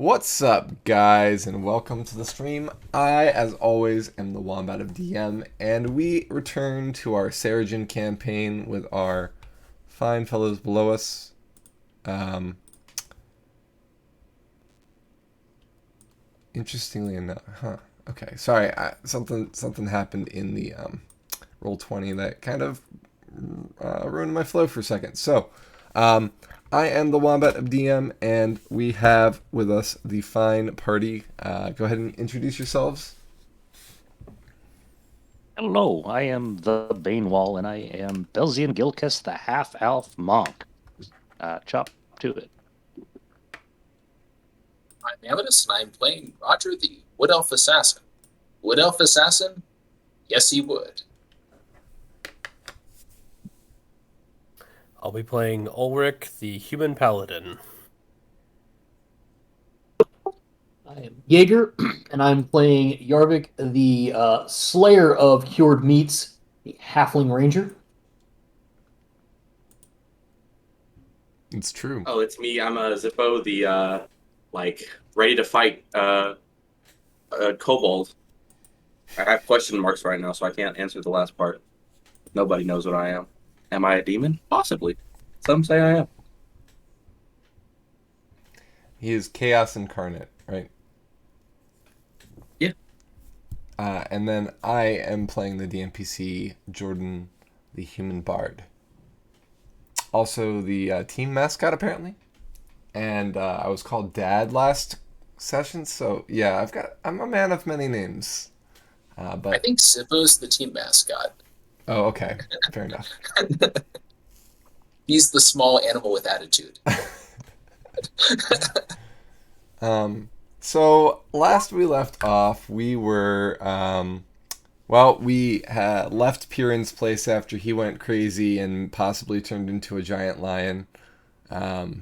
What's up, guys, and welcome to the stream. I, as always, am the Wombat of DM, and we return to our Seregen campaign with our fine fellows below us. Interestingly enough, okay, sorry, something happened in the Roll20 that kind of ruined my flow for a second. So, I am the Wombat of DM, and we have with us the fine party. Go ahead and introduce yourselves. Hello, I am the Banewall, and I am Belzian Gilkis, the half-elf monk. Chop to it. I'm Amethyst, and I'm playing Roger the Wood Elf Assassin. Wood Elf Assassin? Yes, he would. I'll be playing Ulrich, the Human Paladin. I am Jaeger, and I'm playing Yarvik, the Slayer of Cured Meats, the Halfling Ranger. It's true. Oh, it's me. I'm a Zippo, the ready to fight kobold. I have question marks right now, so I can't answer the last part. Nobody knows what I am. Am I a demon? Possibly. Some say I am. He is Chaos Incarnate, right? Yeah. And then I am playing the DNPC, Jordan, the Human Bard. Also the team mascot, apparently. And I was called Dad last session, so yeah, I'm a man of many names. But I think Zippo's the team mascot. oh, okay, fair enough. He's the small animal with attitude. So last we left off, we were we had left Piran's place after he went crazy and possibly turned into a giant lion. That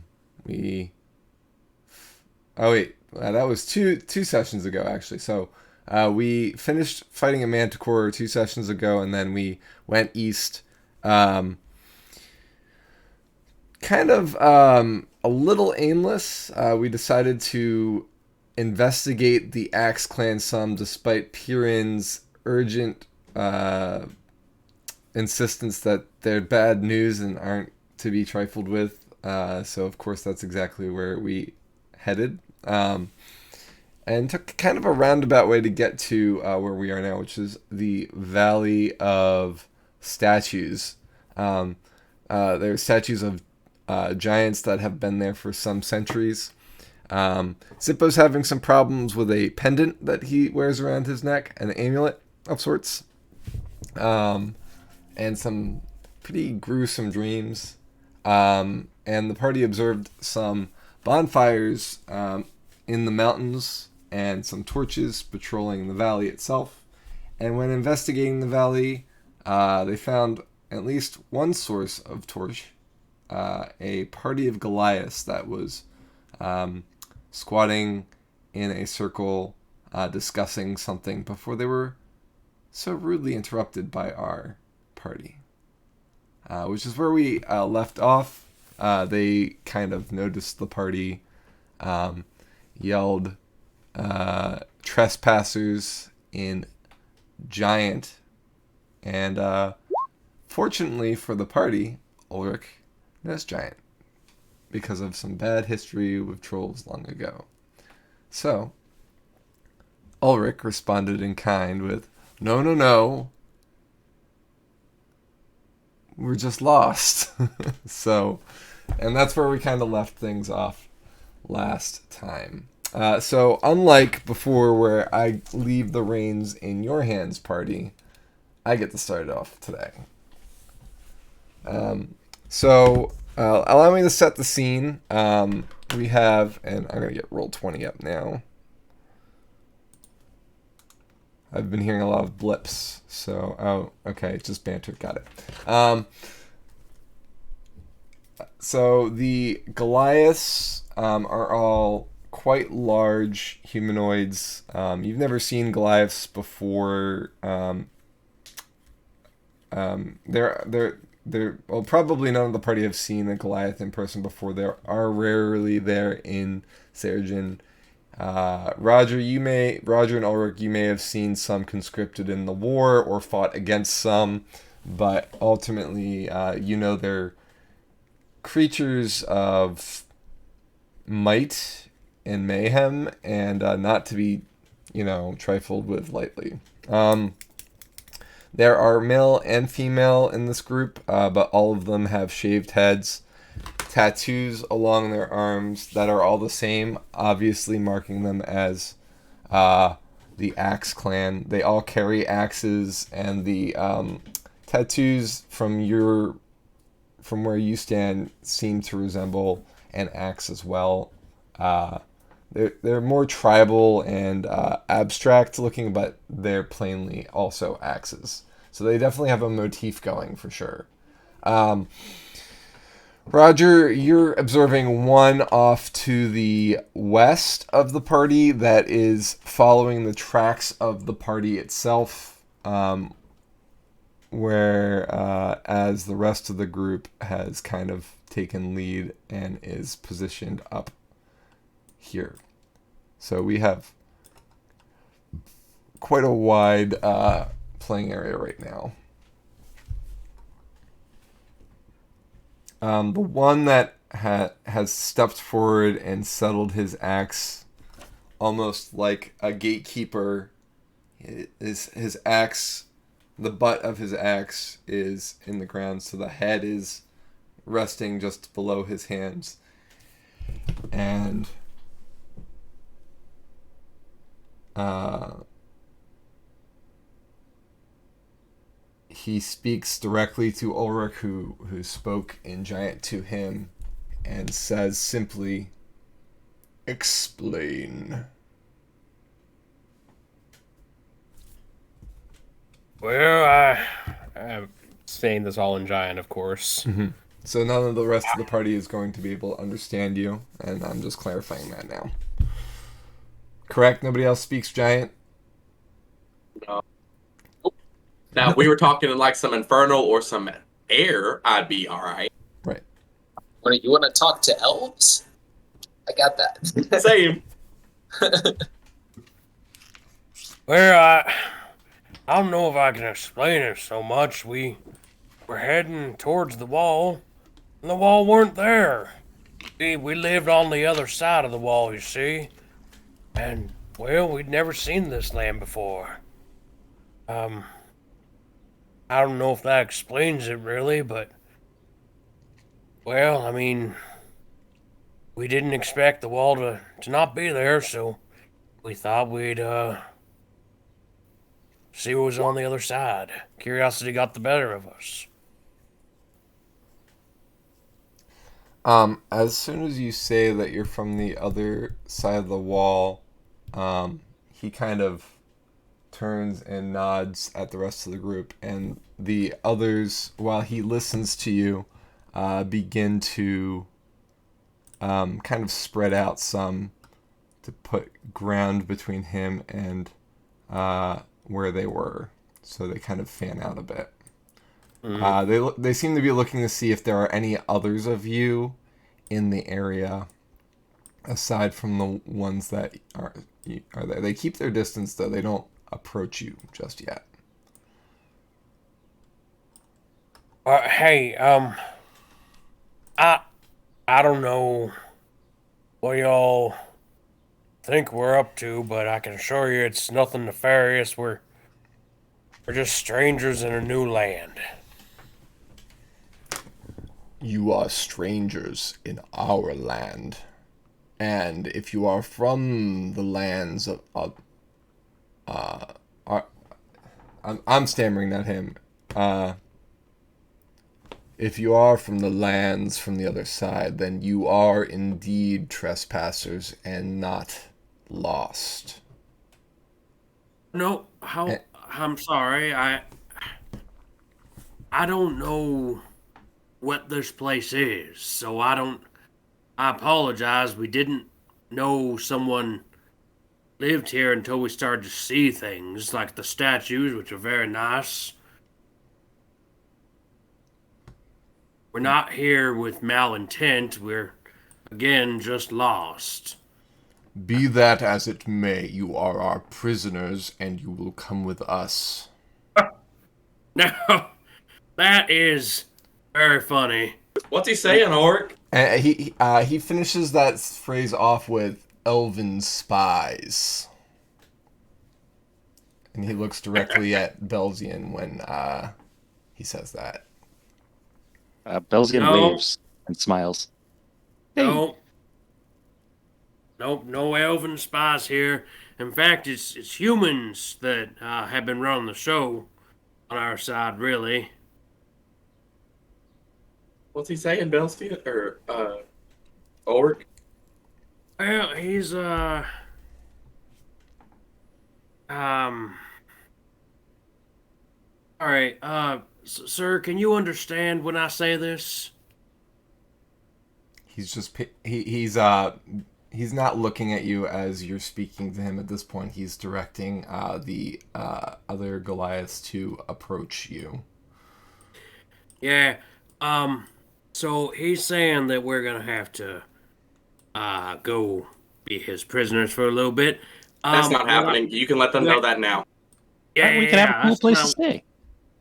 was two sessions ago, actually. So we finished fighting a manticore 2 sessions ago, and then we went east. A little aimless. We decided to investigate the Axe Clan some, despite Piran's urgent insistence that they're bad news and aren't to be trifled with. So, of course, that's exactly where we headed. And took kind of a roundabout way to get to where we are now, which is the Valley of Statues. There are statues of giants that have been there for some centuries. Zippo's having some problems with a pendant that he wears around his neck, an amulet of sorts, and some pretty gruesome dreams. And the party observed some bonfires in the mountains and some torches patrolling the valley itself. And when investigating the valley, they found at least one source of torch, a party of Goliaths that was squatting in a circle discussing something before they were so rudely interrupted by our party. Which is where we left off. They kind of noticed the party, yelled trespassers in giant, and fortunately for the party, Ulrich knows giant because of some bad history with trolls long ago. So, Ulrich responded in kind with, "No, no, no. We're just lost." So, and that's where we kind of left things off last time. So, unlike before where I leave the reins in your hands, party, I get to start it off today. Allow me to set the scene. We have, and I'm going to get Roll20 up now. I've been hearing a lot of blips, so, okay, just banter, got it. So the Goliaths are all quite large humanoids. You've never seen Goliaths before. Well, probably none of the party have seen a Goliath in person before. They are rarely there in Seregen. Roger and Ulrich, you may have seen some conscripted in the war or fought against some, but ultimately, they're creatures of might and mayhem, and not to be, trifled with lightly. There are male and female in this group, but all of them have shaved heads, tattoos along their arms that are all the same, obviously marking them as the Axe Clan. They all carry axes, and the tattoos from where you stand seem to resemble an axe as well. They're more tribal and abstract looking, but they're plainly also axes. So they definitely have a motif going for sure. Roger, you're observing one off to the west of the party that is following the tracks of the party itself, where as the rest of the group has kind of taken lead and is positioned up here. So we have quite a wide playing area right now. The one that has stepped forward and settled his axe almost like a gatekeeper, his axe, the butt of his axe is in the ground, so the head is resting just below his hands. And he speaks directly to Ulrich, who spoke in Giant to him, and says simply, "Explain." Well, I'm saying this all in Giant, of course. Mm-hmm. So none of the rest of the party is going to be able to understand you, and I'm just clarifying that now. Correct? Nobody else speaks Giant? No. Now, if we were talking in like some infernal or some air, I'd be all right. Right. You want to talk to elves? I got that. Same. Well, I don't know if I can explain it so much. We were heading towards the wall, and the wall weren't there. We lived on the other side of the wall, you see. And, well, we'd never seen this land before. I don't know if that explains it really, but, well, I mean, we didn't expect the wall to not be there, so we thought we'd, see what was on the other side. Curiosity got the better of us. As soon as you say that you're from the other side of the wall, he kind of turns and nods at the rest of the group, and the others, while he listens to you, begin to kind of spread out some to put ground between him and where they were, so they kind of fan out a bit. They seem to be looking to see if there are any others of you in the area aside from the ones that are there. They keep their distance, though. They don't approach you just yet. Hey, I don't know what y'all think we're up to, but I can assure you it's nothing nefarious. We're just strangers in a new land. You are strangers in our land, and if you are from the lands of I'm stammering at him. If you are from the lands from the other side, then you are indeed trespassers and not lost. No, I'm sorry. I don't know what this place is, so I apologize. We didn't know someone lived here until we started to see things like the statues, which are very nice. We're not here with malintent. We're, again, just lost. Be that as it may, you are our prisoners, and you will come with us. Now, that is very funny. What's he saying, Orc? And he finishes that phrase off with elven spies. And he looks directly at Belzian when he says that. Belzian No. waves and smiles. Hey. Nope, no elven spies here. In fact, it's humans that have been running the show on our side, really. What's he saying, Belstein? Or, Orc? Well, he's, Alright, sir, can you understand when I say this? He's just he's not looking at you as you're speaking to him at this point. He's directing the other Goliaths to approach you. Yeah, so he's saying that we're gonna have to, go be his prisoners for a little bit. That's not happening. You can let them know that now. Yeah, We can have a cool that's place to stay.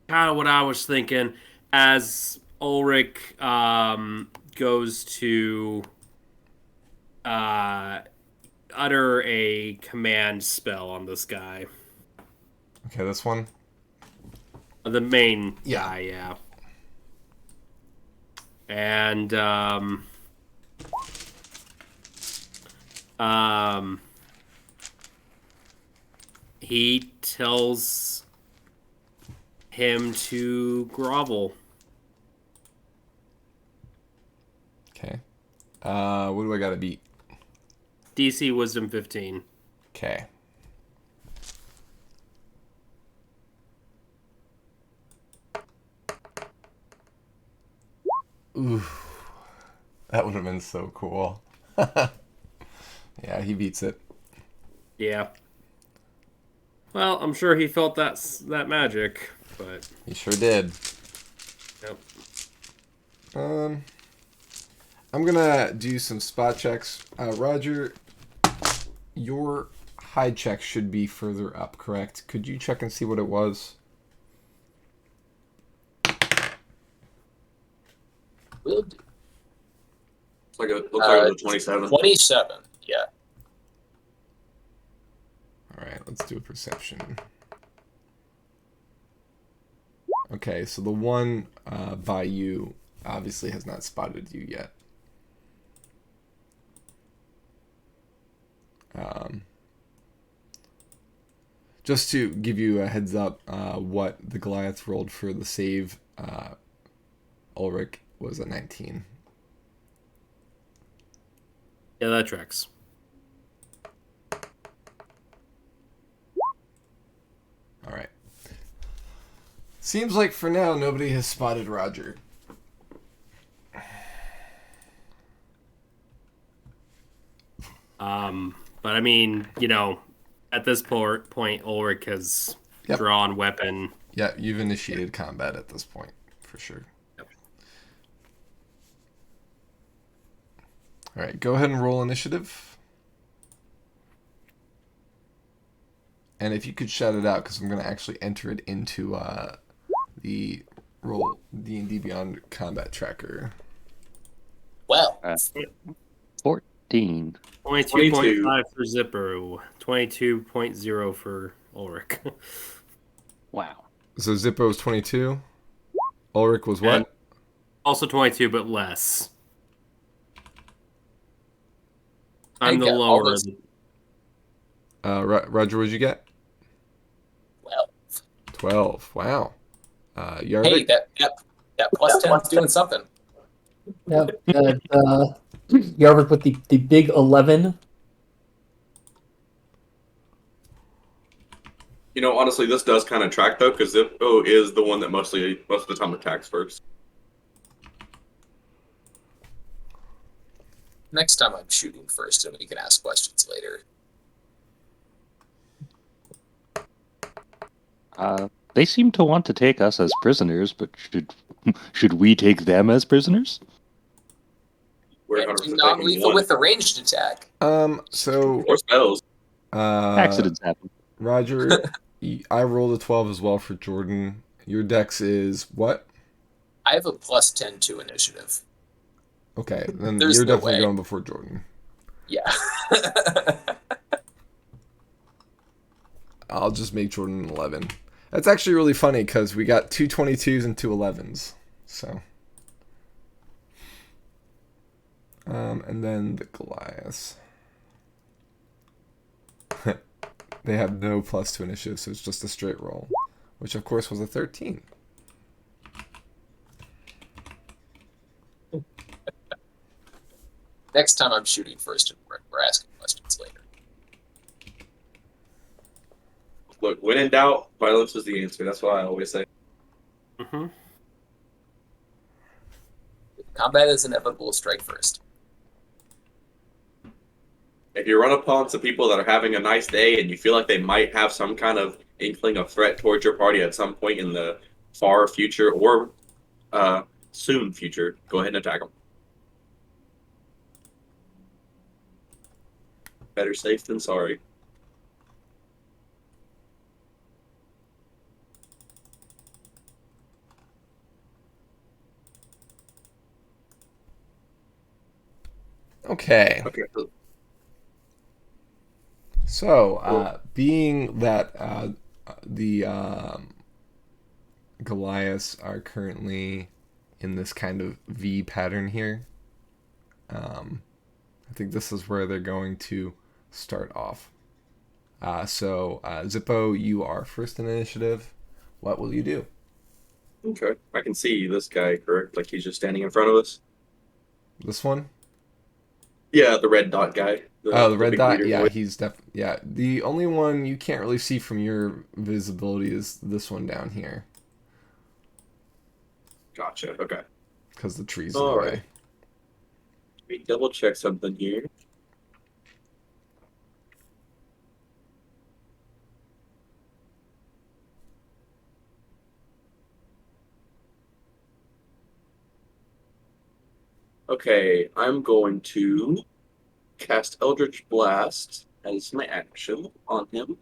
kind of what I was thinking as Ulrich goes to utter a command spell on this guy. Okay, this one. The main Yeah. guy, yeah. And he tells him to grovel. Okay. What do I gotta beat? DC Wisdom 15. Okay. Ooh, that would have been so cool. Yeah, he beats it. Yeah. Well, I'm sure he felt that magic, but He sure did. yep. I'm gonna do some spot checks. Roger, your hide check should be further up, correct? Could you check and see what it was? Will do. Looks like it was a 27. 27. Yeah. All right, let's do a perception. Okay, so the one by you obviously has not spotted you yet. Just to give you a heads up, what the Goliath rolled for the save, Ulrich was a 19. Yeah, that tracks. All right. Seems like for now nobody has spotted Roger. But I mean, you know, at this point, Ulrich has Yep. drawn weapon. Yeah, you've initiated combat at this point, for sure. Yep. All right, go ahead and roll initiative. And if you could shout it out, because I'm going to actually enter it into the roll D&D Beyond combat tracker. Well, 14. 22.5 for Zippo. 22.0 for Ulrich. Wow. So Zippo was 22. Ulrich was what? And also 22, but less. I'm I the got all lower. those- Roger, what'd you get? well. 12. Wow. Hey, Yarvik? that plus 10's doing something. Yep. Yarvik with the big 11. You know, honestly, this does kind of track though, because Zippo is the one that most of the time attacks first. Next time I'm shooting first, and we can ask questions later. They seem to want to take us as prisoners, but should we take them as prisoners? We're And 100% do taking non-lethal one. with a ranged attack. So Or spells. Accidents happen. Roger, I rolled a 12 as well for Jordan. Your dex is what? I have a plus 10 to initiative. Okay, then There's you're no definitely way. going before Jordan. Yeah. I'll just make Jordan an 11. That's actually really funny because we got two 22s and two 11s. So. And then the Goliaths. They have no plus to initiative, so it's just a straight roll. Which, of course, was a 13. Next time I'm shooting first and we're asking questions later. Look, when in doubt, violence is the answer. That's what I always say. Mm-hmm. If combat is inevitable, strike first. If you run upon some people that are having a nice day and you feel like they might have some kind of inkling of threat towards your party at some point in the far future or soon future, go ahead and attack them. Better safe than sorry. Okay. Okay. So, being that the Goliaths are currently in this kind of V pattern here, I think this is where they're going to start off. So, Zippo, you are first in initiative. What will you do? Okay. I can see this guy, correct? Like he's just standing in front of us. This one? Yeah, the red dot guy. The red big dot. leader Yeah, boy. he's yeah. The only one you can't really see from your visibility is this one down here Gotcha. Okay. because the trees in the All way. right. Let me double check something here. Okay, I'm going to cast Eldritch Blast as my action on him.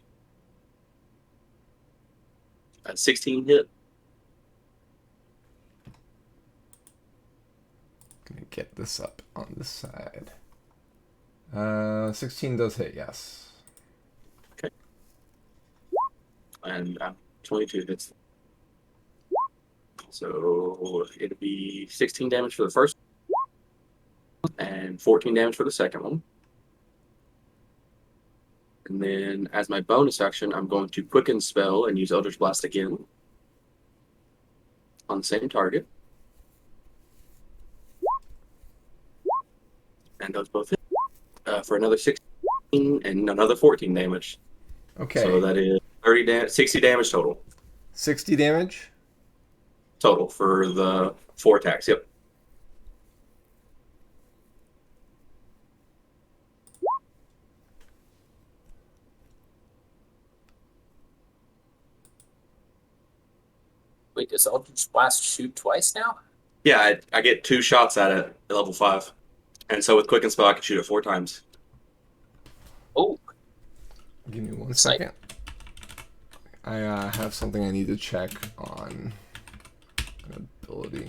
At 16 hit. Gonna get this up on this side. 16 does hit, yes. And 22 hits. So it'd be 16 damage for the first and 14 damage for the second one. And then as my bonus action, I'm going to Quicken Spell and use Eldritch Blast again on the same target. And those both hit for another 16 and another 14 damage. Okay. So that is 60 damage total. 60 damage? Total for the 4 attacks. Yep. Wait, does Eldritch Blast shoot twice now? Yeah, I get 2 shots at it at level 5. And so with Quicken Spell, I can shoot it 4 times. Oh, Give me one second. I have something I need to check on an ability.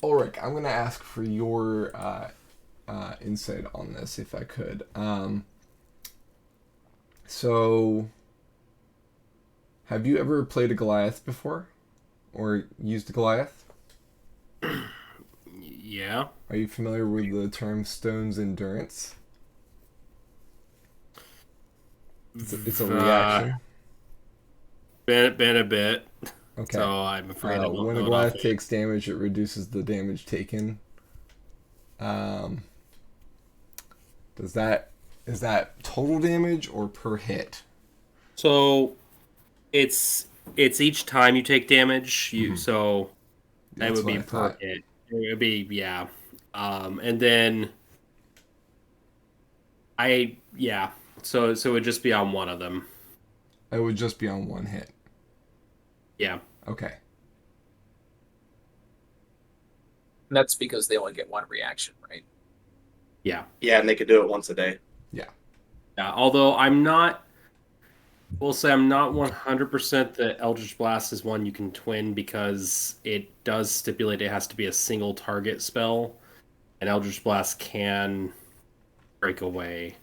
Ulrich, I'm going to ask for your insight on this, if I could. So, have you ever played a Goliath before? Or used a Goliath? Yeah. Are you familiar with the term Stone's Endurance? It's a reaction. Been a bit. Okay. So I'm afraid I don't When know a it Goliath offhand. takes damage, it reduces the damage taken. Is that total damage or per hit? So it's each time you take damage. So that That's would what be I per thought. hit. It would be yeah. And then So it would just be on one of them. It would just be on one hit. Yeah. Okay. And that's because they only get one reaction, right? Yeah, and they could do it once a day. Yeah, although I'm not 100% that Eldritch Blast is one you can twin because it does stipulate it has to be a single target spell, and Eldritch Blast can break away.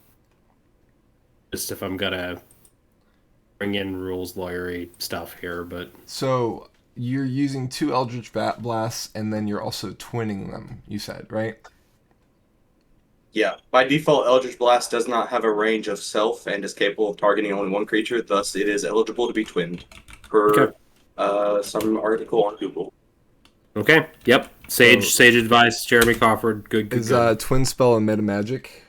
Just if I'm gonna bring in rules lawyery stuff here, but So you're using 2 Eldritch Blasts, and then you're also twinning them, you said, right? Yeah, by default, Eldritch Blast does not have a range of self and is capable of targeting only one creature. Thus, it is eligible to be twinned per some article on Google. okay, yep. Sage advice, Jeremy Crawford, good. Is twin spell a meta magic?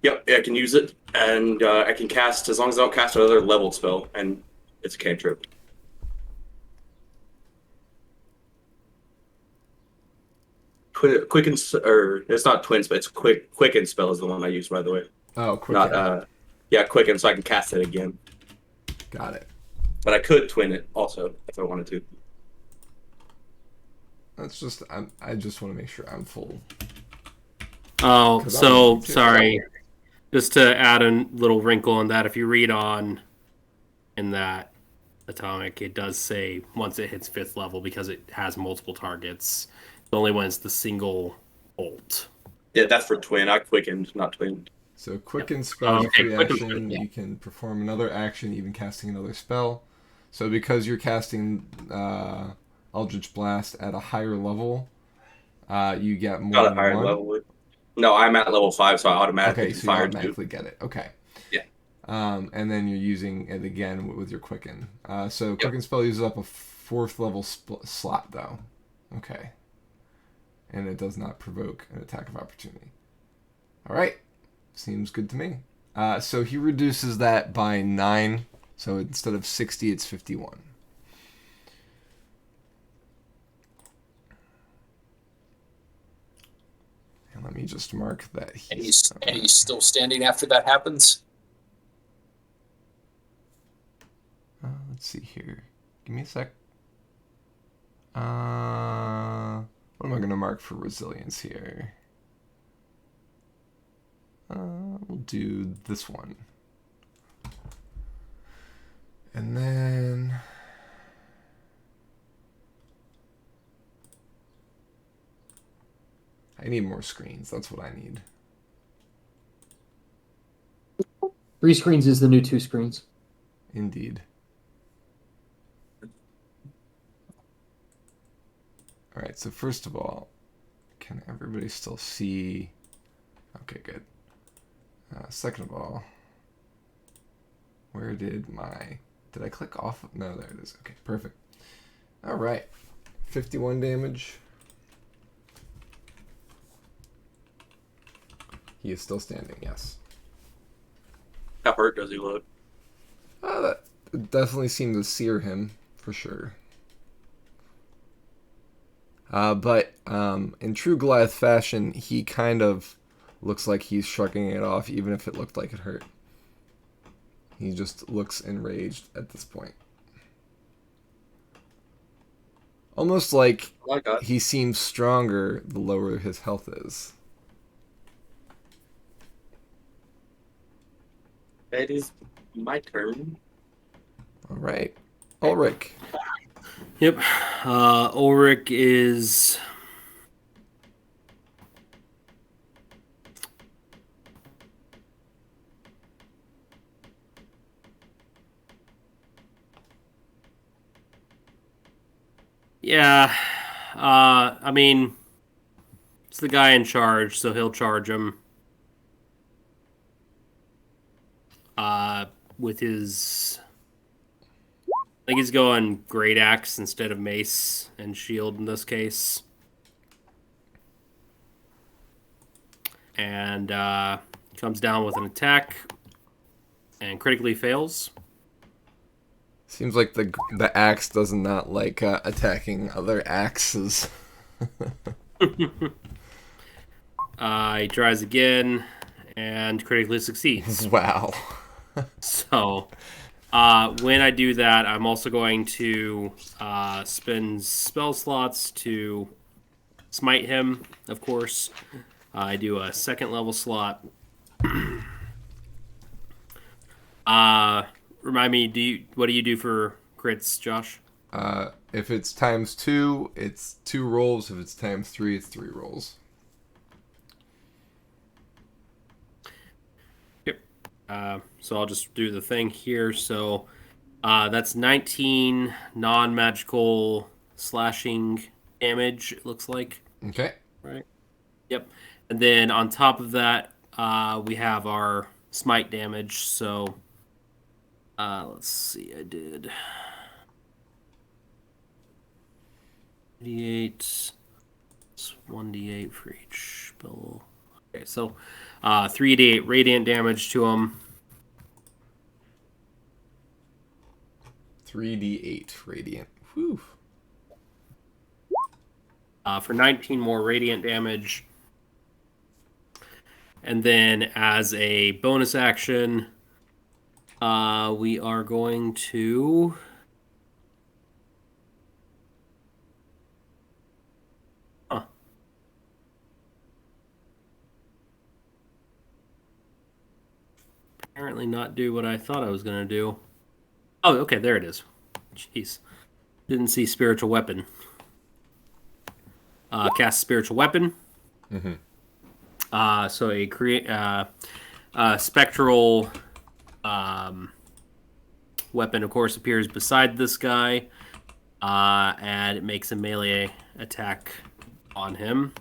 Yep, I can use it, and I can cast as long as I don't cast another level spell, and it's a cantrip. Quicken, or it's not twins, but it's quicken spell is the one I use, by the way. Oh, quicken. Not quicken, so I can cast it again. Got it. But I could twin it also if I wanted to. That's just I just want to make sure I'm full. Oh, so sorry. Just to add a little wrinkle on that, if you read on in that atomic, it does say once it hits 5th level because it has multiple targets. It's only when it's the single bolt. Yeah, that's for twin. I quickened, not twinned. So quicken spell is a free quicken action. spell, yeah. You can perform another action, even casting another spell. So because you're casting Eldritch Blast at a higher level, you get more Not a than higher one. level. No, I'm at level 5, so I automatically Okay, so you fired automatically get it. Okay. Yeah. And then you're using it again with your quicken. So quicken spell uses up a 4th level slot though. Okay. And it does not provoke an attack of opportunity. All right. Seems good to me. So he reduces that by 9. So instead of 60, it's 51. And let me just mark that And he's still standing after that happens. Let's see here. Give me a sec. What am I going to mark for resilience here? We'll do this one. And then I need more screens. That's what I need. 3 screens is the new 2 screens. Indeed. All right, so first of all, can everybody still see? Okay, good. Second of all, where did I click off? No, there it is. Okay, perfect. All right, 51 damage. He is still standing, yes. How hurt does he look? That definitely seemed to sear him, for sure. But in true Goliath fashion, he kind of looks like he's shrugging it off, even if it looked like it hurt. He just looks enraged at this point. Almost like he seems stronger the lower his health is. It is my turn. All right. Ulrich. Yep. Ulrich is... Yeah. I mean, it's the guy in charge, so he'll charge him. With his... I think he's going Great Axe instead of Mace and Shield in this case. And comes down with an attack and critically fails. Seems like the axe does not like attacking other axes. He tries again and critically succeeds. Wow. So, when I do that, I'm also going to spend spell slots to smite him, of course. I do a second level slot. Remind me, what do you do for crits, Josh? If it's ×2, it's 2 rolls. If it's ×3, it's 3 rolls. Yep. So I'll just do the thing here. So that's 19 non-magical slashing damage, it looks like. Okay. Right. Yep. And then on top of that, we have our smite damage. So let's see, I did 1d8, 1d8 for each spell. Okay, so 3d8 radiant damage to him. 3d8 radiant. Whew. For 19 more radiant damage. And then as a bonus action, we are going to... Apparently not do what I thought I was going to do. Oh, okay, there it is. Jeez. Didn't see spiritual weapon. Cast spiritual weapon. Mm-hmm. So a spectral weapon, of course, appears beside this guy, and it makes a melee attack on him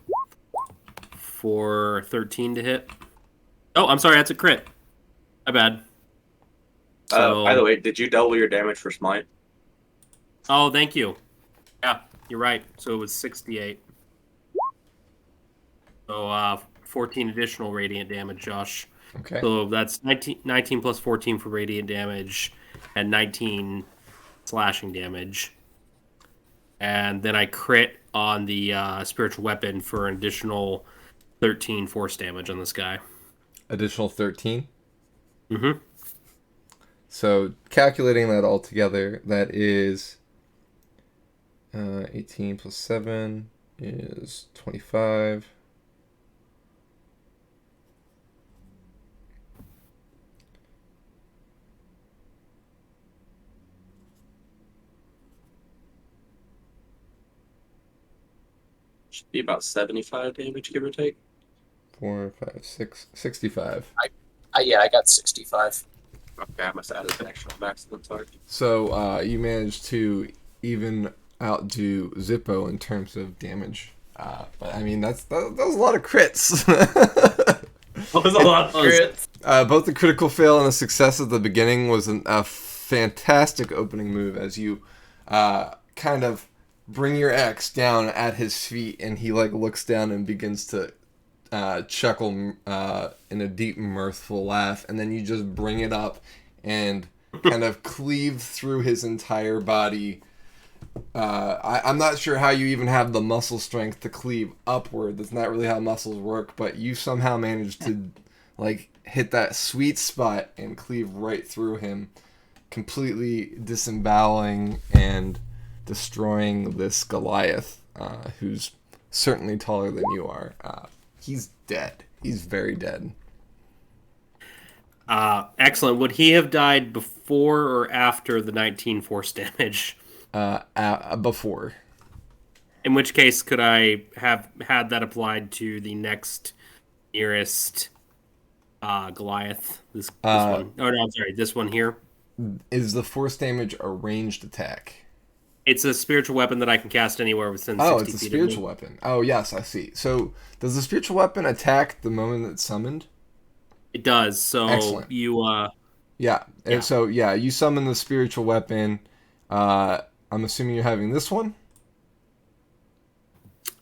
for 13 to hit. Oh, I'm sorry, that's a crit. My bad. So, By the way, did you double your damage for smite? oh, thank you. Yeah, you're right. So it was 68. So 14 additional radiant damage, Josh. Okay. So that's 19 plus 14 for radiant damage and 19 slashing damage. And then I crit on the spiritual weapon for an additional 13 force damage on this guy. Additional 13. Mm-hmm. So calculating that all together, that is 18 plus 7 is 25. Should be about 75 damage, give or take. 4, 5, 6, 65. Yeah, I got 65. Okay, I must add an extra maximum target. So you managed to even outdo Zippo in terms of damage. But I mean, that was a lot of crits. That was a lot of crits. Both the critical fail and the success at the beginning was a fantastic opening move as you kind of bring your axe down at his feet, and he like looks down and begins to chuckle in a deep, mirthful laugh, and then you just bring it up and kind of cleave through his entire body. I'm not sure how you even have the muscle strength to cleave upward. That's not really how muscles work, but you somehow managed to like hit that sweet spot and cleave right through him, completely disemboweling and destroying this Goliath, who's certainly taller than you are. He's dead. He's very dead. Excellent. Would he have died before or after the 19 force damage? Before. In which case, could I have had that applied to the next nearest Goliath? This one. Oh, no, I'm sorry. This one here. Is the force damage a ranged attack? It's a spiritual weapon that I can cast anywhere within 60 Oh, feet it's a of me. spiritual weapon. Oh, yes, I see. So, does the spiritual weapon attack the moment it's summoned? It does. So Excellent. you Yeah. And so, yeah, you summon the spiritual weapon. I'm assuming you're having this one?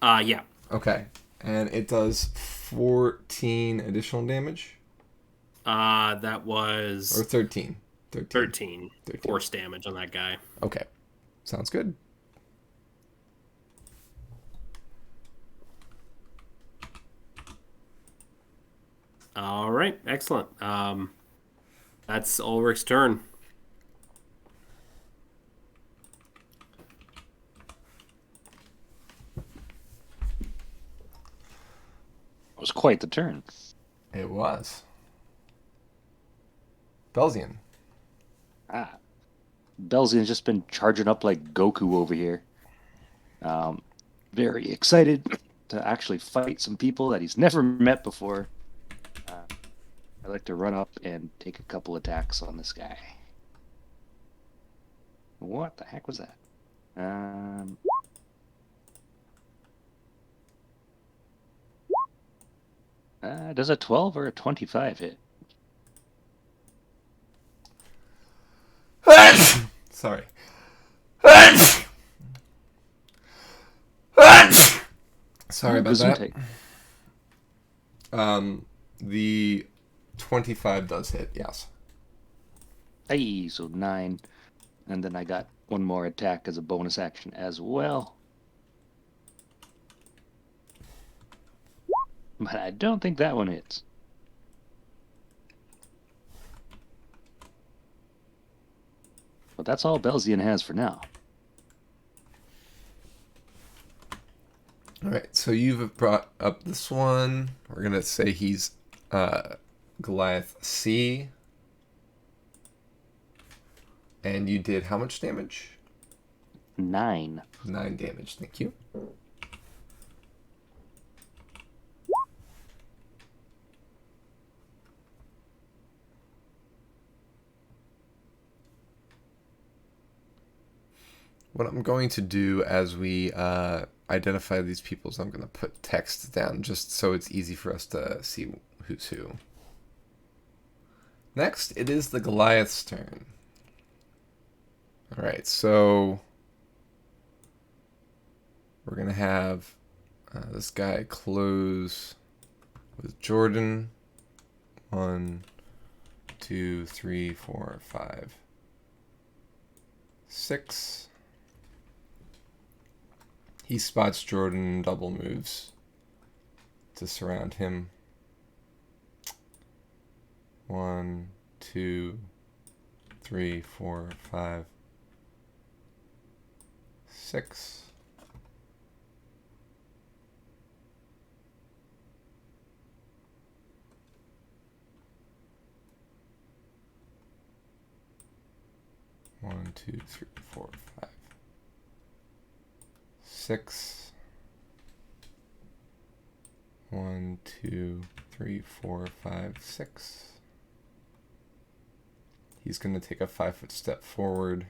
yeah. Okay. And it does 14 additional damage? That was Or 13? 13 force damage on that guy. Okay. Sounds good. All right, excellent. That's Ulrich's turn. quite the turn. It was. Belzian. Ah, Belzian's just been charging up like Goku over here. Very excited to actually fight some people that he's never met before. I'd like to run up and take a couple attacks on this guy. What the heck was that? Does a 12 or a 25 hit? Sorry. Sorry about that. The 25 does hit, yes. Hey, so 9. And then I got one more attack as a bonus action as well. But I don't think that one hits. But that's all Belzian has for now. Alright, so you've brought up this one. We're going to say he's Goliath C. And you did how much damage? 9. 9 damage, thank you. What I'm going to do as we identify these people is I'm going to put text down just so it's easy for us to see who's who. Next, it is the Goliath's turn. Alright, so we're going to have this guy close with Jordan. 1, 2, 3, 4, 5, 6. He spots Jordan, double moves to surround him. 1, 2, 3, 4, 5, 6. One, 2, 3, 4, 5, 6. 1, 2, 3, 4, 5, 6. He's going to take a 5-foot step forward.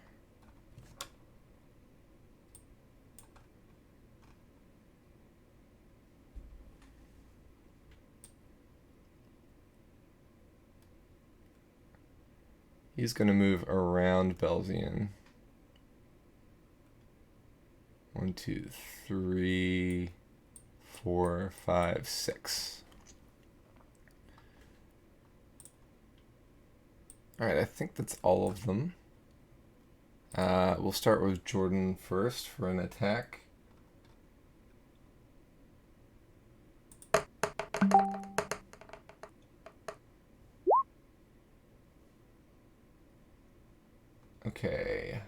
He's going to move around Belzian. 1, 2, 3, 4, 5, 6. Alright, I think that's all of them. We'll start with Jordan first for an attack. Okay.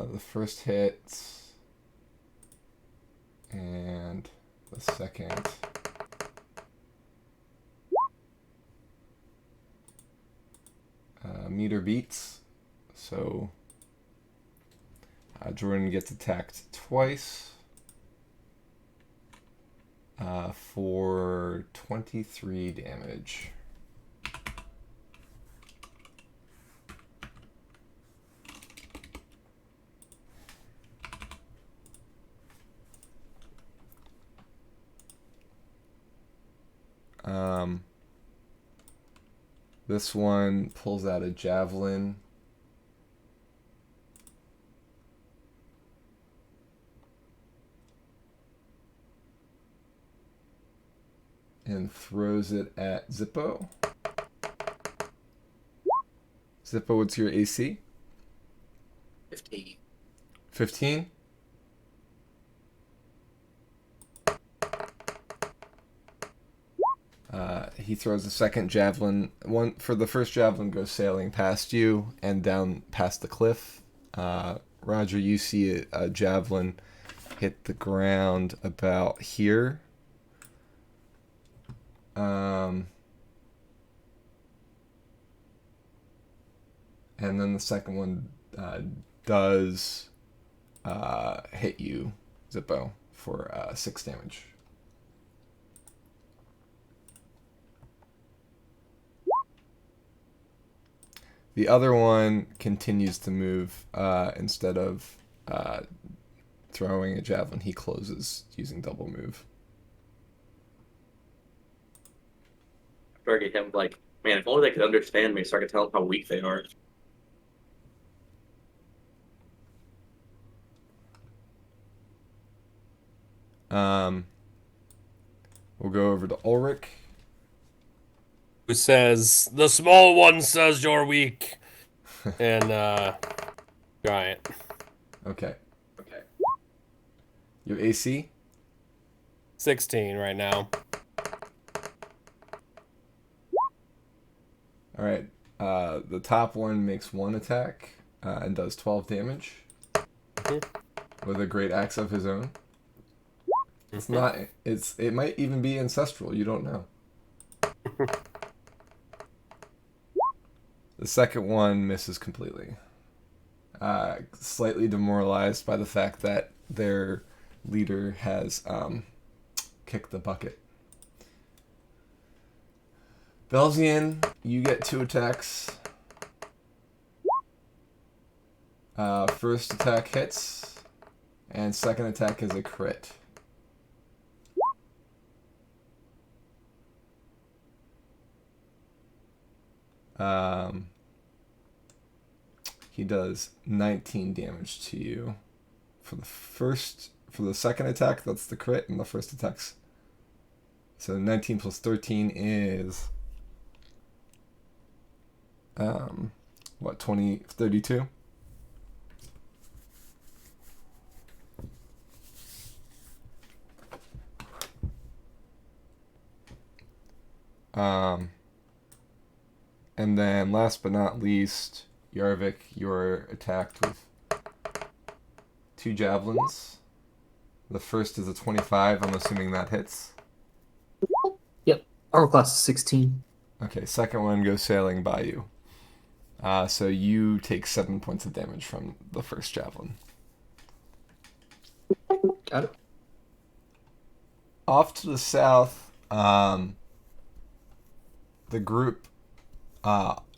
The first hit and the second. Meter beats, so Jordan gets attacked twice. For 23 damage. This one pulls out a javelin. And throws it at Zippo. Zippo, what's your AC? 15. 15? He throws a second javelin. One for the first javelin goes sailing past you and down past the cliff, Roger, you see a javelin hit the ground about here. And then the second one does hit you, Zippo, for 6 damage. The other one continues to move. Instead of throwing a javelin, he closes using double move. Target him like, man, if only they could understand me so I could tell them how weak they are. We'll go over to Ulrich. Who says, the small one says you're weak. And, giant. Okay. Your AC? 16 right now. Alright. The top one makes 1 attack and does 12 damage. With a great axe of his own. It's not. It might even be ancestral. You don't know. The second one misses completely. Slightly demoralized by the fact that their leader has kicked the bucket. Belzian, you get 2 attacks. First attack hits, and second attack is a crit. He does 19 damage to you for the second attack. That's the crit, and the first attack's. So 19 plus 13 is 32? And then last but not least, Yarvik, you're attacked with 2 javelins. The first is a 25. I'm assuming that hits. Yep. Armor class is 16. Okay, second one goes sailing by you. So you take 7 points of damage from the first javelin. Got it. Off to the south, the group,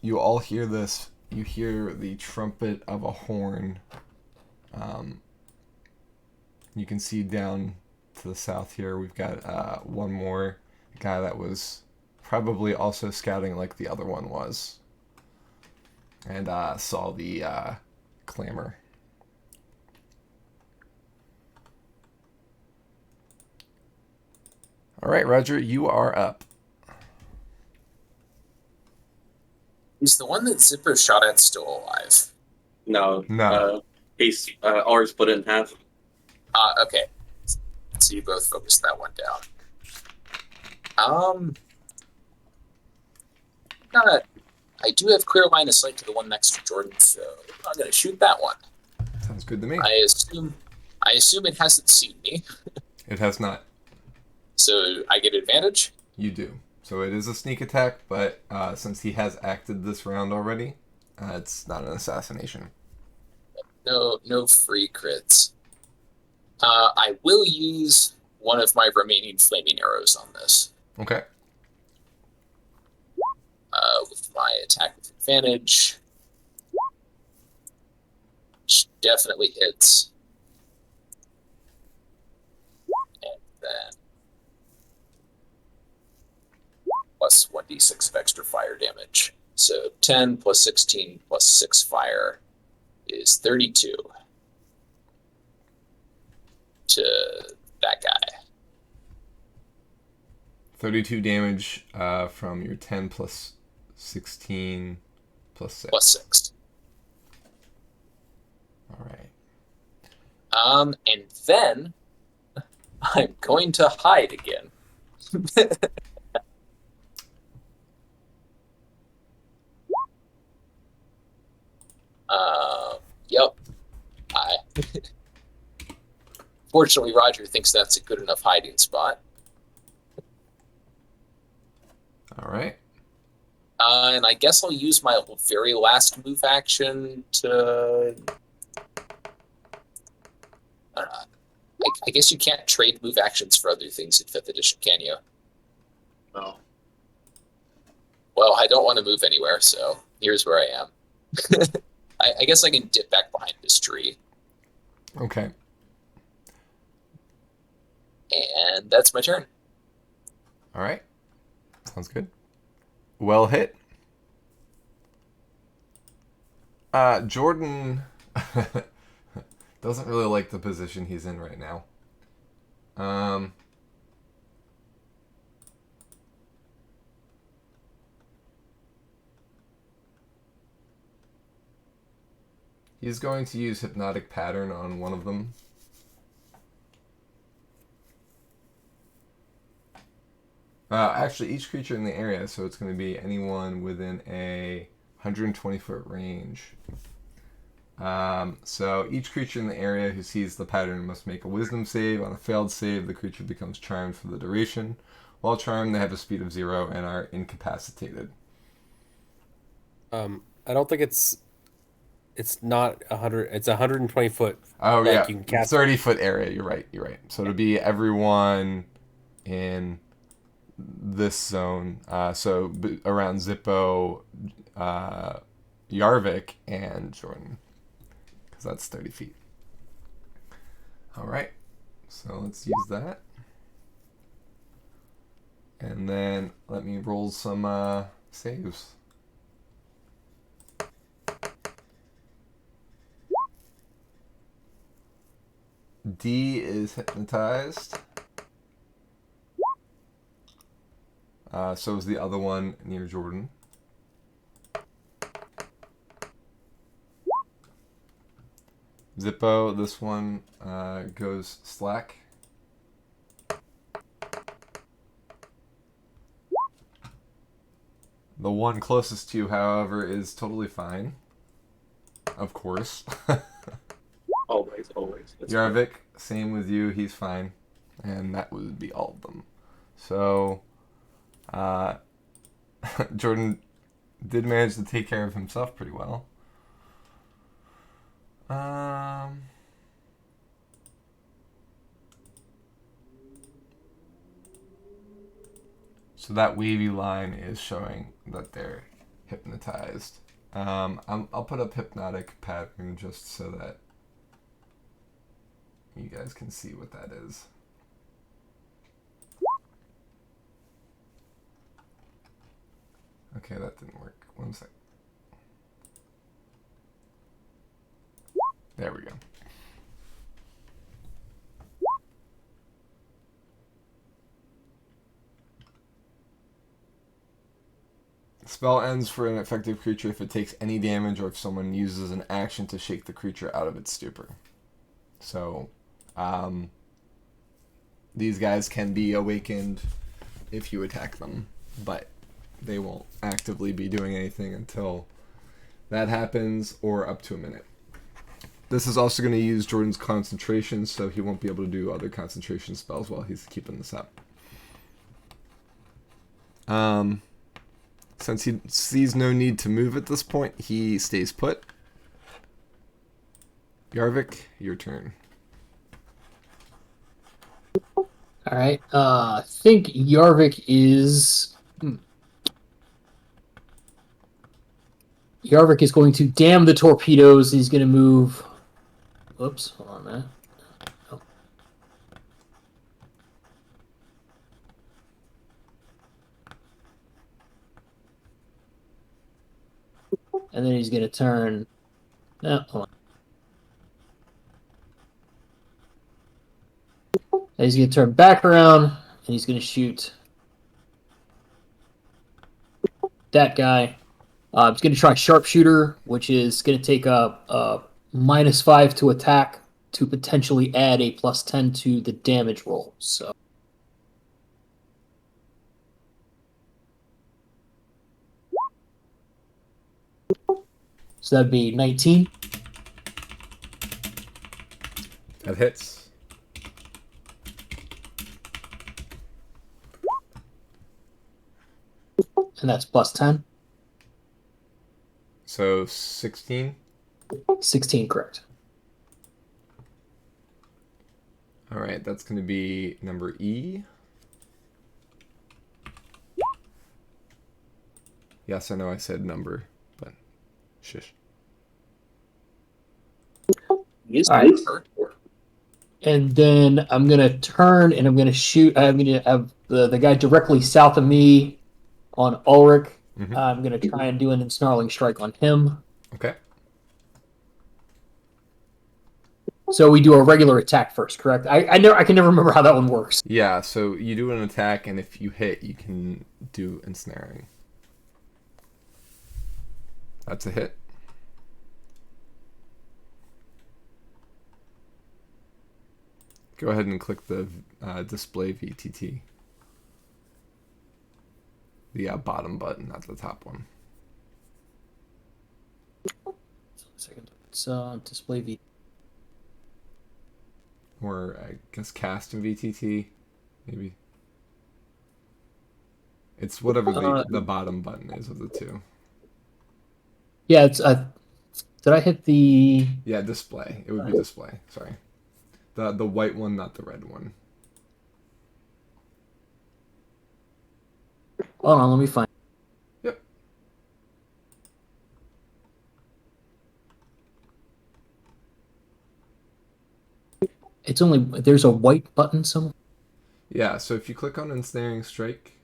you all hear this. You hear the trumpet of a horn. You can see down to the south here, we've got one more guy that was probably also scouting like the other one was. And saw the clamor. All right, Roger, you are up. Is the one that Zipper shot at still alive? No. No. He's ours split in half. Okay. So you both focused that one down. I do have clear line of sight to the one next to Jordan, so I'm gonna shoot that one. Sounds good to me. I assume it hasn't seen me, It has not. so I get advantage. You do. So it is a sneak attack, but since he has acted this round already, it's not an assassination. No free crits. I will use one of my remaining flaming arrows on this. Okay. With my attack with advantage. Which definitely hits. And then plus 1d6 of extra fire damage. So 10 plus 16 plus 6 fire is 32 to that guy. 32 damage from your 10 plus 16 plus 6. Plus 6. All right. And then I'm going to hide again. Yep. Hi. Fortunately, Roger thinks that's a good enough hiding spot. All right. And I guess I'll use my very last move action to... I don't know. I guess you can't trade move actions for other things in 5th edition, can you? No. Well, I don't want to move anywhere, so here's where I am. I guess I can dip back behind this tree. Okay. And that's my turn. All right. Sounds good. Well hit. Jordan doesn't really like the position he's in right now. He's going to use Hypnotic Pattern on one of them. Actually, each creature in the area, so it's going to be anyone within a 120-foot range. So each creature in the area who sees the pattern must make a Wisdom save. On a failed save, the creature becomes charmed for the duration. While charmed, they have a speed of 0 and are incapacitated. I don't think it's not 100. It's 120 foot. Oh, Like, yeah. you can cast- 30-foot area. You're right. So it'll be everyone in this zone. So around Zippo, Yarvik, and Jordan. Because that's 30 feet. All right. So let's use that. And then let me roll some saves. D is hypnotized. So is the other one near Jordan. Zippo, this one goes slack. The one closest to you, however, is totally fine. Of course. Always. That's Yarvik, same with you, he's fine. And that would be all of them. So, Jordan did manage to take care of himself pretty well. So that wavy line is showing that they're hypnotized. I'll put up Hypnotic Pattern just so that you guys can see what that is. Okay, that didn't work. One sec. There we go. Spell ends for an effective creature if it takes any damage or if someone uses an action to shake the creature out of its stupor. So, these guys can be awakened if you attack them, but they won't actively be doing anything until that happens or up to a minute. This is also going to use Jordan's concentration, so he won't be able to do other concentration spells while he's keeping this up. Since he sees no need to move at this point, he stays put. Yarvik, your turn. All right. I think Yarvik is. Yarvik is going to damn the torpedoes. He's going to move. Whoops. Hold on, man. Oh. And then he's going to turn. No, hold on. And he's going to turn back around and he's going to shoot that guy. He's going to try sharpshooter, which is going to take a -5 to attack to potentially add a +10 to the damage roll. So that'd be 19. That hits. And that's plus 10. So 16. 16, correct. All right, that's going to be number E. Yes, I know I said number, but shush. He is All right. turn. And then I'm going to turn and I'm going to shoot. I'm going to have the guy directly south of me on Ulrich. Mhm. I'm going to try and do an ensnarling strike on him. Okay. So we do a regular attack first, correct? I can never remember how that one works. Yeah, so you do an attack, and if you hit, you can do ensnaring. That's a hit. Go ahead and click the display VTT. The bottom button, not the top one. Second, it's display V. Or I guess cast in VTT, maybe. It's whatever the bottom button is of the two. Yeah, it's did I hit the? Yeah, display. It would be display. Sorry, the white one, not the red one. Hold on, let me find. Yep. It's only there's a white button somewhere. Yeah. So if you click on ensnaring strike,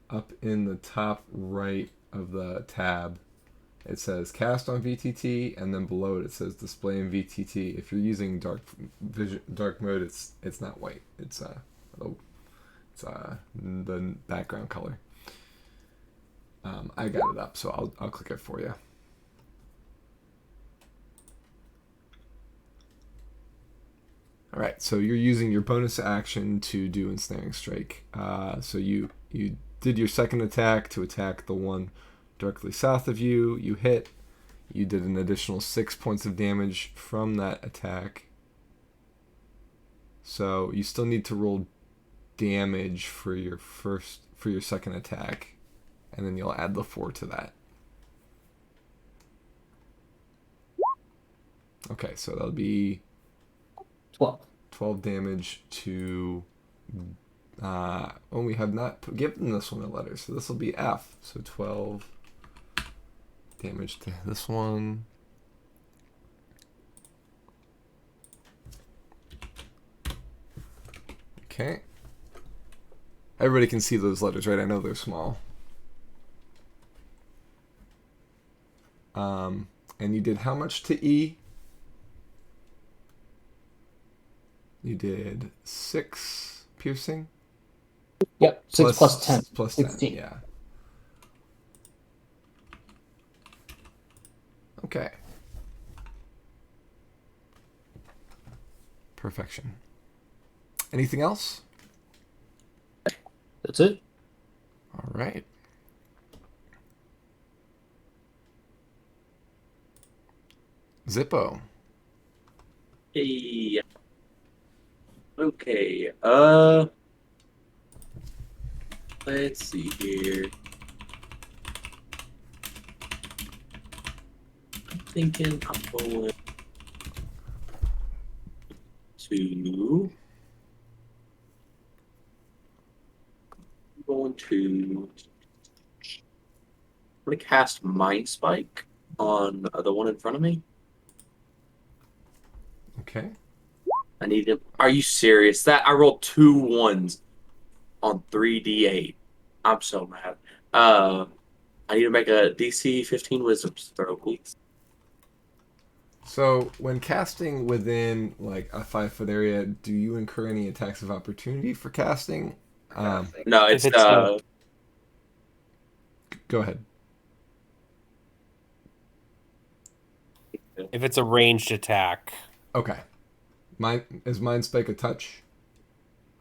up in the top right of the tab, it says cast on VTT, and then below it says display in VTT. If you're using dark mode, it's not white. It's the background color. I got it up, so I'll click it for you. All right, so you're using your bonus action to do ensnaring strike. So you did your second attack to attack the one directly south of you. You hit. You did an additional 6 points of damage from that attack. So you still need to roll damage for your second attack, and then you'll add the 4 to that. Okay, so that'll be 12 damage to. We have not given this one a letter, so this will be F. So 12 damage to this one. Okay. Everybody can see those letters, right? I know they're small. And you did how much to E? You did 6 piercing? Yep, 6 plus 10. Plus 16. 10, yeah. Okay. Perfection. Anything else? That's it. All right. Zippo. Hey. Okay. Let's see here. I'm thinking I'm going to cast Mind Spike on the one in front of me. Okay. I need to. Are you serious? That I rolled 2 1s on 3d8. I'm so mad. I need to make a DC 15 Wisdom throw, please. So, when casting within like a 5-foot area, do you incur any attacks of opportunity for casting? No, it's Go ahead. If it's a ranged attack. Okay. Is Mind Spike a touch?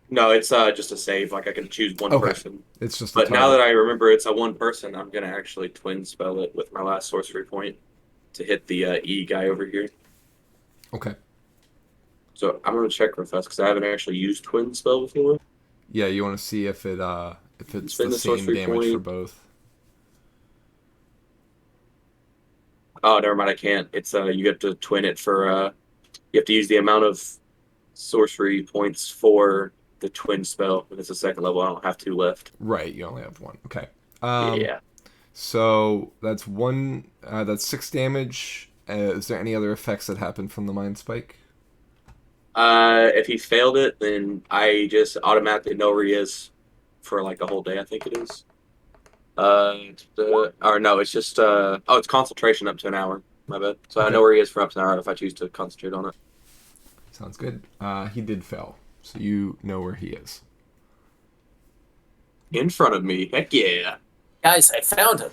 No, it's just a save. Like I can choose one Okay. person. It's just. But now that I remember it's a one person, I'm gonna actually twin spell it with my last sorcery point to hit the E guy over here. Okay. So I'm gonna check real fast because I haven't actually used twin spell before. Yeah, you want to see if it's Spend the the same sorcery damage for point. both. Oh, never mind. I can't. It's you have to twin it for you have to use the amount of sorcery points for the twin spell. When it's a second level, I don't have two left. Right, you only have one. Okay. Yeah. So that's one. That's 6 damage. Is there any other effects that happen from the mind spike? If he failed it, then I just automatically know where he is for like a whole day. I think it is. Or no, it's just it's concentration up to an hour. My bad. So I Okay. know where he is for up to an hour if I choose to concentrate on it. Sounds good. He did fail, so you know where he is. In front of me. Heck yeah. Guys, I found him.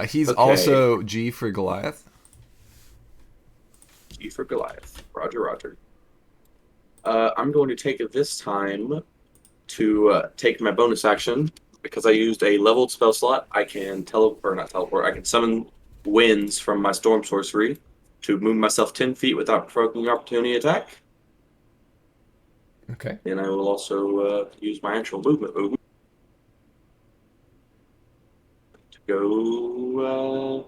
He's Okay. also G for Goliath. G for Goliath. Roger, Roger. I'm going to take it this time to take my bonus action because I used a leveled spell slot. I can not teleport. I can summon winds from my storm sorcery to move myself 10 feet without provoking an opportunity attack. Okay. And I will also use my actual movement to go.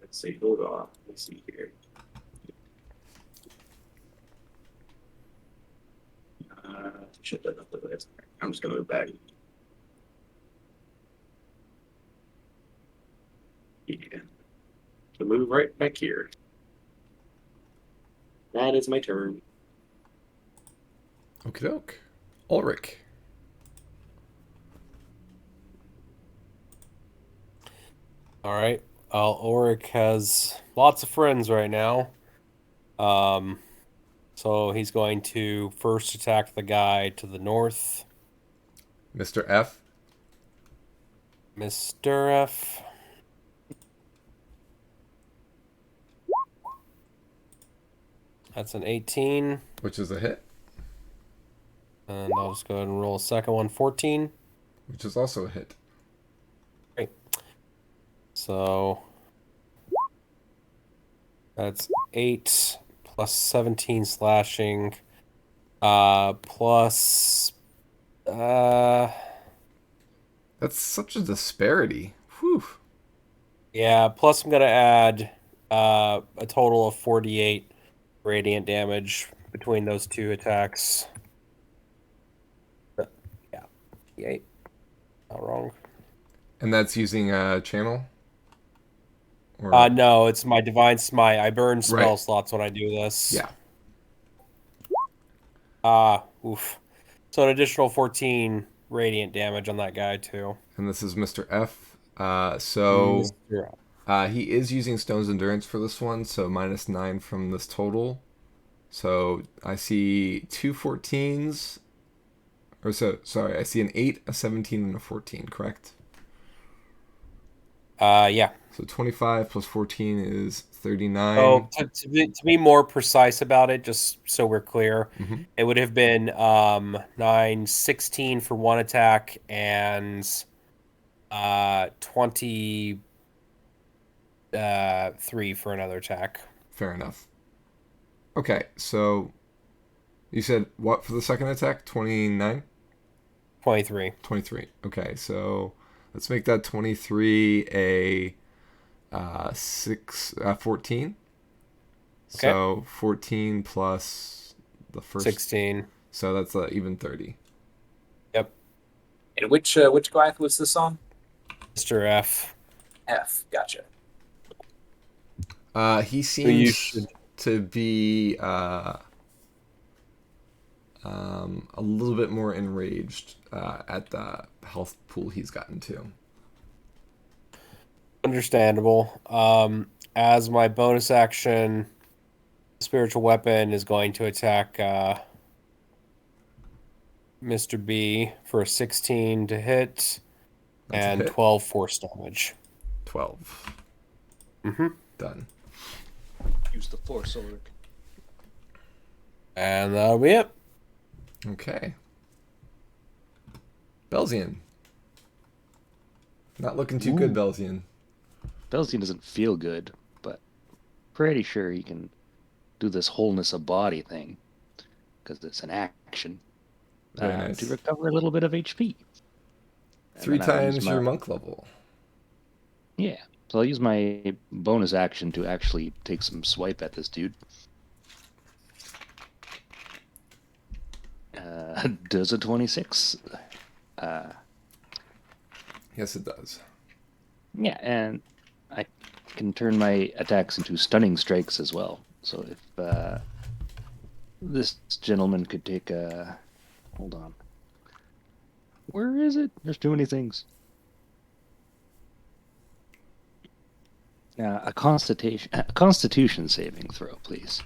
Let's see. Hold on. Let's see here. Shit, I'm just gonna move back. Yeah. To move right back here. That is my turn. Okie doke. Ulrich. All right. Ulrich has lots of friends right now. So he's going to first attack the guy to the north. Mr. F. Mr. F. That's an 18. Which is a hit. And I'll just go ahead and roll a second one. 14. Which is also a hit. Great. So that's 8 plus 17 slashing. Plus That's such a disparity. Whew. yeah, plus I'm gonna add a total of 48 radiant damage between those two attacks. Yeah. 8. Not wrong. And that's using a channel? Or... No, it's my divine smite. I burn spell Right. slots when I do this. Yeah. Oof. So an additional 14 radiant damage on that guy too. And this is Mr. F. He is using Stone's Endurance for this one, so -9 from this total. So I see 2 14s. I see an 8, a 17, and a 14, correct? Yeah. So 25 plus 14 is 39. Oh, to be more precise about it, just so we're clear, it would have been 9, 16 for one attack and 23 for another attack. Fair enough. Okay, so you said what for the second attack? 29? 23. 23. Okay, so let's make that 23 a 14. Okay. So 14 plus the first 16. So that's even 30. Yep. And which Goliath was this on? Mr. F. F. Gotcha. He you seems should- to be a little bit more enraged at the health pool he's gotten to. Understandable. As my bonus action, spiritual weapon is going to attack Mr. B for a 16 to hit That's a and hit. 12 force damage. 12. Done. Use the force, Ulrich. And that'll be it. Okay. Belzian. Not looking too good, Belzian. Belzian doesn't feel good, but pretty sure he can do this wholeness of body thing because it's an action Very nice. to recover a little bit of HP. And 3 then I'll use times your monk level. Yeah, so I'll use my bonus action to actually take some swipe at this dude. Does a 26? Yes, it does. Yeah, and I can turn my attacks into stunning strikes as well. So if this gentleman could take a... Hold on. Where is it? There's too many things. A constitution saving throw, please.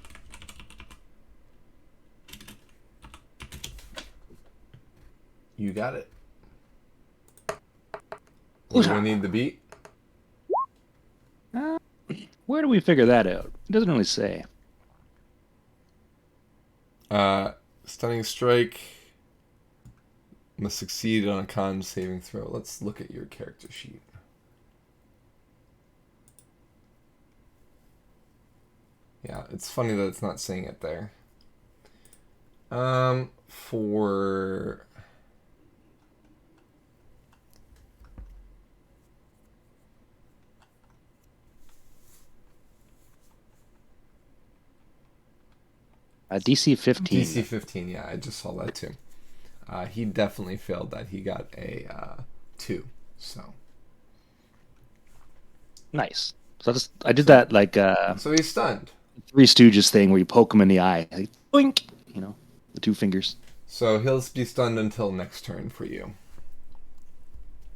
You got it. What do I need to beat? Where do we figure that out? It doesn't really say. Stunning strike must succeed on a con saving throw. Let's look at your character sheet. Yeah, it's funny that it's not saying it there. For DC 15. DC 15, yeah, I just saw that too. He definitely failed that. He got a 2, so. Nice. So I did that like So he's stunned. Three Stooges thing where you poke him in the eye, like, boink, you know, the 2 fingers. So he'll be stunned until next turn for you.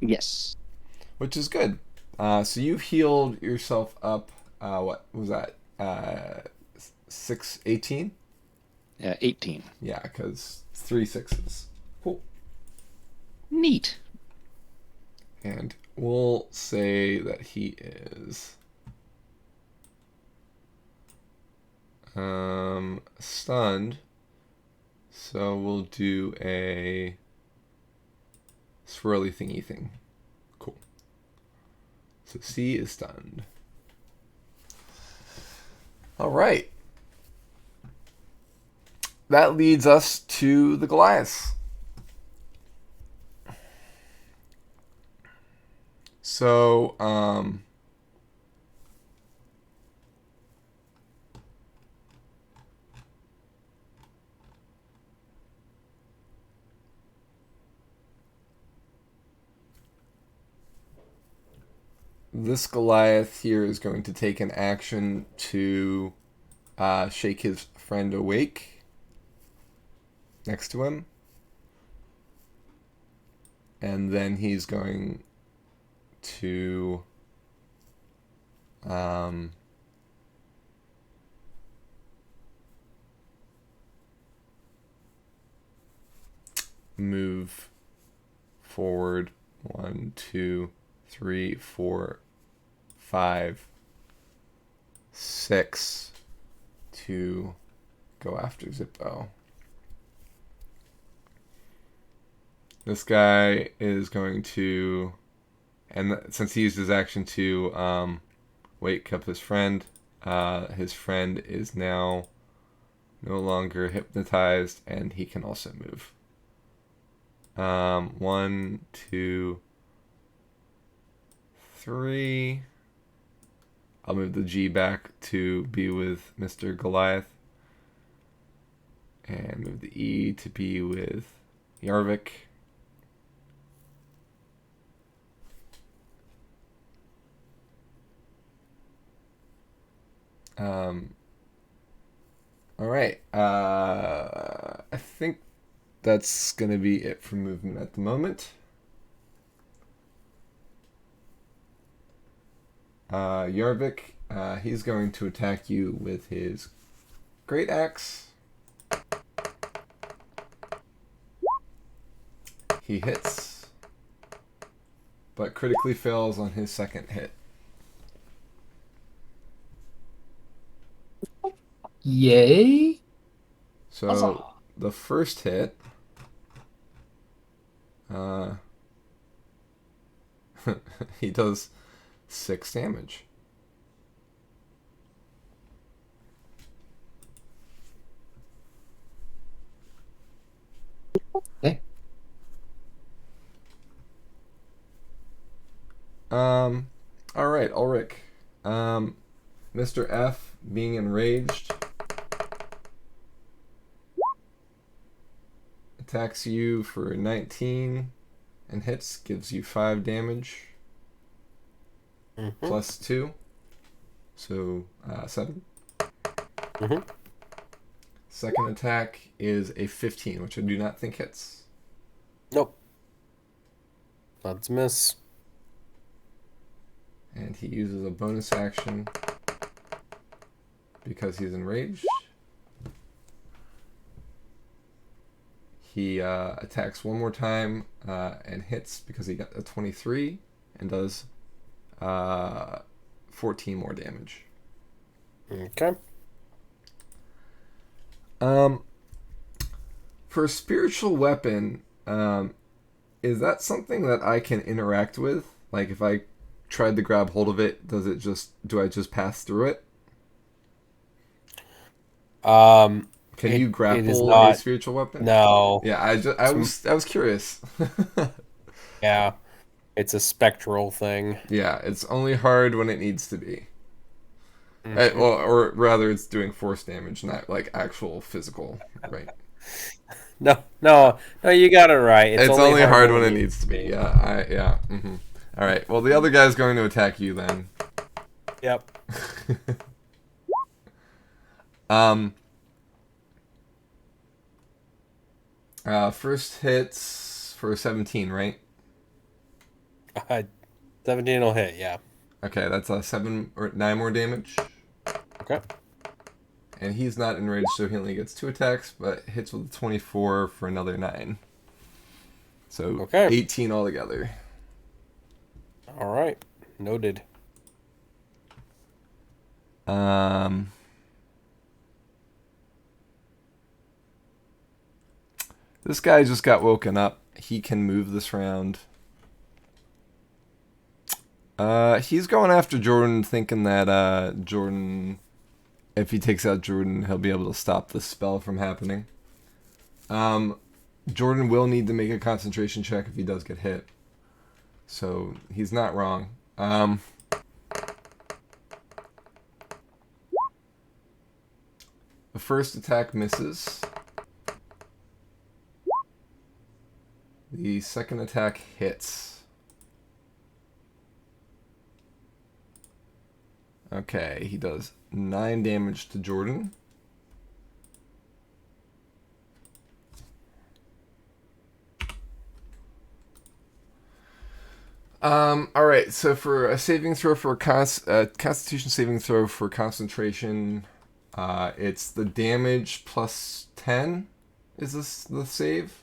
Yes. Which is good. So you healed yourself up, what was that? 18? 18. Yeah, because 3 6s. Cool. Neat. And we'll say that he is stunned. So we'll do a swirly thingy thing. Cool. So C is stunned. All right. That leads us to the Goliaths. So, this Goliath here is going to take an action to shake his friend awake next to him. And then he's going to move forward 1, 2, 3, 4, 5, 6 to go after Zippo. This guy is going to, and since he used his action to wake up his friend is now no longer hypnotized, and he can also move. 1, 2, 3. I'll move the G back to be with Mr. Goliath. And move the E to be with Yarvik. All right. I think that's going to be it for movement at the moment. Yarvik, he's going to attack you with his great axe. He hits, but critically fails on his second hit. Yay! So Huzzah. the first hit, he does 6 damage. All right, Ulrich. Mr. F, being enraged, attacks you for 19 and hits, gives you 5 damage, plus 2, so 7. Second attack is a 15, which I do not think hits. Nope. That's a miss. And he uses a bonus action because he's enraged. He attacks one more time and hits because he got a 23 and does 14 more damage. Okay. For a spiritual weapon, is that something that I can interact with? Like if I tried to grab hold of it, do I just pass through it? Can you grapple a spiritual weapon? No. Yeah, I was curious. Yeah. It's a spectral thing. Yeah, it's only hard when it needs to be. Or rather, it's doing force damage, not like actual physical, right? No, you got it right. It's only hard when it needs to be. Yeah. All right. Well, the other guy's going to attack you then. Yep. First hits for 17, right? 17 will hit. Yeah. Okay, that's 7 or 9 more damage. Okay. And he's not enraged, so he only gets 2 attacks, but hits with a 24 for another 9. So 18 altogether. All right. Noted. This guy just got woken up. He can move this round. He's going after Jordan, thinking that Jordan, if he takes out Jordan, he'll be able to stop the spell from happening. Jordan will need to make a concentration check if he does get hit. So he's not wrong. The first attack misses. The second attack hits. Okay, he does 9 damage to Jordan. All right. So for a saving throw for Constitution saving throw for concentration, it's the damage plus 10. Is this the save?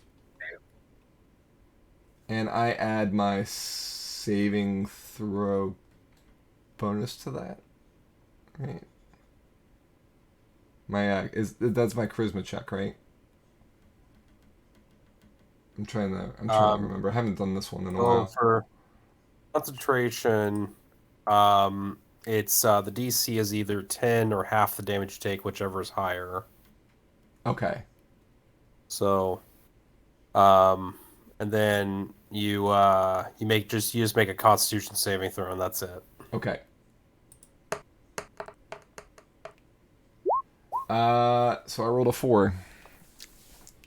And I add my saving throw bonus to that, right? That's my charisma check, right? I'm trying to remember. I haven't done this one in a while. For concentration, it's the DC is either 10 or half the damage you take, whichever is higher. Okay. So, and then you just make a Constitution saving throw, and that's it. Okay. So I rolled a 4.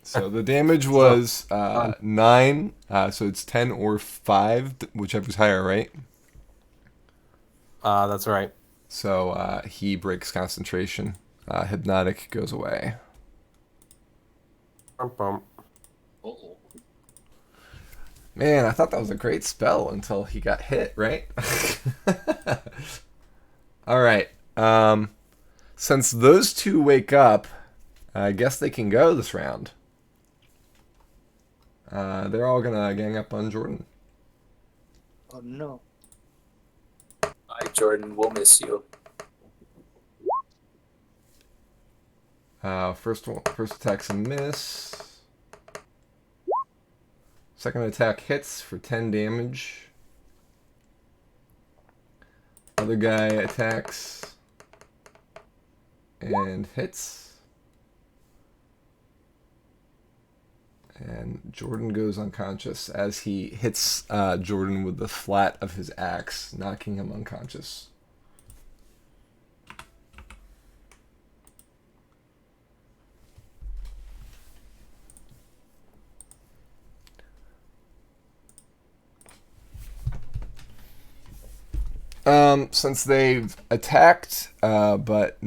So the damage was 9. So it's 10 or 5, whichever's higher, right? That's right. So he breaks concentration. Hypnotic goes away. Bum. Uh-oh. Man, I thought that was a great spell until he got hit, right? All right. Since those two wake up, I guess they can go this round. They're all going to gang up on Jordan. Oh, no. Hi, Jordan. We'll miss you. First attack's a miss. Second attack hits for 10 damage. Other guy attacks and hits. and Jordan goes unconscious as he hits Jordan with the flat of his axe, knocking him unconscious. Since they've attacked, but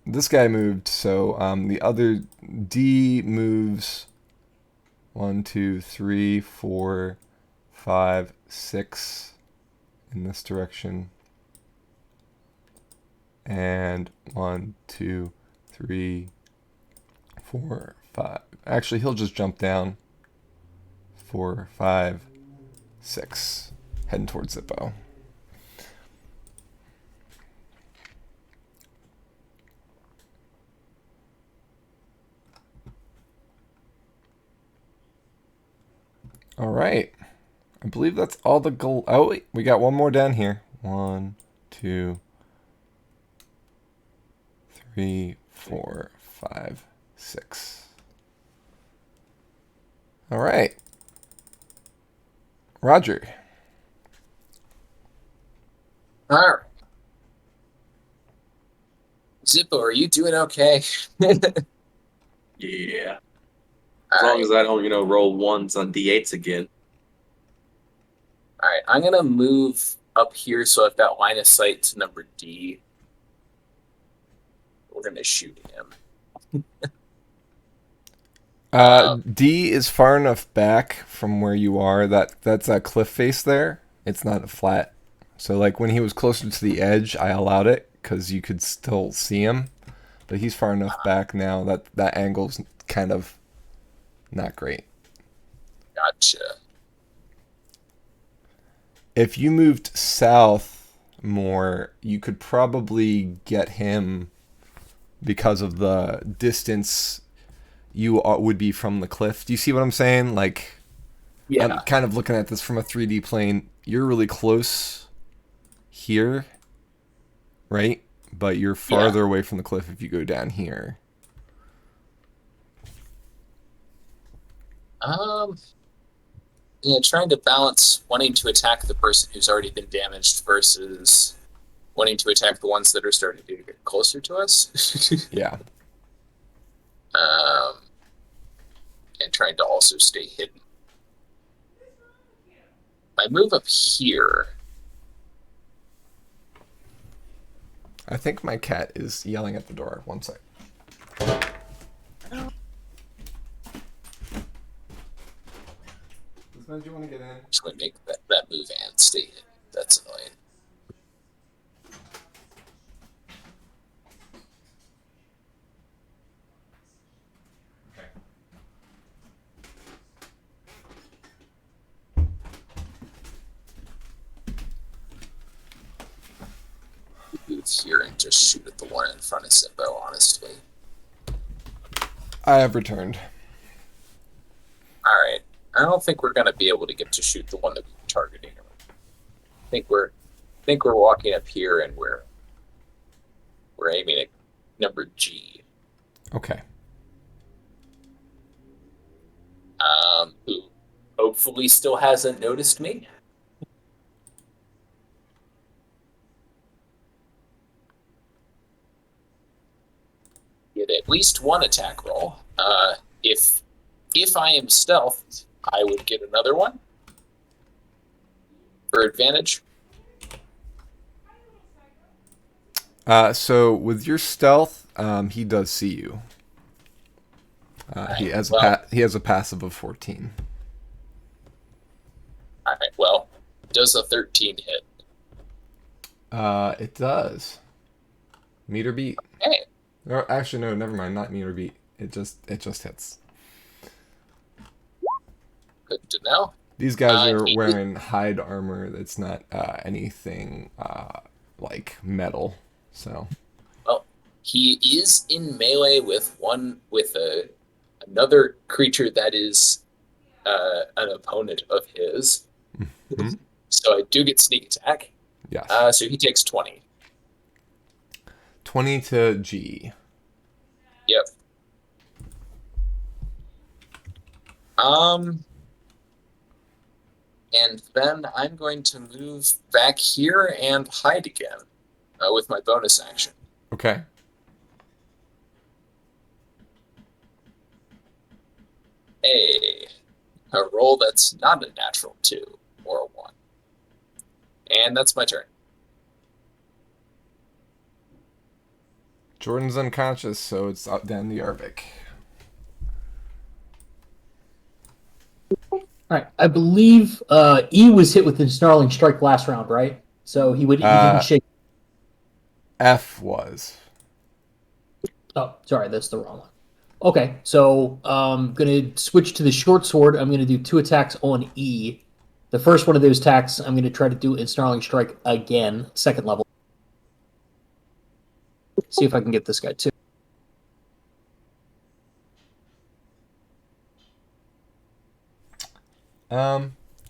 this guy moved, so the other D moves 1, 2, 3, 4, 5, 6 in this direction. And 1, 2, 3, 4, 5. Actually, he'll just jump down. 4, 5, 6. Heading towards Zippo. All right. I believe that's all the goal. Oh, wait. We got one more down here. 1, 2, 3, 4, 5, 6. All right. Roger. All right. Zippo, are you doing okay? Yeah. All As long right. as I don't, roll ones on d8s again. All right. I'm going to move up here so I've got line of sight to number D. We're going to shoot him. D is far enough back from where you are that's a cliff face there. It's not a flat. So like when he was closer to the edge, I allowed it because you could still see him. But he's far enough back now that angle's kind of not great. Gotcha. If you moved south more, you could probably get him because of the distance you would be from the cliff. Do you see what I'm saying? Like, Yeah. I'm kind of looking at this from a 3D plane. You're really close here, right? But you're farther away from the cliff if you go down here. Yeah, trying to balance wanting to attack the person who's already been damaged versus wanting to attack the ones that are starting to get closer to us. Yeah. And trying to also stay hidden. I move up here. I think my cat is yelling at the door. One sec. Do you want to get in? Just going to make that move and stay hidden. That's annoying. Move here and just shoot at the one in front of Zippo, honestly. I have returned. Alright. I don't think we're going to be able to get to shoot the one that we're targeting. I think we're walking up here and we're aiming at number G. Okay. Who hopefully still hasn't noticed me. Get at least one attack roll. If I am stealthed, I would get another one for advantage. So with your stealth, he does see you. He has a passive of 14. All right. Well, does a 13 hit? It does. Meter beat. Hey. Or actually, no, never mind. Not meter beat. It just hits. Good to know. These guys are wearing hide armor. That's not anything like metal. So. Well, he is in melee with another creature that is an opponent of his. Mm-hmm. So I do get sneak attack. Yes. So he takes 20. 20 to G. Yep. And then I'm going to move back here and hide again with my bonus action. Okay. A roll that's not a natural 2 or a 1. And that's my turn. Jordan's unconscious, so it's up down to Yarvik. All right. I believe E was hit with the snarling strike last round, right? So he didn't shake. F was. Oh, sorry, that's the wrong one. Okay, so I'm gonna switch to the short sword. I'm gonna do 2 attacks on E. The first one of those attacks, I'm gonna try to do Ensnarling Strike again, second level. See if I can get this guy too.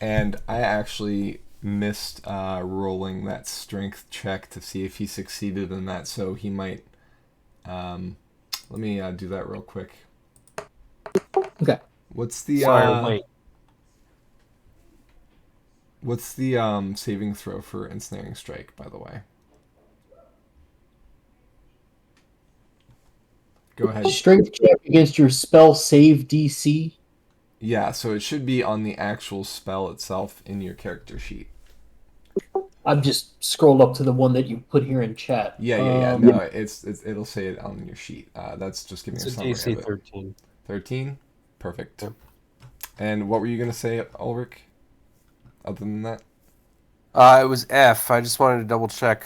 And I actually missed rolling that strength check to see if he succeeded in that, so he might. Let me do that real quick. Okay. What's the Sorry, what's the saving throw for ensnaring strike, by the way? Go ahead. Strength check against your spell save DC. Yeah, so it should be on the actual spell itself in your character sheet. I've just scrolled up to the one that you put here in chat. Yeah. No, it'll say it on your sheet. That's just giving it's a a summary DC of it. 13. 13? Perfect. Yep. And what were you going to say, Ulrich? Other than that? It was F. I just wanted to double check.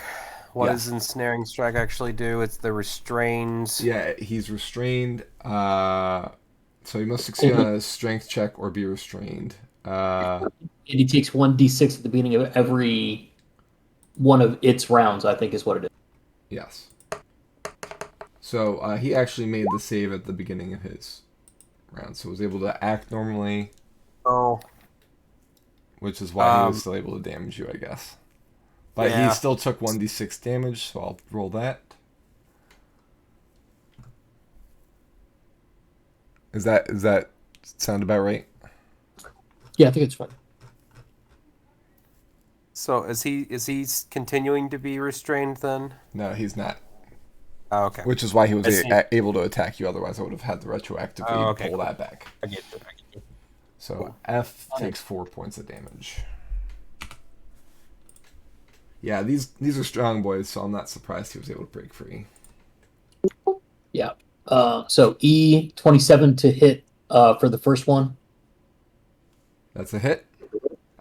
What Yeah. does ensnaring strike actually do? It's the restrained. Yeah, he's restrained. So he must succeed on a strength check or be restrained. And he takes 1d6 at the beginning of every one of its rounds, I think is what it is. Yes. So he actually made the save at the beginning of his round, so was able to act normally, Oh. which is why he was still able to damage you, I guess. But Yeah. he still took 1d6 damage, so I'll roll that. Is that sound about right? Yeah, I think it's fine. So is he continuing to be restrained then? No, he's not. Oh, okay. Which is why he was I see. able to attack you. Otherwise, I would have had to retroactively okay, pull cool. that back. I get you. So F takes 4 points of damage. Yeah, these are strong boys, so I'm not surprised he was able to break free. Yeah. So E 27 to hit for the first one. That's a hit.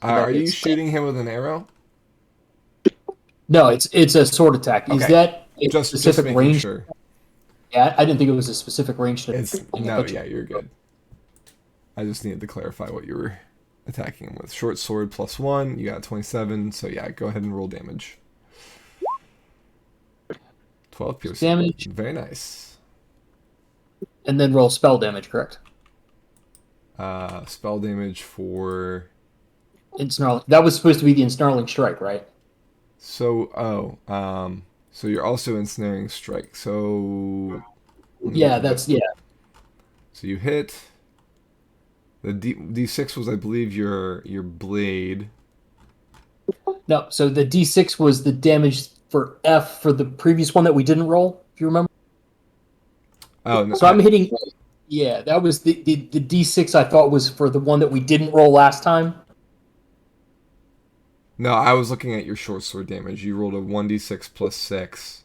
That Are you hits. shooting him with an arrow? No, it's a sword attack. Is Okay. that a Just specific making range? sure. Yeah, I didn't think it was a specific range. Yeah, you're good. I just needed to clarify what you were attacking him with. Short sword +1. You got 27. So yeah, go ahead and roll damage. 12 piercing Damage. Very nice. And then roll spell damage, correct? Spell damage for. Ensnarling. That was supposed to be the ensnarling strike, right? So so you're also ensnaring strike. So Yeah, that's yeah. So you hit. The D6 was, I believe, your blade. No, so the D6 was the damage for F for the previous one that we didn't roll, if you remember. Oh, no, So I'm hitting. Yeah, that was the D6 I thought was for the one that we didn't roll last time. No, I was looking at your short sword damage. You rolled a 1d6 +6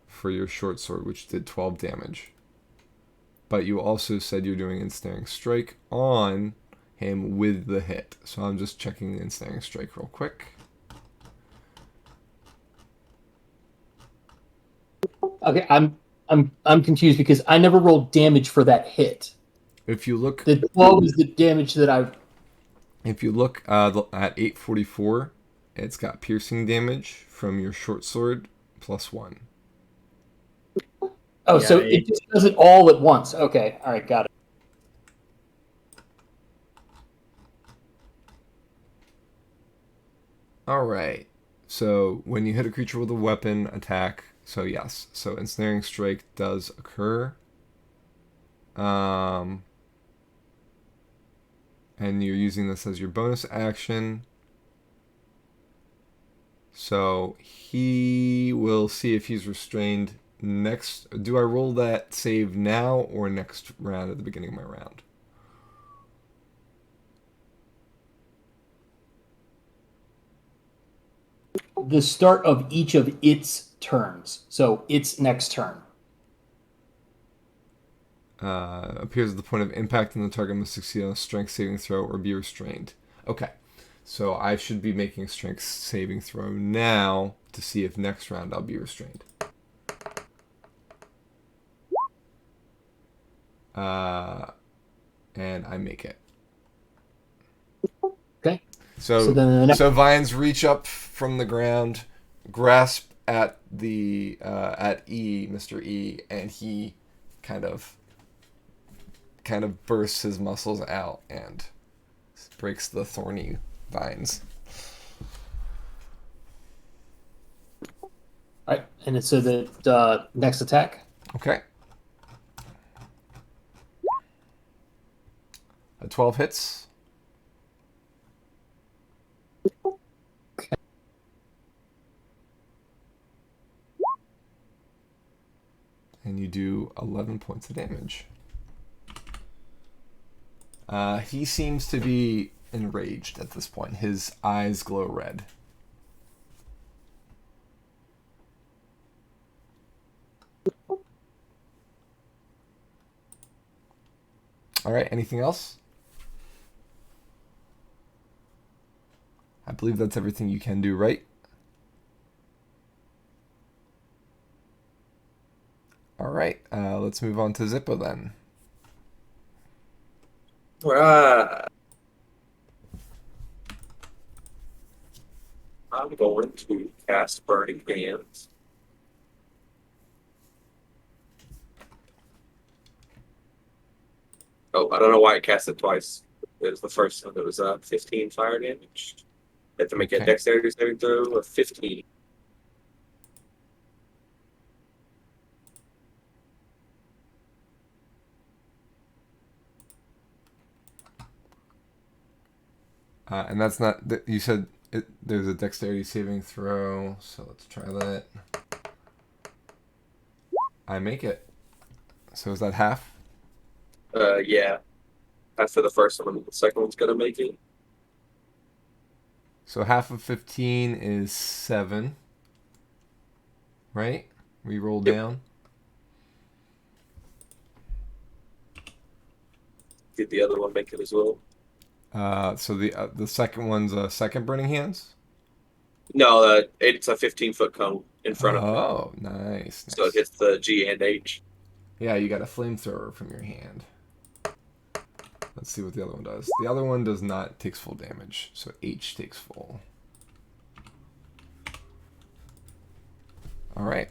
for your short sword, which did 12 damage. But you also said you're doing ensnaring strike on him with the hit. So I'm just checking the ensnaring strike real quick. Okay, I'm confused because I never rolled damage for that hit. If you look, The 12 is the damage that I. if you look at 844, it's got piercing damage from your short sword +1. Oh, Yeah, so it just does it all at once. Okay, all right, got it. All right. So when you hit a creature with a weapon attack, so yes, so ensnaring strike does occur. And you're using this as your bonus action. So he will see if he's restrained next. Do I roll that save now or next round at the beginning of my round? The start of each of its turns. So its next turn. Appears at the point of impact, and the target must succeed on a strength saving throw or be restrained. Okay, so I should be making a strength saving throw now to see if next round I'll be restrained. And I make it. Okay. So then the next... vines reach up from the ground, grasp at the at E, Mr. E, and he kind of bursts his muscles out and breaks the thorny vines. All right, and it's the next attack. Okay. A 12 hits. Okay. And you do 11 points of damage. He seems to be enraged at this point. His eyes glow red. All right, anything else? I believe that's everything you can do, right? All right, let's move on to Zippo then. I'm going to cast Burning Hands. Oh, I don't know why I cast it twice. It was the first one. It was 15 fire damage. You have to make a dexterity saving throw of 15. And that's not, you said there's a dexterity saving throw, so let's try that. I make it. So is that half? Yeah. After the first one, the second one's gonna make it. So half of 15 is 7. Right? We roll down. Did the other one make it as well? So the second one's second burning hands? No, it's a 15-foot cone in front of me. Oh, nice. So it hits the G and H. Yeah, you got a flamethrower from your hand. Let's see what the other one does. The other one does not takes full damage, so H takes full. All right.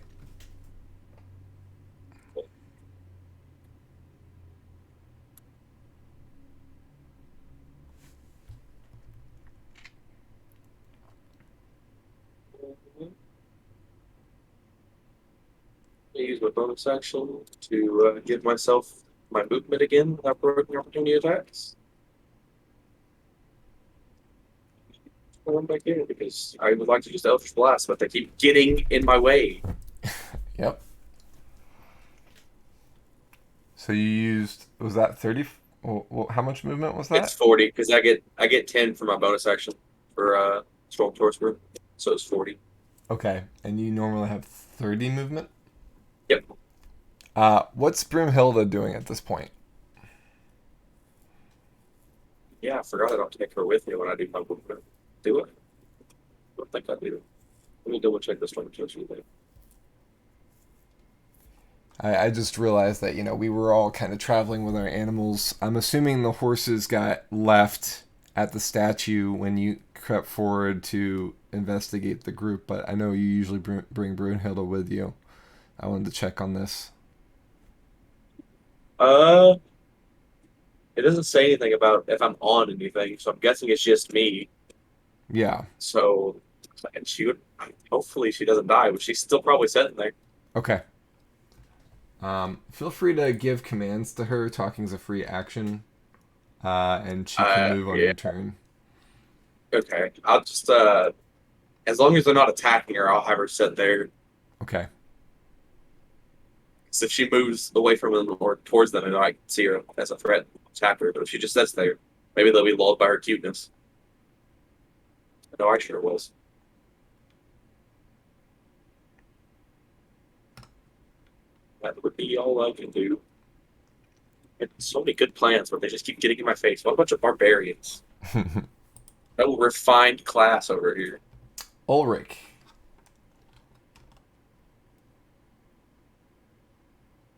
I use my bonus action to give myself my movement again without broken opportunity attacks. Going back in because I would like to use Eldritch Blast, but they keep getting in my way. Yep. So you used, was that 30? Well, how much movement was that? It's 40 because I get 10 for my bonus action for Storm Sorcerer, so it's 40. Okay, and you normally have 30 movement? Yep. What's Brimhilda doing at this point? Yeah, I forgot I don't take her with me when I do my movement. Do it? I don't think I do. Let me double check this one. I just realized that, we were all kind of traveling with our animals. I'm assuming the horses got left at the statue when you crept forward to investigate the group, but I know you usually bring Brunhilde with you. I wanted to check on this. It doesn't say anything about if I'm on anything, so I'm guessing it's just me. Yeah. So, and hopefully she doesn't die, but she's still probably sitting there. Okay. Feel free to give commands to her. Talking's a free action. and she can move on Yeah. your turn. Okay. I'll just as long as they're not attacking her, I'll have her sit there. Okay. So if she moves away from them or towards them, and I can see her as a threat, attack her. But if she just sits there, maybe they'll be lulled by her cuteness. I know I sure was. That would be all I can do. And so many good plans, but they just keep getting in my face. What a bunch of barbarians. No refined class over here. Ulrich.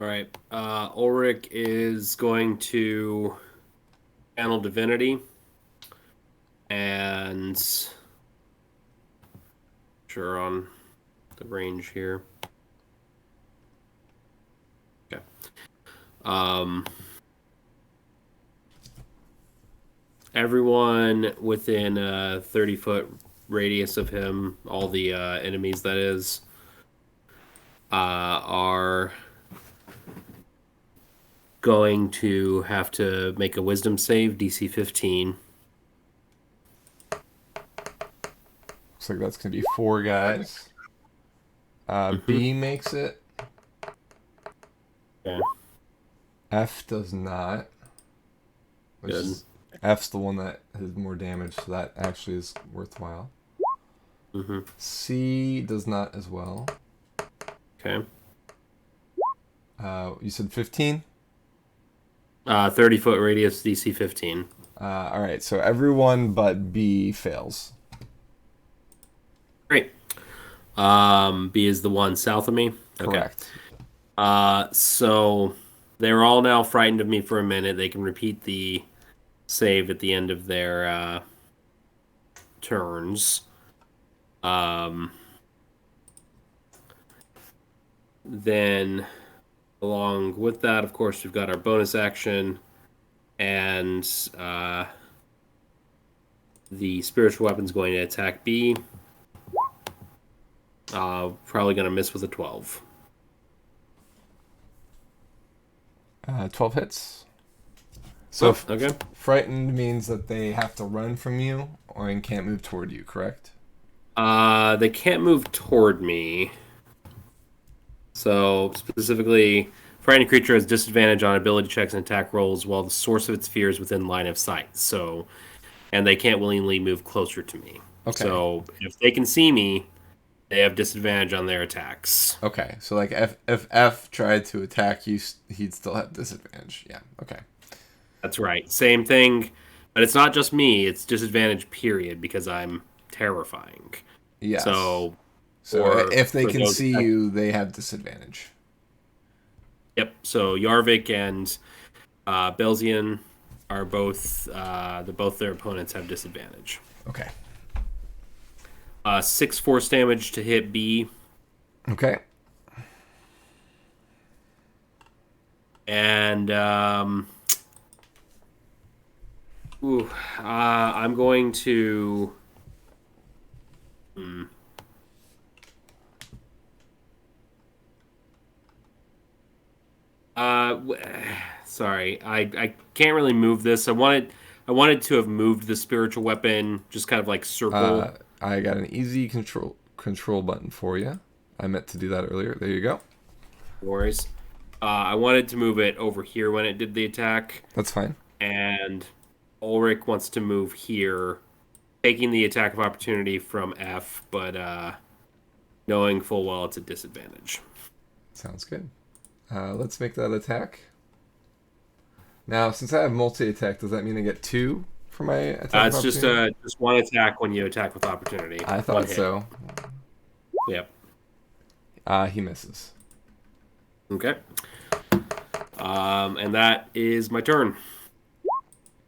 All right. Ulrich is going to channel divinity, and sure on the range here. Okay. Everyone within a 30-foot radius of him, all the enemies that is, are going to have to make a wisdom save, DC 15. Looks like that's going to be 4 guys. B makes it. Okay. F does not. F's the one that has more damage, so that actually is worthwhile. C does not as well. Okay. You said 15? 30-foot radius, DC 15. Alright, so everyone but B fails. Great. B is the one south of me? Correct. Okay. So they're all now frightened of me for a minute. They can repeat the save at the end of their turns. Then, along with that, of course, we've got our bonus action and the spiritual weapon's going to attack B. Probably going to miss with a 12. 12 hits. So okay. Frightened means that they have to run from you or and can't move toward you, correct? They can't move toward me. So, specifically, frightened creature has disadvantage on ability checks and attack rolls while the source of its fear is within line of sight. So, and they can't willingly move closer to me. Okay. So, if they can see me, they have disadvantage on their attacks. Okay, so like if F tried to attack you, he'd still have disadvantage. Yeah, okay. That's right. Same thing, but it's not just me. It's disadvantage, period, because I'm terrifying. Yes. So if they can see you, they have disadvantage. Yep. So Yarvik and Belzian are both both their opponents have disadvantage. Okay. 6 force damage to hit B. Okay. And I'm going to. Sorry, I can't really move this. I wanted to have moved the spiritual weapon, just kind of like circle. I got an easy control button for you. I meant to do that earlier. There you go. No worries. I wanted to move it over here when it did the attack. That's fine. And Ulrich wants to move here, taking the attack of opportunity from F, but knowing full well it's a disadvantage. Sounds good. Let's make that attack. Now, since I have multi-attack, does that mean I get 2 for my attack? It's just one attack when you attack with opportunity. I thought so. Yep. He misses. Okay. And that is my turn.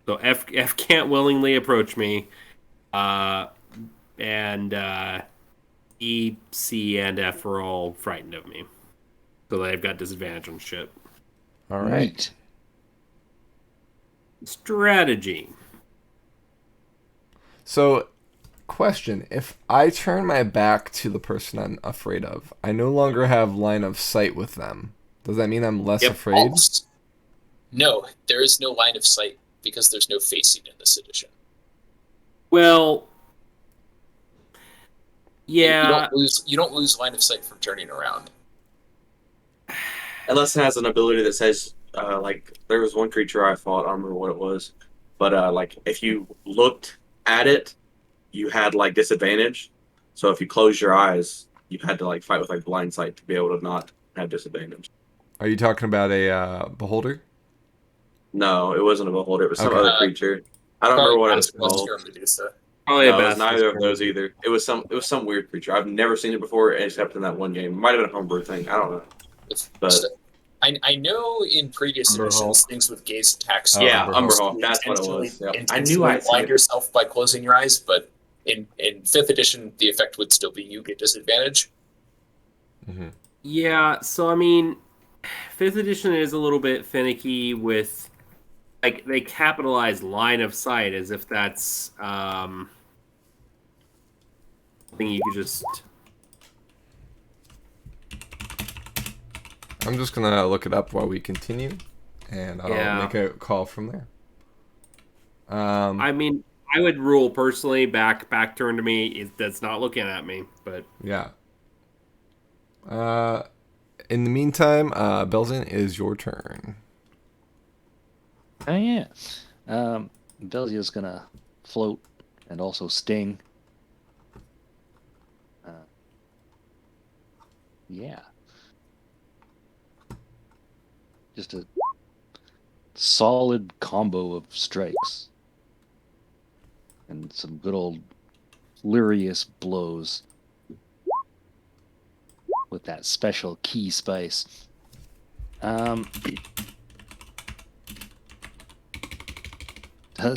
So F can't willingly approach me. And E, C, and F are all frightened of me. So they've got disadvantage on shit. All right. Strategy. So, question. If I turn my back to the person I'm afraid of, I no longer have line of sight with them. Does that mean I'm less afraid? No, there is no line of sight because there's no facing in this edition. Well, You yeah. don't lose line of sight from turning around. Unless it has an ability that says, like, there was one creature I fought, I don't remember what it was, but, like, if you looked at it, you had, like, disadvantage. So if you close your eyes, you had to, like, fight with, like, blind sight to be able to not have disadvantage. Are you talking about a beholder? No, it wasn't a beholder. It was some Okay. other creature. I don't remember what it was called. Or Medusa. Probably No, a it was neither of Basilisk. those either. It was some weird creature. I've never seen it before, except in that one game. It might have been a homebrew thing. I don't know. But I know in previous Umberhawk. editions things with gaze attacks. Oh, yeah, Umberhawk. Umberhawk. That's what it was. Yep. I knew I'd blind yourself by closing your eyes, but in 5th edition, the effect would still be you get disadvantage. Mm-hmm. Yeah, so I mean, 5th edition is a little bit finicky with, like, they capitalize line of sight as if that's something you could just. I'm just gonna look it up while we continue, and I'll make a call from there. I mean, I would rule personally back turn to me that's not looking at me, but yeah. In the meantime, Belzin, is your turn. Oh yeah. Belzia's gonna float and also sting. Yeah. Just a solid combo of strikes. And some good old furious blows. With that special key spice. Does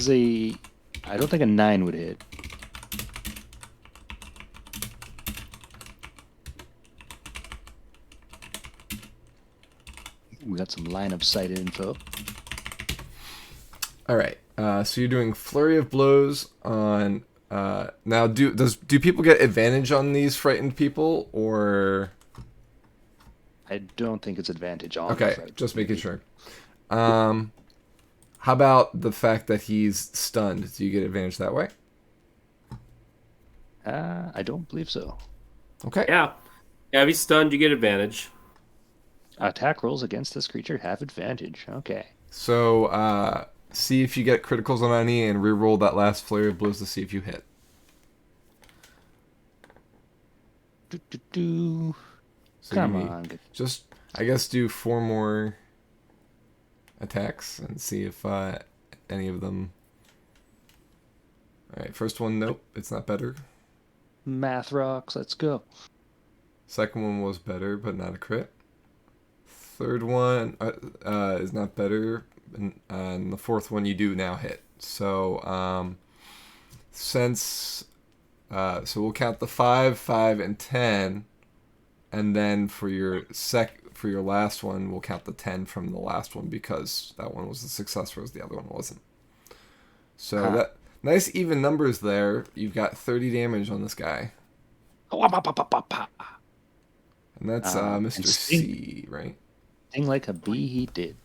I don't think a 9 would hit. We got some line of sight info. All right. So you're doing flurry of blows on. Now, do people get advantage on these frightened people, or? I don't think it's advantage on. Okay, just making sure. How about the fact that he's stunned? Do you get advantage that way? I don't believe so. Okay. yeah, if he's stunned, you get advantage. Attack rolls against this creature have advantage. Okay. So see if you get criticals on any, and reroll that last flurry of blows to see if you hit. So Come you on. Just, I guess, do 4 more attacks and see if any of them. All right, first one, nope, it's not better. Math rocks. Let's go. Second one was better, but not a crit. Third one is not better, and the fourth one you do now hit. So so we'll count the 5, 5, and 10, and then for your last one, we'll count the 10 from the last one because that one was a success, whereas the other one wasn't. So that nice even numbers there. You've got 30 damage on this guy, and that's Mr. C, right? Sting like a bee, he did.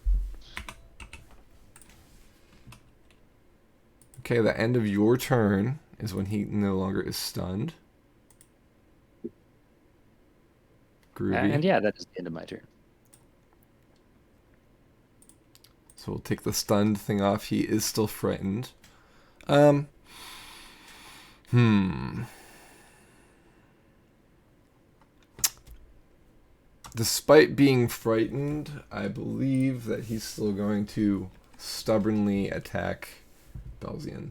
Okay, the end of your turn is when he no longer is stunned. Groovy. And yeah, that is the end of my turn. So we'll take the stunned thing off. He is still frightened. Despite being frightened, I believe that he's still going to stubbornly attack Belzian.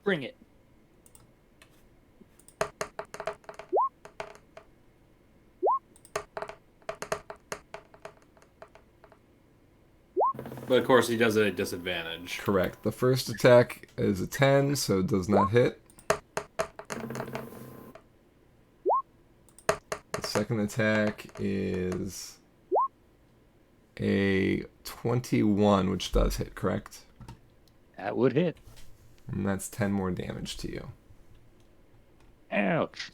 Bring it. But of course, he does it at disadvantage. Correct. The first attack is a 10, so it does not hit. The second attack is a 21, which does hit, correct? That would hit. And that's 10 more damage to you. Ouch.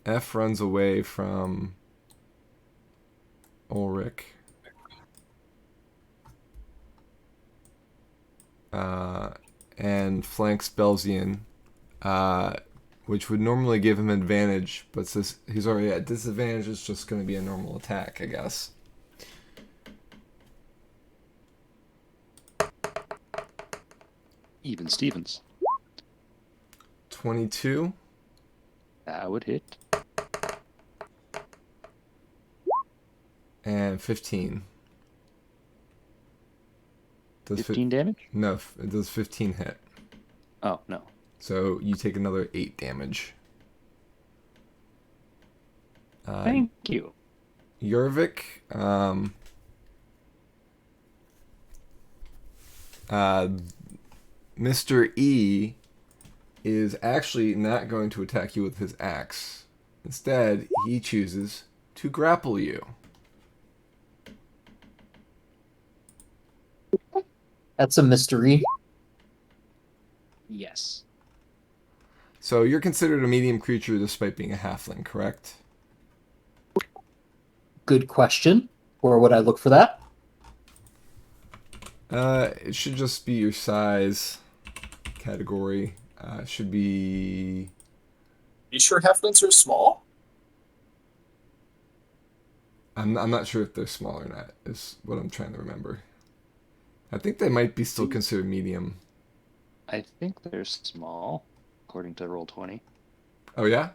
F runs away from Ulrich. And flanks Belzian, which would normally give him advantage, but since he's already at disadvantage, it's just going to be a normal attack, I guess. Even Stevens. 22. That would hit. And 15. Does 15 damage? No, it does 15 hit. Oh, no. So you take another 8 damage. Thank you. Jorvik, Mr. E is actually not going to attack you with his axe. Instead, he chooses to grapple you. That's a mystery. Yes. So you're considered a medium creature despite being a halfling, correct? Good question. Where would I look for that? It should just be your size category. Should be... You sure halflings are small? I'm not sure if they're small or not, is what I'm trying to remember. I think they might be still considered medium. I think they're small, according to Roll20. Oh, yeah?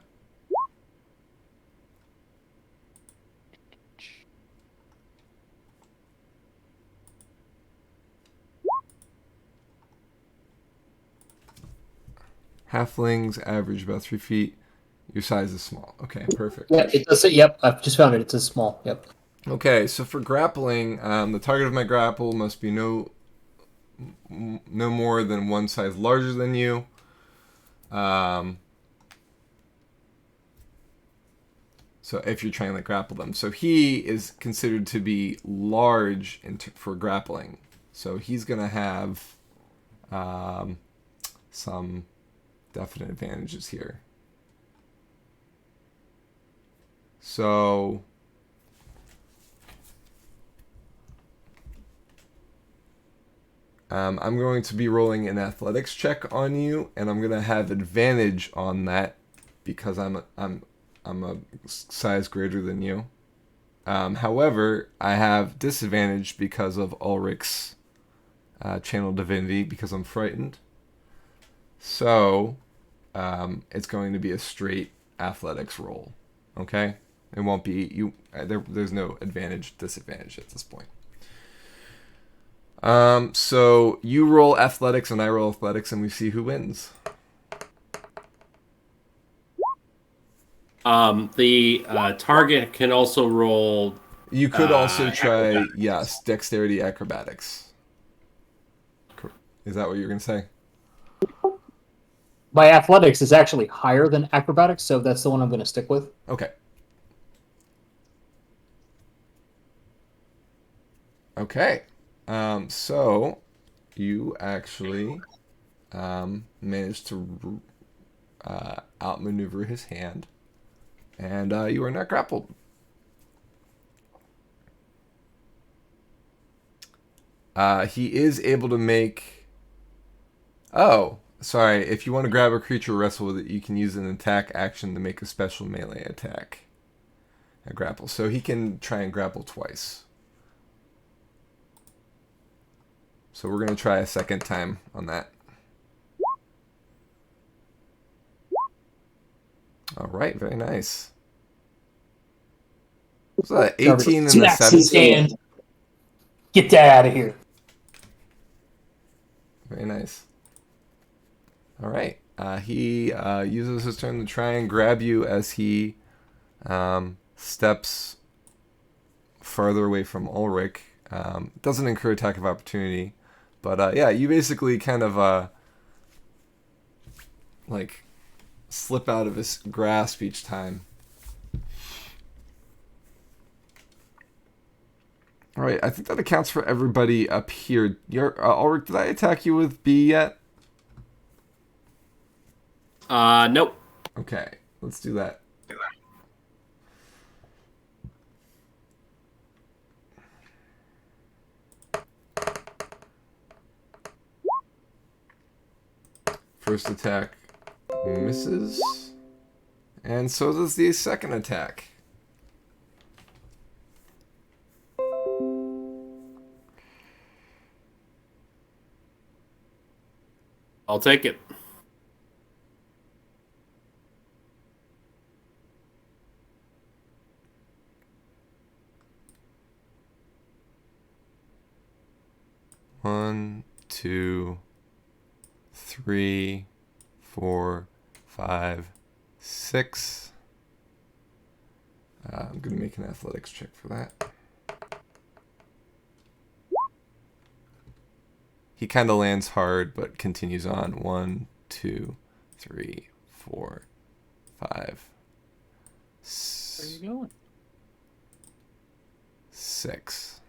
Halflings average about 3 feet. Your size is small. Okay, perfect. Yeah, it does. Yep, I've just found it. It's a small. Yep. Okay, so for grappling, the target of my grapple must be no more than one size larger than you. So if you're trying to grapple them, so he is considered to be large for grappling. So he's gonna have some definite advantages here. So I'm going to be rolling an athletics check on you, and I'm going to have advantage on that because I'm a size greater than you. However, I have disadvantage because of Ulrich's channel divinity because I'm frightened. So it's going to be a straight athletics roll. Okay, it won't be you. There's no advantage, disadvantage at this point. So you roll athletics and I roll athletics, and we see who wins. The target can also roll. You could also try, acrobatics. yes, dexterity acrobatics. Is that what you're going to say? My athletics is actually higher than acrobatics, so that's the one I'm going to stick with. Okay. Okay. So you actually managed to outmaneuver his hand, and you are not grappled. He is able to make... Oh, sorry. If you want to grab a creature or wrestle with it, you can use an attack action to make a special melee attack. A grapple. So he can try and grapple twice. So we're going to try a second time on that. All right, very nice. What's that, 18 and a Smacks his 17? hand. Get that out of here. Very nice. All right. He uses his turn to try and grab you as he steps farther away from Ulrich. Doesn't incur attack of opportunity. But yeah, you basically kind of like slip out of his grasp each time. All right, I think that accounts for everybody up here. Ulrich, did I attack you with B yet? Nope. Okay, let's do that. first attack misses. And so does the second attack. I'll take it. One, two, 3, 4, 5, 6. I'm going to make an athletics check for that. He kind of lands hard, but continues on. 1, 2, 3, 4, 5. Where are you going? 6.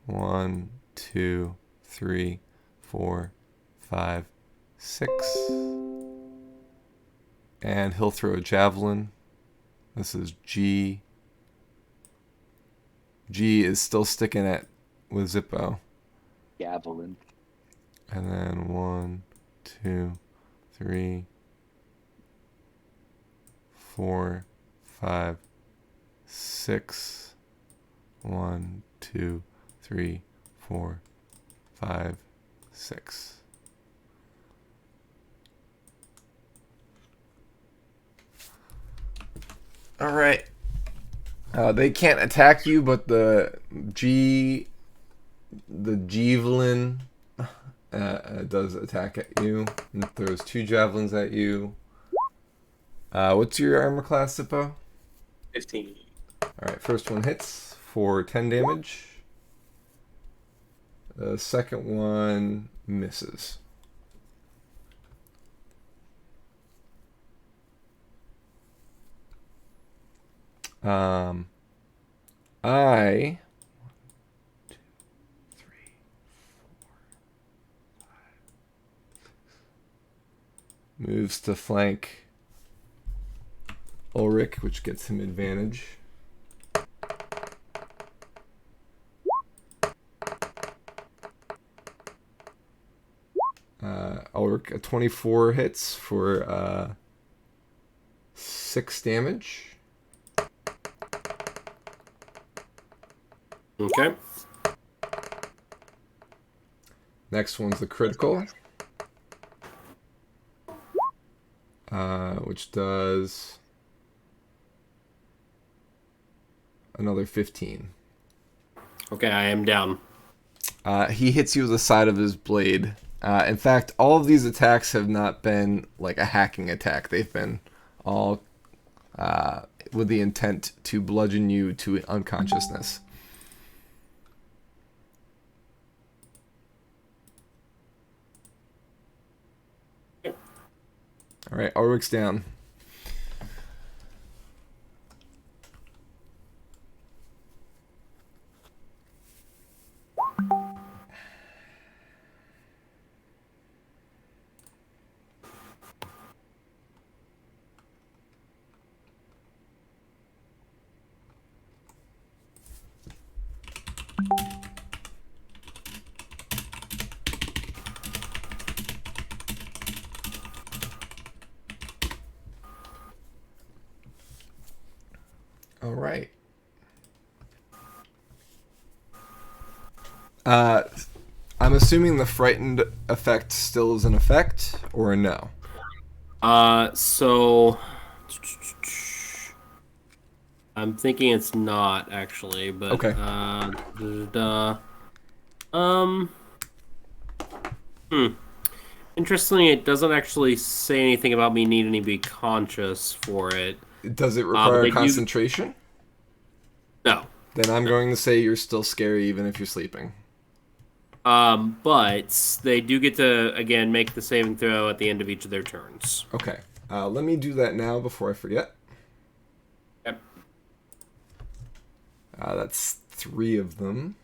1, 2, 3, 4, 5, 6. And he'll throw a javelin. This is G. G is still sticking it with Zippo. Javelin. And then 1, 2, 3, 4, 5, 6. 1, 2, 3, 4, 5, 6. All right. They can't attack you, but the javelin does attack at you. And throws 2 javelins at you. What's your armor class, Zippo? 15. All right, first one hits for 10 damage. The second one misses. I 1, 2, 3, 4, 5, 6. Moves to flank Ulrich, which gets him advantage. Ulrich, a 24 hits for 6 damage. Okay. Next one's the critical, which does another 15. Okay, I am down. He hits you with the side of his blade. In fact, all of these attacks have not been like a hacking attack. They've been all with the intent to bludgeon you to unconsciousness. All right, Ulrich's down. All right. I'm assuming the frightened effect still is in effect, or no? So I'm thinking it's not actually, but Okay. Interestingly, it doesn't actually say anything about me needing to be conscious for it. Does it require they do- concentration? No. Then I'm going to say you're still scary even if you're sleeping. But they do get to, again, make the saving throw at the end of each of their turns. Okay. Let me do that now before I forget. Yep. That's 3 of them.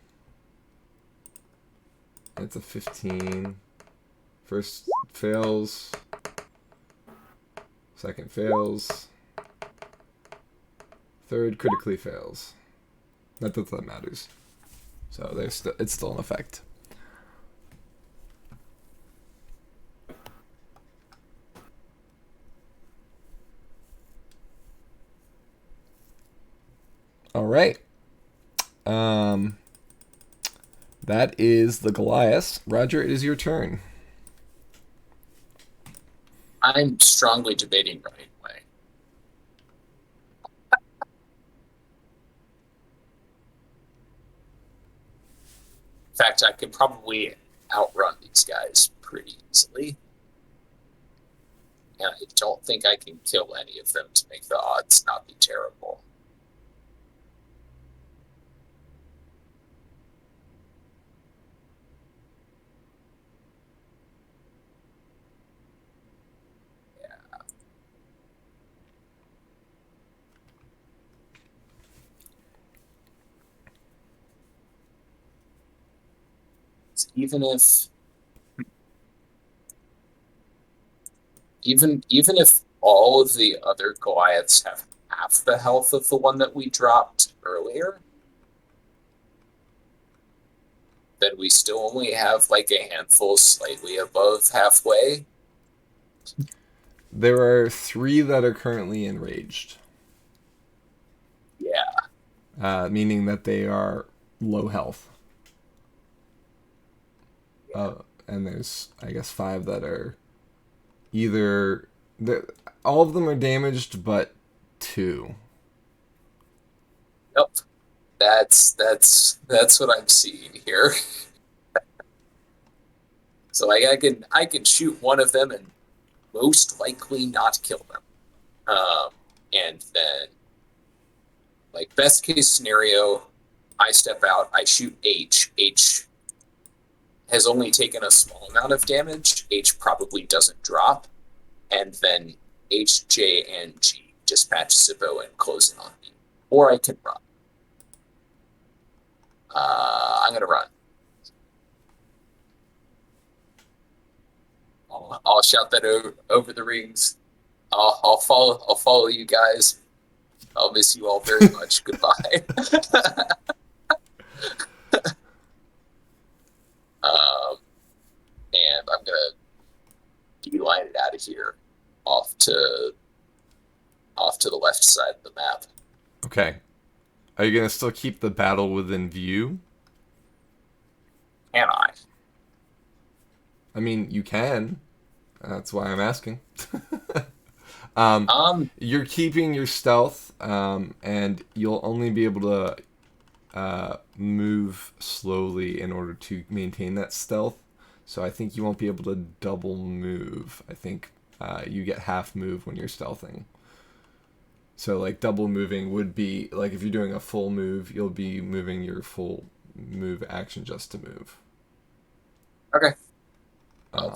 That's a 15. First fails. Second fails. Third critically fails. Not that that matters. So it's still in effect. All right. That is the Goliath. Roger, it is your turn. I'm strongly debating running away. In fact, I could probably outrun these guys pretty easily. And I don't think I can kill any of them to make the odds not be terrible. Even if all of the other Goliaths have half the health of the one that we dropped earlier, then we still only have like a handful slightly above halfway. There are 3 that are currently enraged. Yeah. Meaning that they are low health. And there's, I guess, 5 that are either... all of them are damaged, but 2. Yep. That's what I'm seeing here. So I can shoot one of them and most likely not kill them. And then, like, best case scenario, I step out, I shoot H. H has only taken a small amount of damage. H probably doesn't drop. And then H, J, and G dispatch Zippo and close in on me. Or I can run. I'm going to run. I'll shout that over the rings. I'll follow you guys. I'll miss you all very much. Goodbye. And I'm gonna beeline it out of here, off to the left side of the map. Okay. Are you going to still keep the battle within view? Can I? I mean, you can. That's why I'm asking. You're keeping your stealth, and you'll only be able to move slowly in order to maintain that stealth. So I think you won't be able to double move. I think you get half move when you're stealthing. So like double moving would be, like if you're doing a full move, you'll be moving your full move action just to move. Okay.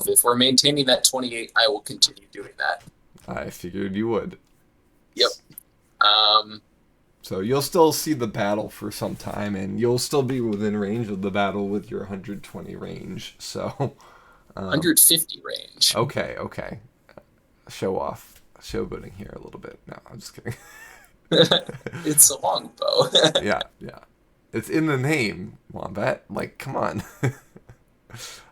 If we're maintaining that 28, I will continue doing that. I figured you would. Yep. So you'll still see the battle for some time, and you'll still be within range of the battle with your 120 range. So 150 range. Okay. Show off. Showboating here a little bit. No, I'm just kidding. It's a longbow. Yeah. It's in the name, Wombat. Like, come on.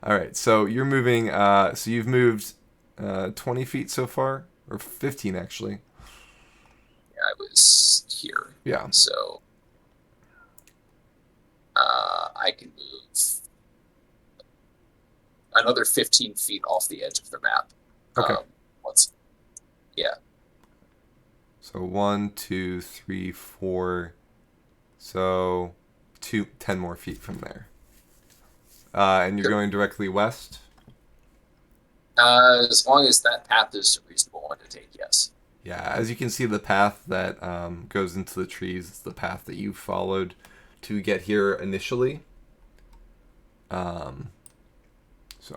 All right, so you're moving. So you've moved 20 feet so far, or 15 actually. Yeah, I was here. Yeah. So I can move another 15 feet off the edge of the map. Okay. Yeah. So 1, 2, 3, 4. So 10 more feet from there. And you're going directly west? As long as that path is a reasonable one to take, yes. Yeah, as you can see, the path that goes into the trees is the path that you followed to get here initially. So,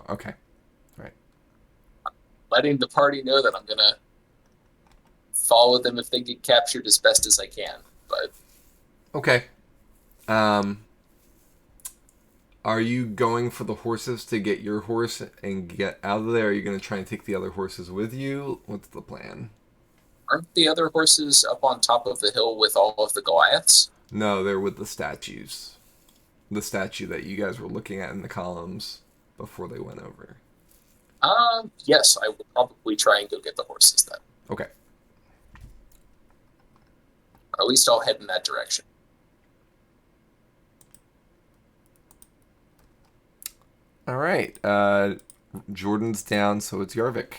okay. All right. Letting the party know that I'm going to follow them if they get captured as best as I can. But okay. Are you going for the horses to get your horse and get out of there? Are you going to try and take the other horses with you? What's the plan? Aren't the other horses up on top of the hill with all of the Goliaths? No, they're with the statues. The statue that you guys were looking at in the columns before they went over. Yes, I will probably try and go get the horses then. Okay. Or at least I'll head in that direction. All right. Jordan's down, so it's Yarvik.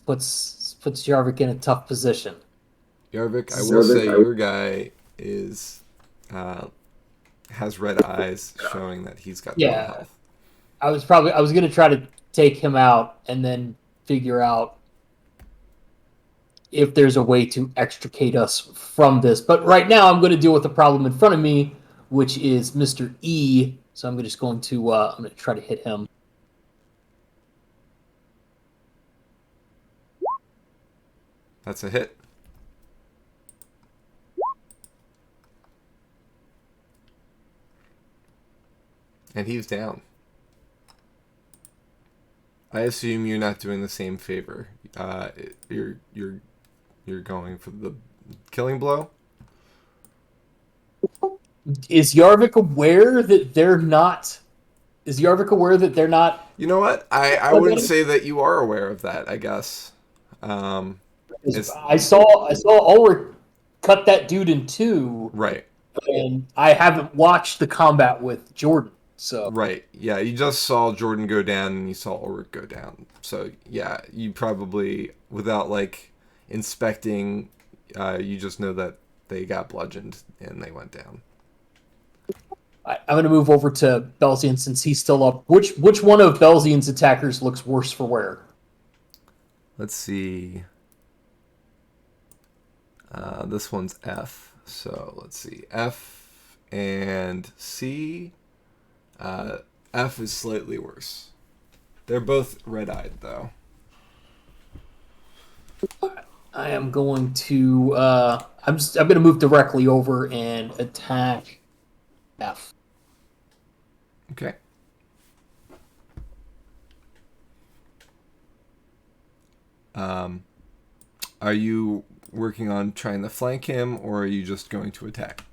Puts Jarvik in a tough position. Yarvik, I will say your guy is has red eyes, showing that he's got 1 health. I was going to try to take him out and then figure out if there's a way to extricate us from this. But right now, I'm going to deal with the problem in front of me, which is Mr. E. So I'm just going to I'm going to try to hit him. That's a hit. And he's down. I assume you're not doing the same favor. You're going for the killing blow. Is Yarvik aware that they're not? Is Yarvik aware that they're not? You know what? I wouldn't say that you are aware of that. I guess. I saw Ulrich cut that dude in two. Right. And I haven't watched the combat with Jordan. So right, yeah, you just saw Jordan go down and you saw Ulrich go down. So yeah, you probably, without like inspecting, you just know that they got bludgeoned and they went down. I'm going to move over to Belzian since he's still up. Which one of Belzian's attackers looks worse for wear? Let's see. This one's F. So let's see, F and C. F is slightly worse. They're both red-eyed, though. I am going to. I'm going to move directly over and attack F. Okay. Are you working on trying to flank him, or are you just going to attack?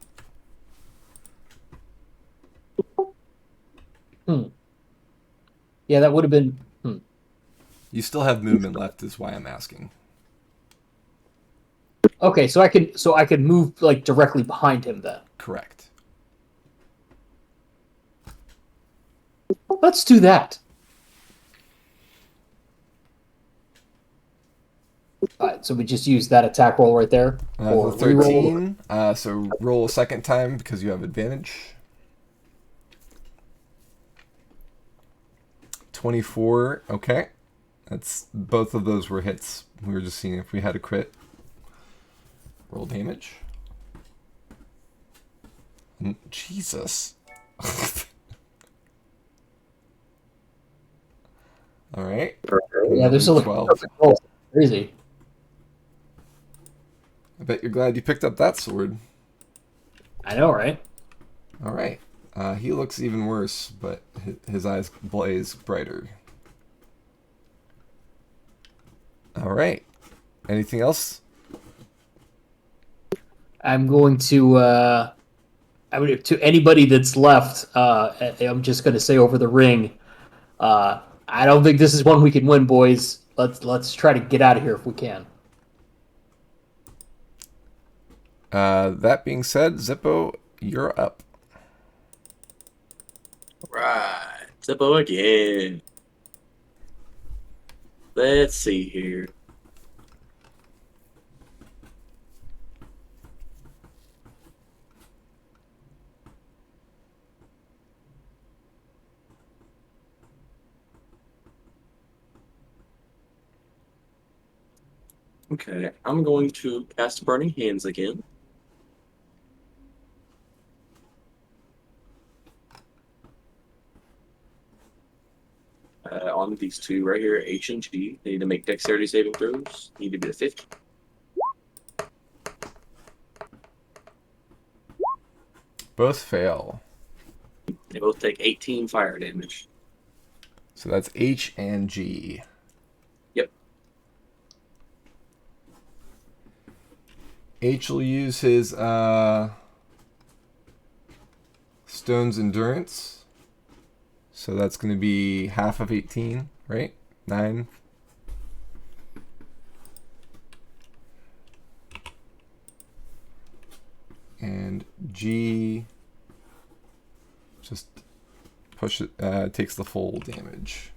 Yeah, that would have been. You still have movement left, is why I'm asking. Okay, so I could move like directly behind him then. Correct. Let's do that. All right, so we just use that attack roll right there. The 13. So roll a second time because you have advantage. 24. Okay. That's both of those were hits. We were just seeing if we had a crit. Roll damage. Jesus. All right. Yeah, there's a 12. Crazy. I bet you're glad you picked up that sword. I know, right? All right. He looks even worse, but his eyes blaze brighter. All right. Anything else? I'm going to. To anybody that's left, I'm just going to say over the ring. I don't think this is one we can win, boys. Let's try to get out of here if we can. That being said, Zippo, you're up. Right. Zippo again. Let's see here. Okay, I'm going to cast Burning Hands again. On these two right here, H and G, they need to make dexterity saving throws. Need to be a 50. Both fail. They both take 18 fire damage. So that's H and G. Yep. H will use his Stone's Endurance. So that's going to be half of 18, right? 9. And G just push it, takes the full damage,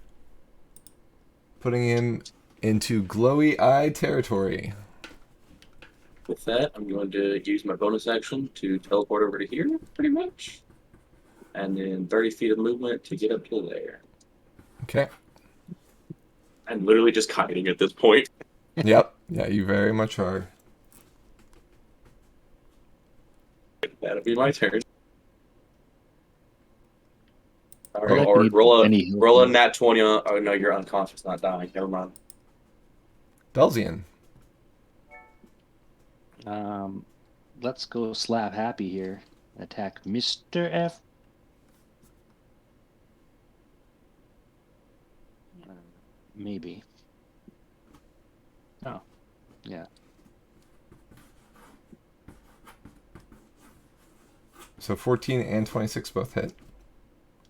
putting him into glowy eye territory. With that, I'm going to use my bonus action to teleport over to here, pretty much. And then 30 feet of movement to get up to there. Okay. I'm literally just hiding at this point. Yep. Yeah, you very much are. That'll be my turn. All I right, like or we need roll any a help. nat 20 on. Oh no, you're unconscious, not dying. Never mind. Belzian. Let's go slap happy here. Attack Mr. F. Maybe. Oh, yeah. So 14 and 26 both hit.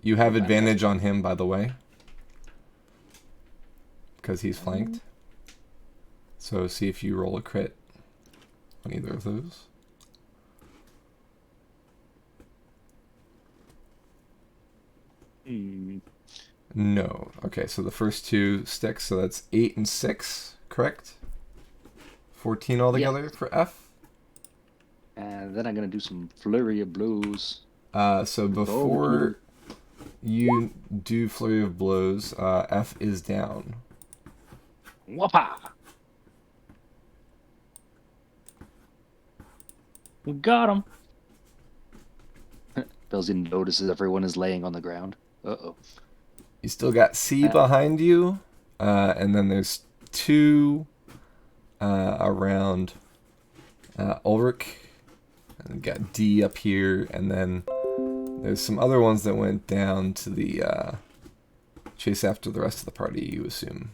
You have advantage on him, by the way, because he's flanked. So see if you roll a crit on either of those. No. Okay, so the first two sticks, so that's 8 and 6, correct? 14 altogether for F. And then I'm going to do some flurry of blows. So before you do flurry of blows, F is down. Whoppa! We got him. Belzian notices everyone is laying on the ground. Uh-oh. You still got C behind you, and then there's 2 around Ulrich, and you got D up here, and then there's some other ones that went down to the chase after the rest of the party, you assume.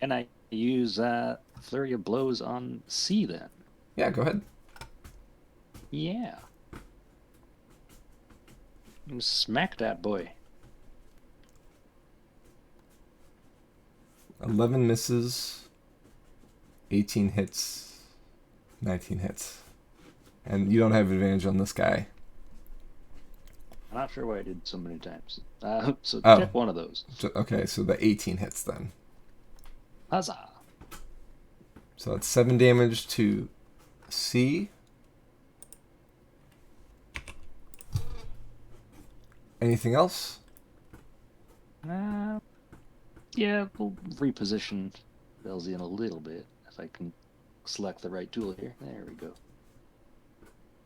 And I use flurry of blows on C then. Yeah, go ahead. Yeah. Smack that boy. 11 misses, 18 hits, 19 hits. And you don't have advantage on this guy. I'm not sure why I did so many times. So Oh. check one of those. Okay, so the 18 hits then. Huzzah! So that's 7 damage to C. Anything else? Yeah, we'll reposition Belzian a little bit if I can select the right tool here. There we go.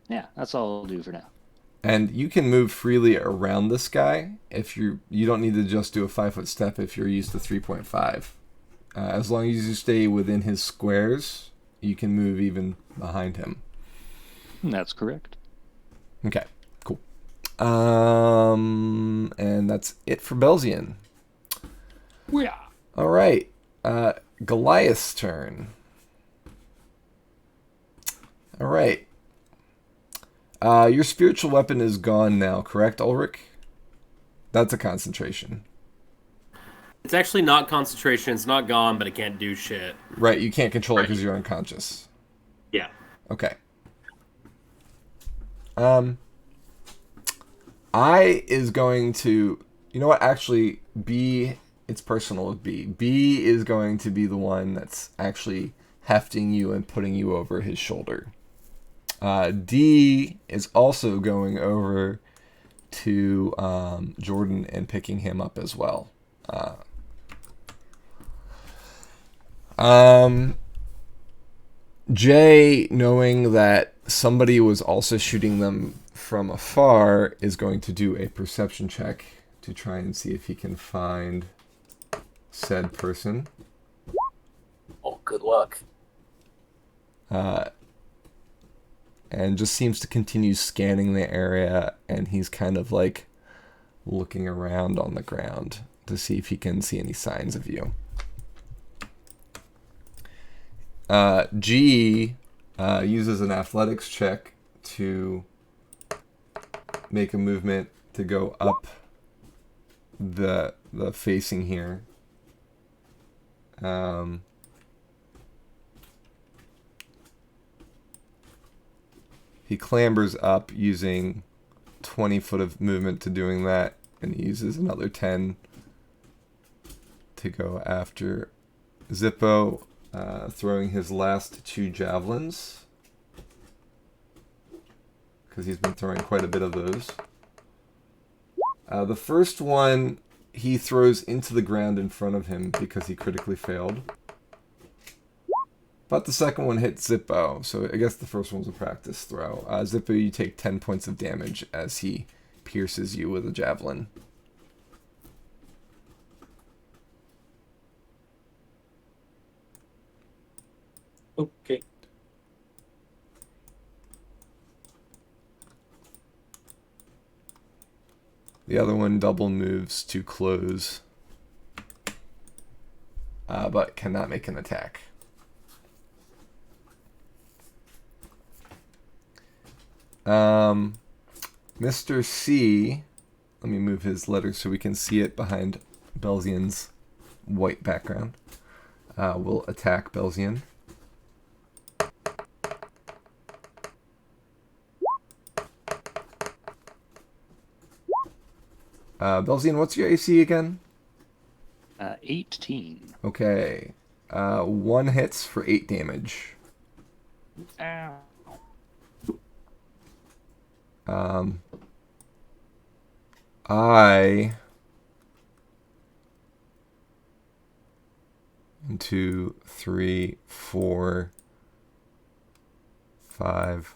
Yeah, that's all I'll do for now. And you can move freely around this guy if you don't need to just do a 5-foot step if you're used to 3.5. As long as you stay within his squares, you can move even behind him. That's correct. Okay, cool. And that's it for Belzian. Yeah. All right, Goliath's turn. All right. Your spiritual weapon is gone now, correct, Ulrich? That's a concentration. It's actually not concentration. It's not gone, but it can't do shit. Right, you can't control it because you're unconscious. Yeah. Okay. I is going to... You know what? Actually, B... It's personal with B. B is going to be the one that's actually hefting you and putting you over his shoulder. D is also going over to Jordan and picking him up as well. J, knowing that somebody was also shooting them from afar, is going to do a perception check to try and see if he can find said person. Oh, good luck. And just seems to continue scanning the area, and he's kind of like looking around on the ground to see if he can see any signs of you. G uses an athletics check to make a movement to go up the facing here. he clambers up using 20 foot of movement to doing that, and he uses another 10 to go after Zippo, throwing his last 2 javelins, because he's been throwing quite a bit of those. The first one he throws into the ground in front of him because he critically failed. But the second one hit Zippo, so I guess the first one was a practice throw. Zippo, you take 10 points of damage as he pierces you with a javelin. Okay. The other one double moves to close, but cannot make an attack. Mr. C, let me move his letter so we can see it behind Belzian's white background. Will attack Belzian. Belzian, what's your AC again? 18. Okay. 1 hits for 8 damage. Ow. I 1, 2, 3, 4, 5,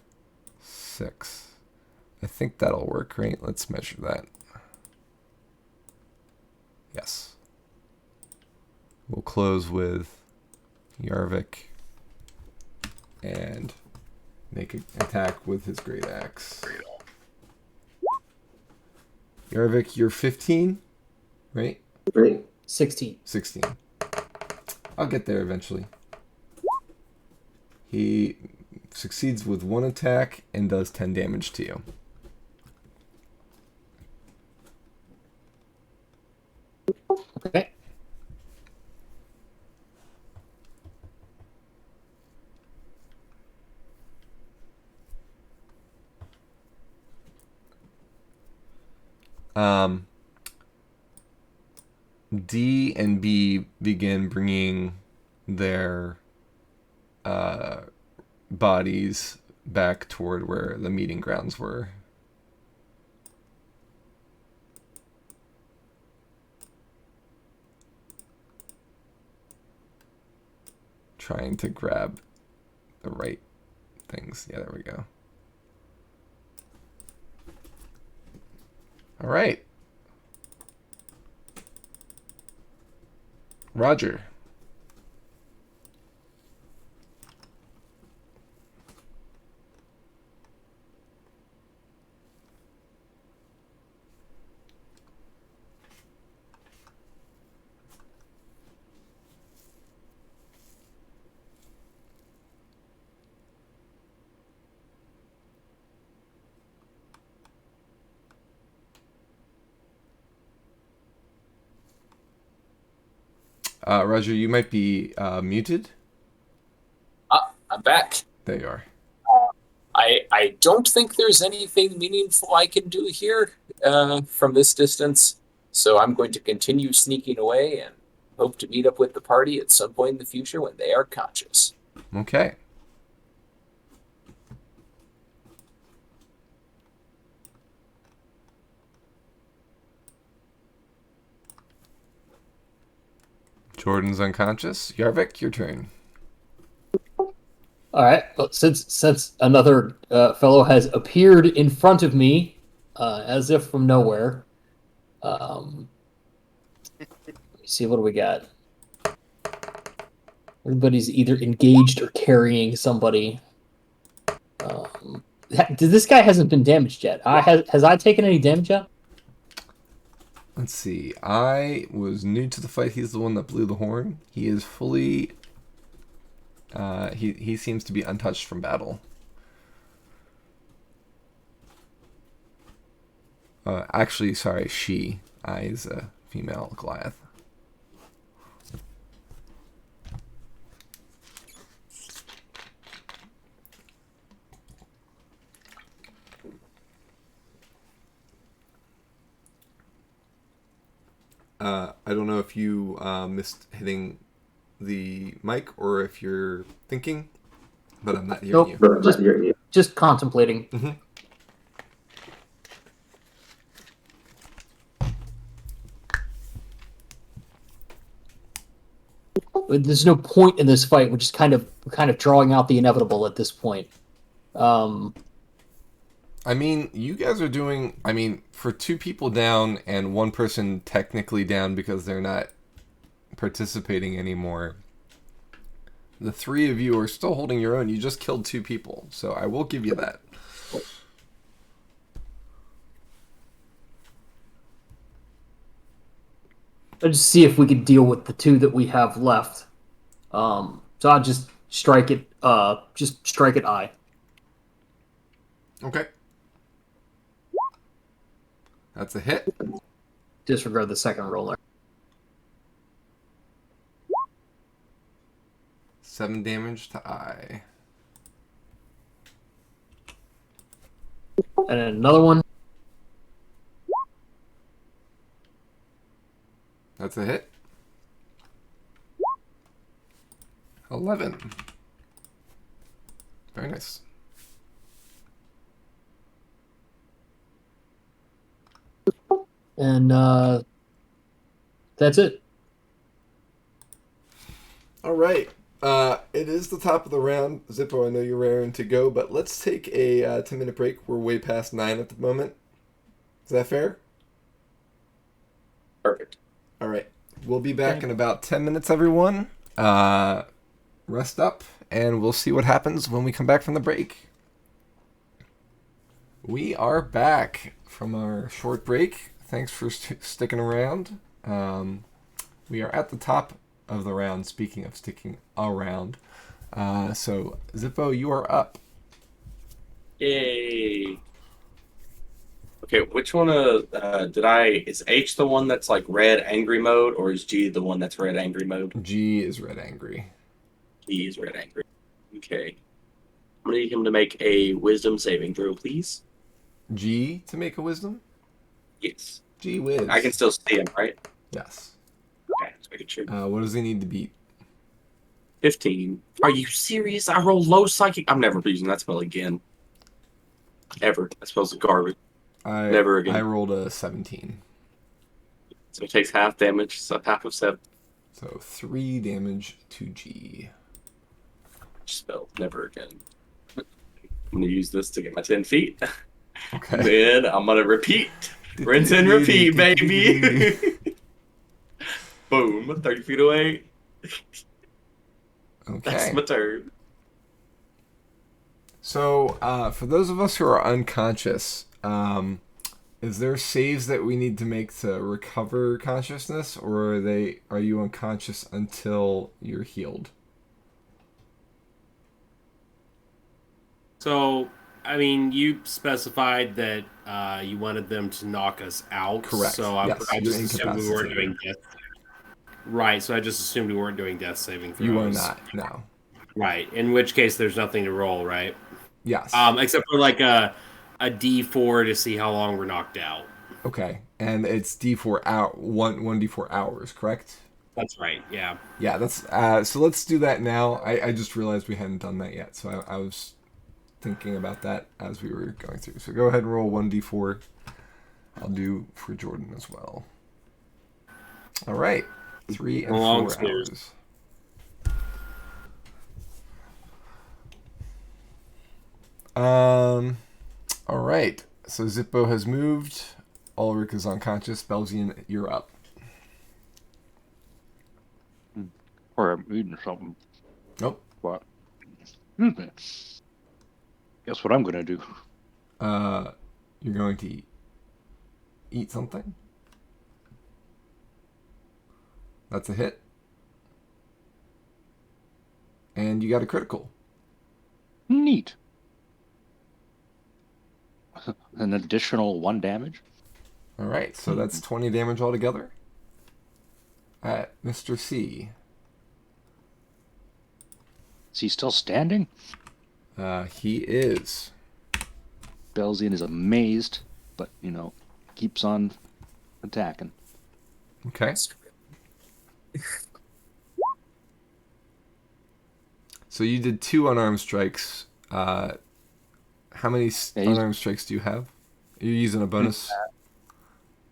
6. I think that'll work, right? Let's measure that. Yes. We'll close with Yarvik and make an attack with his great axe. Yarvik, you're 15, right? 16. 16. I'll get there eventually. He succeeds with 1 attack and does 10 damage to you. Okay. D and B begin bringing their bodies back toward where the meeting grounds were. Trying to grab the right things. Yeah, there we go. All right. Roger. Roger, you might be muted. I'm back. There you are. I don't think there's anything meaningful I can do here from this distance, so I'm going to continue sneaking away and hope to meet up with the party at some point in the future when they are conscious. Okay. Jordan's unconscious. Yarvik, your turn. All right. Well, since another fellow has appeared in front of me, as if from nowhere. Let me see. What do we got? Everybody's either engaged or carrying somebody. This guy hasn't been damaged yet. Has I taken any damage yet? Let's see. I was new to the fight. He's the one that blew the horn. He is fully... he seems to be untouched from battle. Actually, sorry, she. I is a female Goliath. I don't know if you missed hitting the mic or if you're thinking, but I'm not hearing Nope. you. Just contemplating. Mhm. There's no point in this fight. We're just kind of drawing out the inevitable at this point. I mean, you guys are doing. I mean, for 2 people down and 1 person technically down because they're not participating anymore. The 3 of you are still holding your own. You just killed 2 people, so I will give you that. Let's just see if we can deal with the 2 that we have left. So I'll just strike it. Just strike it I. Okay. That's a hit. Disregard the second roller. 7 damage to I. And then another one. That's a hit. 11. Very nice. And that's it. All right. It is the top of the round. Zippo, I know you're raring to go, but let's take a 10-minute break. We're way past 9 at the moment. Is that fair? Perfect. All right. We'll be back in about 10 minutes, everyone. Rest up, and we'll see what happens when we come back from the break. We are back from our short break. Thanks for sticking around. We are at the top of the round, speaking of sticking around. So, Zippo, you are up. Yay. Okay, which one is H the one that's like red angry mode, or is G the one that's red angry mode? G is red angry. G is red angry. Okay. I'm gonna need him to make a wisdom saving throw, please. G to make a wisdom? Yes. G whiz. I can still see him, right? Yes. Okay, let's make it sure. What does he need to beat? 15. Are you serious? I roll low psychic. I'm never using that spell again. Ever. That spell's garbage. Never again. I rolled a 17. So it takes half damage, so half of 7. So 3 damage to G. Spell. Never again. I'm going to use this to get my 10 feet. Okay. Then I'm going to repeat. Rinse and repeat, baby. Boom. 30 feet away. Okay. That's my turn. So, for those of us who are unconscious, is there saves that we need to make to recover consciousness, or are you unconscious until you're healed? So, I mean, you specified that you wanted them to knock us out. Correct. So I Yes, just you're assumed we weren't incapacitated. doing death. Right. So I just assumed we weren't doing death saving throws. You are not. No. Right. In which case, there's nothing to roll, right? Yes. Except for like a D4 to see how long we're knocked out. Okay. And it's D4 out 1 D4 hours, correct? That's right. Yeah. Yeah. That's so. Let's do that now. I just realized we hadn't done that yet, so I was thinking about that as we were going through. So go ahead and roll 1 D4. I'll do for Jordan as well. All right. 3 and 4 hours. All right. So Zippo has moved. Ulrich is unconscious. Belgian, you're up. Or I'm eating something. Nope. What? Guess what I'm gonna do? You're going to eat something. That's a hit. And you got a critical. Neat. An additional 1 damage. All right, so that's 20 damage altogether. At Mr. C. Is he still standing? He is. Belzian is amazed, but keeps on attacking. Okay. So you did 2 unarmed strikes. How many unarmed strikes do you have? You're using a bonus?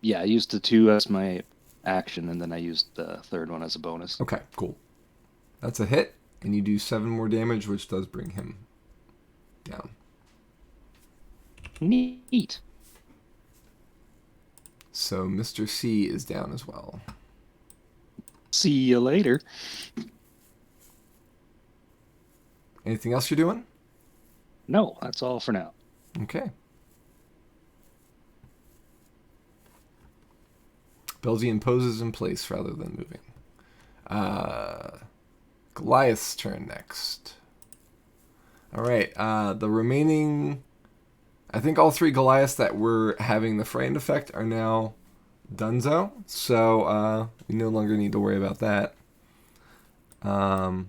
Yeah, I used the 2 as my action, and then I used the third one as a bonus. Okay, cool. That's a hit, and you do 7 more damage, which does bring him down. Neat. So Mr. C is down as well. See you later. Anything else you're doing? No, that's all for now. Okay. Belzian poses in place rather than moving. Goliath's turn next. All right. The remaining, I think all 3 Goliaths that were having the frightened effect are now donezo. So we no longer need to worry about that. All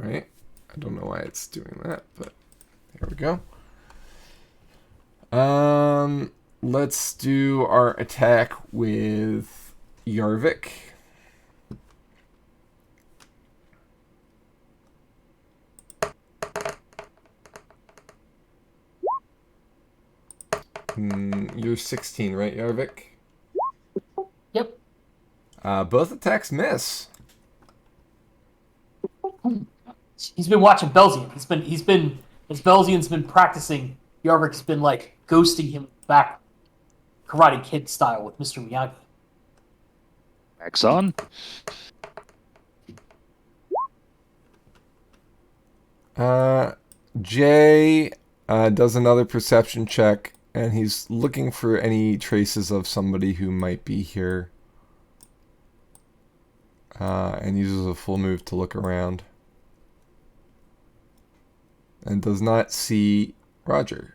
right. I don't know why it's doing that, but there we go. Let's do our attack with Yarvik. You're 16, right, Yarvik? Yep. Both attacks miss. He's been watching Belzian. As Belzian's been practicing, Yarvik's been like ghosting him back, Karate Kid style with Mr. Miyagi. Axon. Jay does another perception check, and he's looking for any traces of somebody who might be here. And uses a full move to look around. And does not see Roger.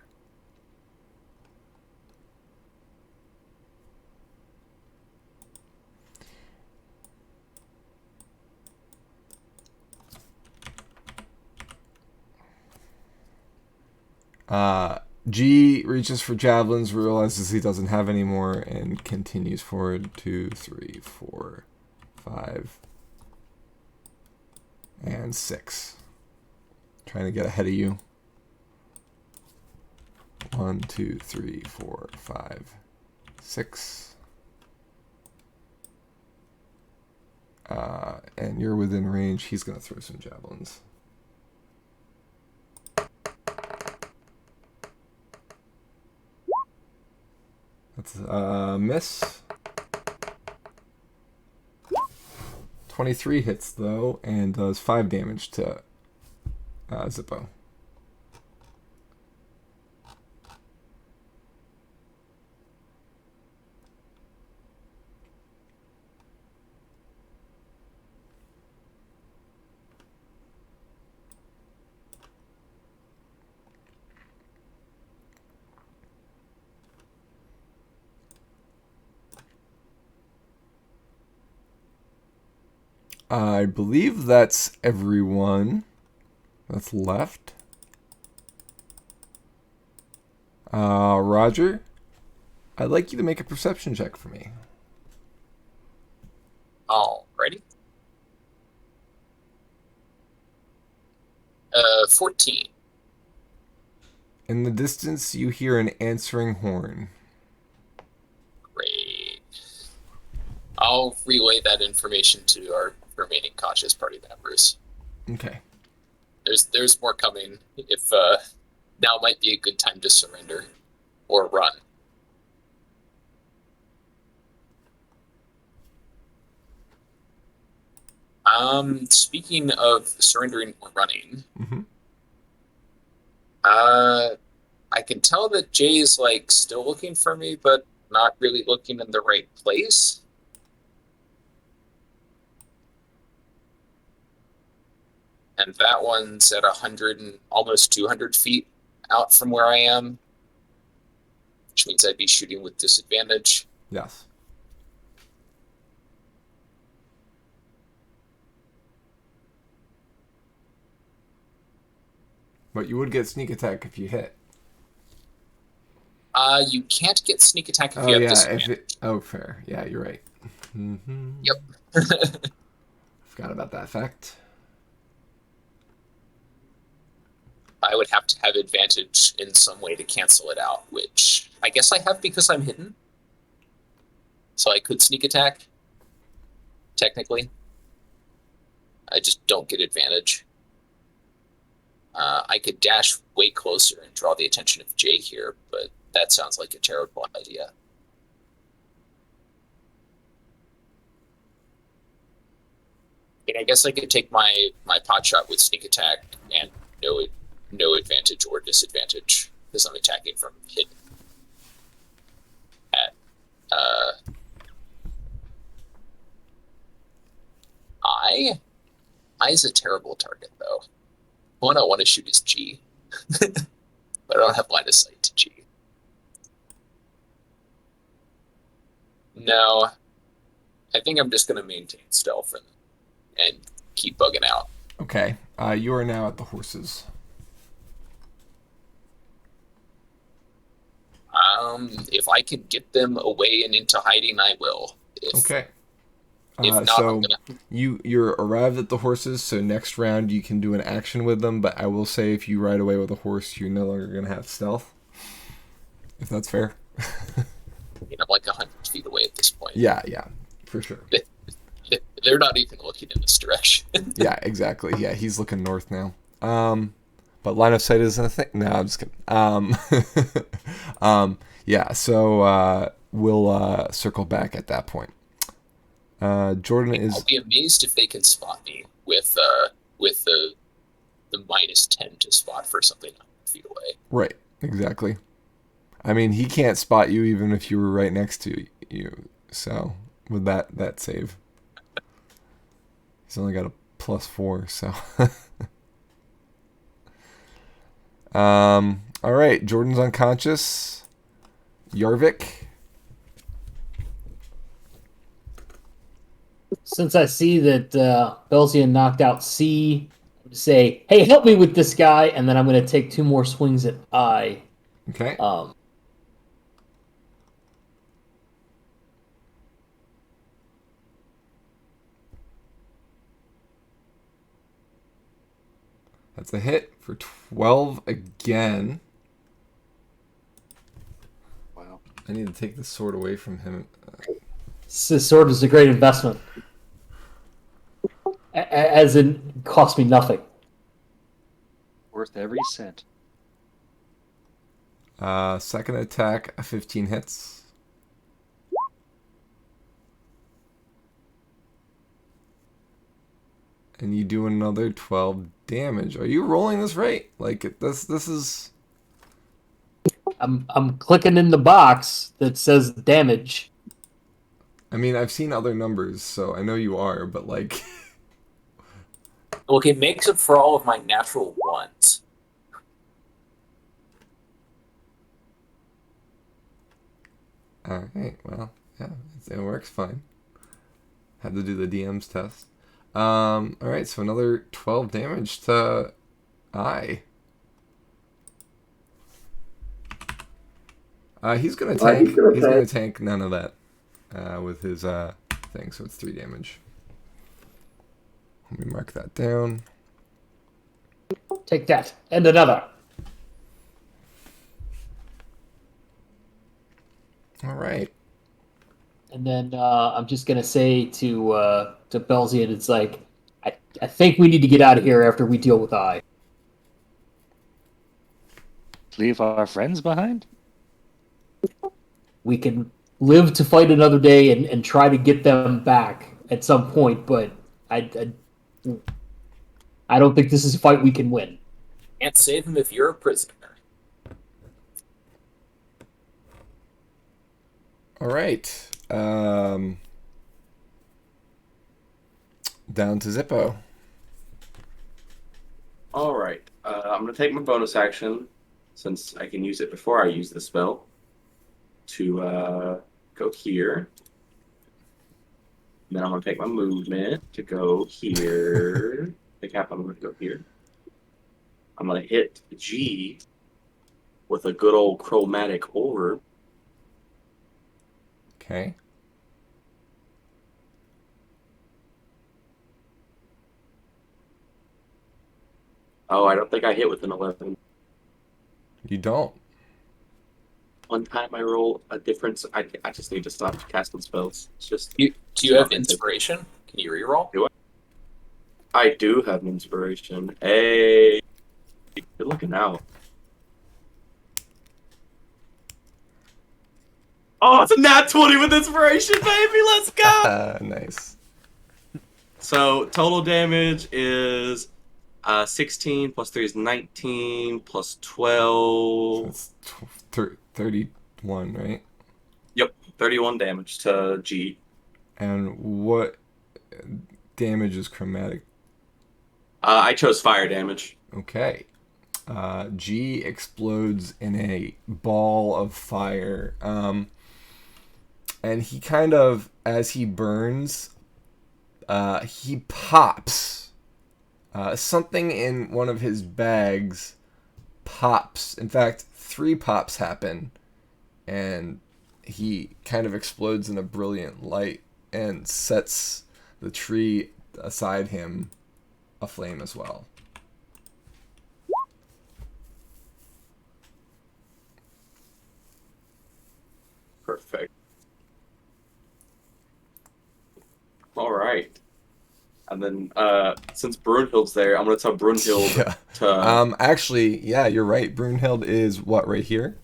G reaches for javelins, realizes he doesn't have any more, and continues forward. 2, 3, 4, 5, and 6. Trying to get ahead of you. 1, 2, 3, 4, 5, 6. And you're within range. He's going to throw some javelins. That's a miss. 23 hits, though, and does 5 damage to Zippo. I believe that's everyone that's left. Roger, I'd like you to make a perception check for me. Alrighty. 14. In the distance, you hear an answering horn. Great. I'll relay that information to our remaining cautious party members. Okay. There's more coming. If now might be a good time to surrender or run. Speaking of surrendering or running, I can tell that Jay is like still looking for me, but not really looking in the right place. And that one's at 100 and almost 200 feet out from where I am, which means I'd be shooting with disadvantage. Yes. But you would get sneak attack if you hit. You can't get sneak attack if Oh you have yeah, disadvantage. fair. Yeah, you're right. Mm-hmm. Yep. Forgot about that fact. I would have to have advantage in some way to cancel it out, which I guess I have because I'm hidden. So I could sneak attack, technically. I just don't get advantage. I could dash way closer and draw the attention of Jay here, but that sounds like a terrible idea. And I guess I could take my pot shot with sneak attack and no advantage or disadvantage because I'm attacking from hidden. At I is a terrible target though. One I want to shoot is G, but I don't have line of sight to G. No, I think I'm just going to maintain stealth and keep bugging out. Okay. You are now at the horses. If I can get them away and into hiding, I will. Okay. If not, so I'm gonna. you're arrived at the horses, so next round you can do an action with them, but I will say if you ride away with a horse, you're no longer going to have stealth. If that's fair. I'm like 100 feet away at this point. Yeah, for sure. They're not even looking in this direction. Yeah, exactly. Yeah, he's looking north now. But line of sight isn't a thing. No, I'm just kidding. Yeah, so we'll circle back at that point. Jordan is. I'll be amazed if they can spot me with the -10 to spot for something 100 feet away. Right, exactly. I mean, he can't spot you even if you were right next to you. So with that save, he's only got a +4. So. All right, Jordan's unconscious. Yarvik. Since I see that Belzian knocked out C, I'm going to say, hey, help me with this guy, and then I'm going to take 2 more swings at I. Okay. That's a hit for 12 again. Wow. I need to take the sword away from him. This sword is a great investment. As in, cost me nothing. Worth every cent. Second attack, a 15 hits. And you do another 12 damage. Are you rolling this right? Like this is. I'm clicking in the box that says damage. I mean, I've seen other numbers, so I know you are, but like. Look, it makes up for all of my natural ones. All right. Well, yeah, it works fine. Had to do the DM's test. All right, so another 12 damage to I. He's gonna tank. He's gonna tank none of that with his thing, so it's 3 damage. Let me mark that down. Take that, and another. All right. And then I'm just gonna say to Belzian, it's like, I think we need to get out of here after we deal with I. Leave our friends behind? We can live to fight another day and try to get them back at some point, but I don't think this is a fight we can win. Can't save him if you're a prisoner. All right. Down to Zippo. All right. I'm going to take my bonus action, since I can use it before I use the spell, to go here. And then I'm going to take my movement to go here. I'm going to go here. I'm gonna hit G with a good old chromatic orb. Okay. Oh, I don't think I hit with an 11. You don't. One time I roll a difference. I just need to stop casting spells. It's just. Do you have Not my thing. inspiration? Can you reroll? Do I do have an inspiration. Hey, good looking out. Oh, it's a nat 20 with inspiration, baby. Let's go. Nice. So total damage is 16 plus 3 is 19 plus 12. That's 31, right? Yep, 31 damage to G. And what damage is chromatic? I chose fire damage. Okay. G explodes in a ball of fire. And he kind of, as he burns, he pops. Something in one of his bags pops. In fact, 3 pops happen. And he kind of explodes in a brilliant light and sets the tree aside him aflame as well. Perfect. All right. And then since Brunhild's there, I'm going to tell Brunhild Yeah. to... Actually, yeah, you're right. Brunhild is what, right here?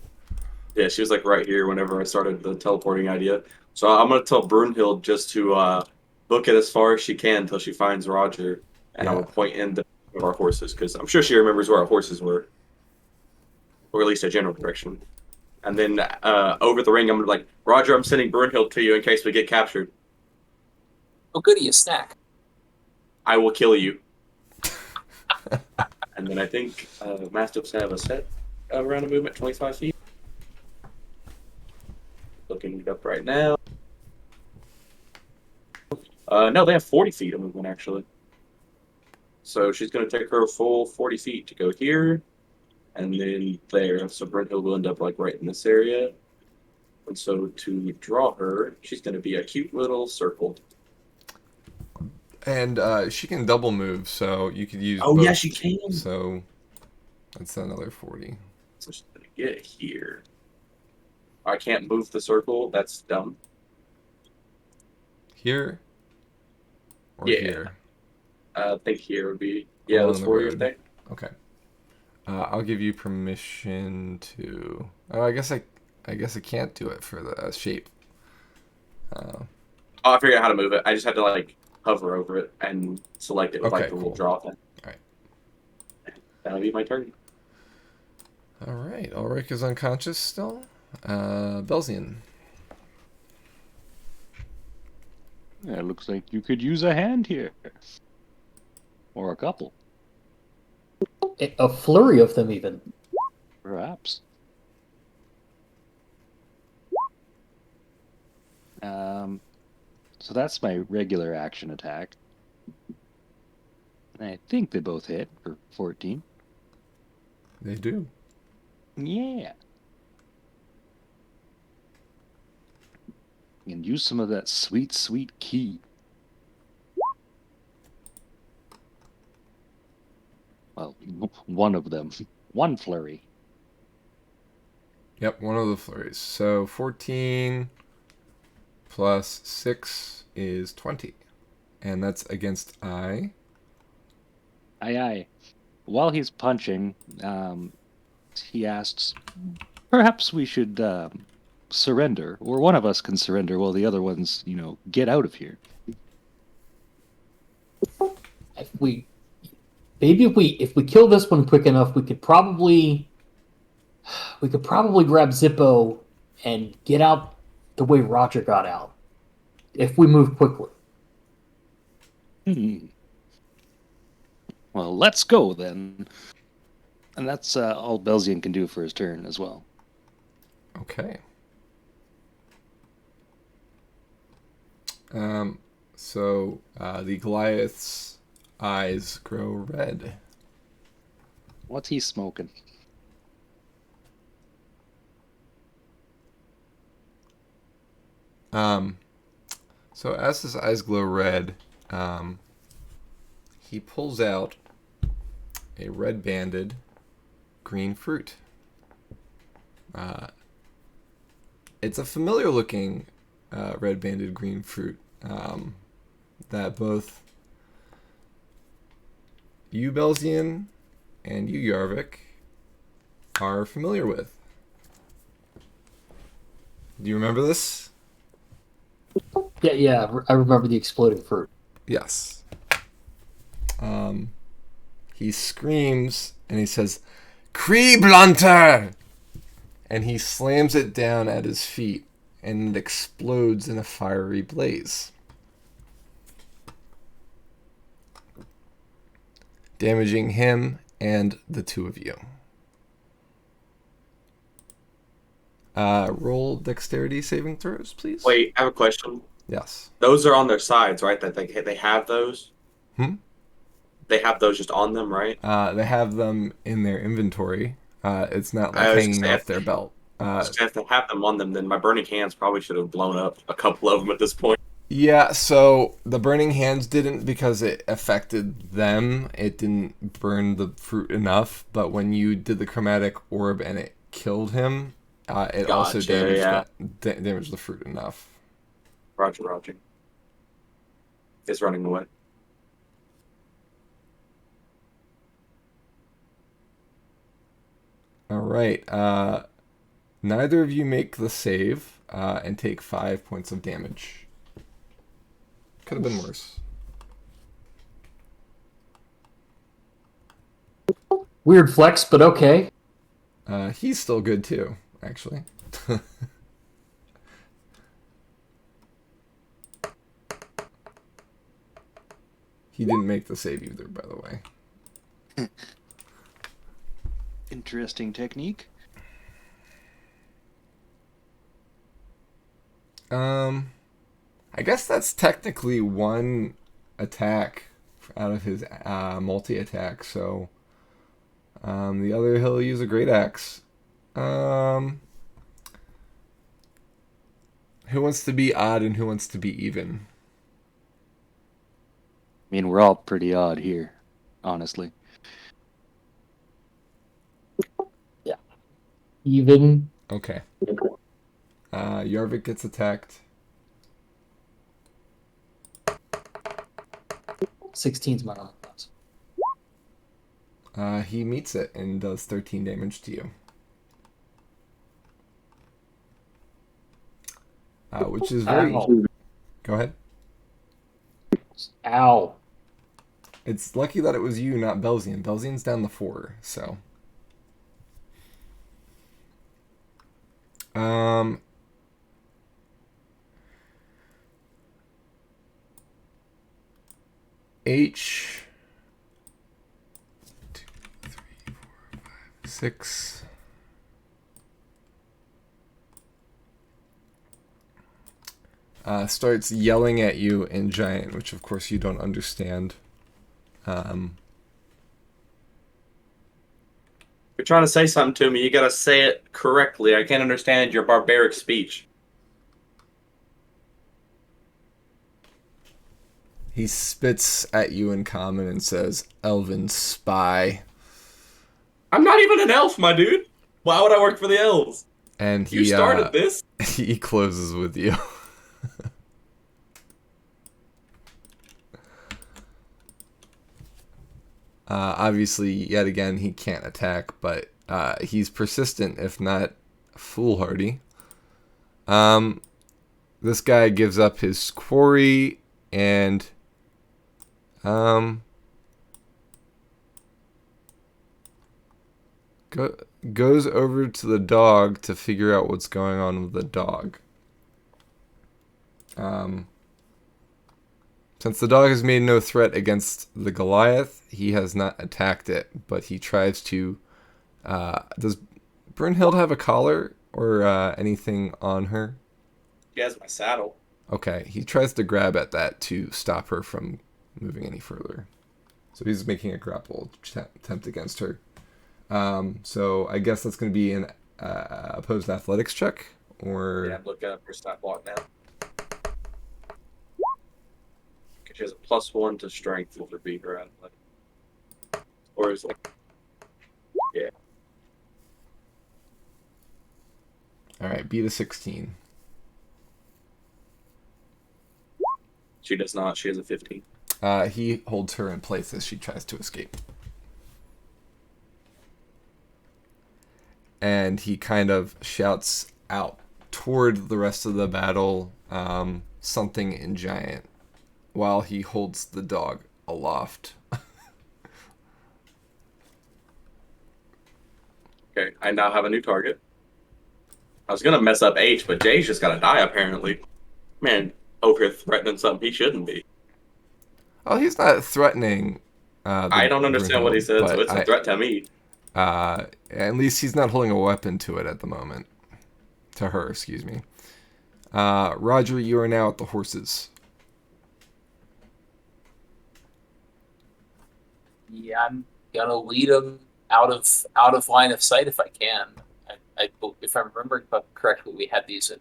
Yeah, she was like right here whenever I started the teleporting idea. So I'm going to tell Brunhild just to book it as far as she can until she finds Roger. And I Yeah. will point in the of our horses, because I'm sure she remembers where our horses were. Or at least a general direction. And then over the ring, I'm going to be like, Roger, I'm sending Brunhild to you in case we get captured. Oh, goody, a snack. I will kill you. And then I think Mastiffs have a set around a movement 25 feet. Looking it up right now. No, they have 40 feet of movement, actually. So she's going to take her full 40 feet to go here, and then there. So Brenthill will end up like right in this area. And so to draw her, she's going to be a cute little circle. And she can double move, so you could use Oh, both. yeah, she can. So that's another 40. So she's going to get here. I can't move the circle. That's dumb. Here? Or Yeah. here? I think here would be... Yeah, Along that's the 40 road. thing. Okay. I'll give you permission to... Oh, I guess I can't do it for the shape. Oh, I figured out how to move it. I just had to like hover over it and select it with Okay, like the little cool. draw thing. Alright. That'll be my turn. Alright, Ulrich is unconscious still. Belzian. Yeah, it looks like you could use a hand here. Or a couple, A flurry of them, even. perhaps. So that's my regular action attack. I think they both hit for 14. They do. Yeah. And use some of that sweet, sweet key. Well, one of them. One flurry. Yep, one of the flurries. So 14 plus 6 is 20. And that's against I. Aye, aye. While he's punching, he asks, perhaps we should surrender, or one of us can surrender while the other ones, get out of here. If we kill this one quick enough, we could probably grab Zippo and get out the way Roger got out. If we move quickly. Well, let's go then. And that's all Belzian can do for his turn as well. Okay. So the Goliath's eyes grow red. What's he smoking? So as his eyes glow red, he pulls out a red-banded green fruit. It's a familiar-looking red-banded green fruit that both you, Belzian, and you, Yarvik, are familiar with. Do you remember this? Yeah, I remember the exploding fruit. Yes. He screams and he says, "Creeblunter!" And he slams it down at his feet and it explodes in a fiery blaze, damaging him and the two of you. Roll dexterity saving throws, please. Wait, I have a question. Yes. Those are on their sides, right? That they have those. Hmm? They have those just on them, right? They have them in their inventory. It's not like I was hanging gonna say, off their belt. If they have them on them, then my burning hands probably should have blown up a couple of them at this point. Yeah, so the burning hands didn't because it affected them. It didn't burn the fruit enough, but when you did the chromatic orb and it killed him, it also Gotcha, damaged the fruit enough. Roger. Is running away. All right. Neither of you make the save and take 5 points of damage. Could have been worse. Weird flex, but okay. He's still good too, actually. He didn't make the save either, by the way. Interesting technique. I guess that's technically one attack out of his multi-attack, so the other he'll use a great axe. Who wants to be odd and who wants to be even? I mean, we're all pretty odd here, honestly. Yeah. Even. Okay. Yarvik gets attacked. 16's my number. He meets it and does 13 damage to you. Which is very... Ow. Go ahead. Ow. It's lucky that it was you, not Belzian. Belzian's down the 4, so... H... 2, 3, 4, 5, 6... starts yelling at you in Giant, which of course you don't understand. If you're trying to say something to me, you gotta say it correctly. I can't understand your barbaric speech. He spits at you in common and says, "Elven spy." I'm not even an elf, my dude. Why would I work for the elves? And he You started this. he closes with you. Obviously, yet again, he can't attack, but he's persistent, if not foolhardy. This guy gives up his quarry and goes over to the dog to figure out what's going on with the dog. Since the dog has made no threat against the Goliath, he has not attacked it, but he tries to... does Brynhild have a collar or anything on her? She has my saddle. Okay, he tries to grab at that to stop her from moving any further. So he's making a grapple attempt against her. So I guess that's going to be an opposed athletics check, or Yeah, I'm looking up her stat block now. She has a +1 to strength over beat her athletic. Or is like, yeah. all right, beat a 16. She does not. She has a 15. He holds her in place as she tries to escape. And he kind of shouts out toward the rest of the battle something in giant while he holds the dog aloft. Okay, I now have a new target. I was gonna mess up H, but J's just gotta die apparently. Man, over here threatening something he shouldn't be. Oh, he's not threatening. I don't understand what he said, so it's a threat to me. At least he's not holding a weapon to it at the moment. To her, excuse me. Roger, you are now at the horses. Yeah, I'm gonna lead them out of line of sight if I can. If I'm remembering correctly, we had these in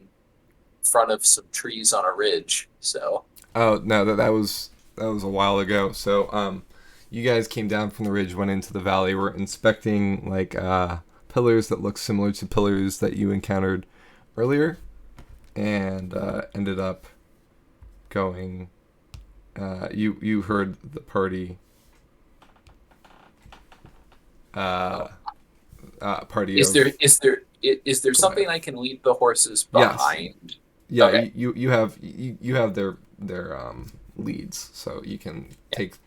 front of some trees on a ridge. So. Oh no, that was a while ago. So you guys came down from the ridge, went into the valley, were inspecting like pillars that look similar to pillars that you encountered earlier, and ended up going. You heard the party. Party. Is there something I can lead the horses behind? Yeah, okay. you have their leads, so you can take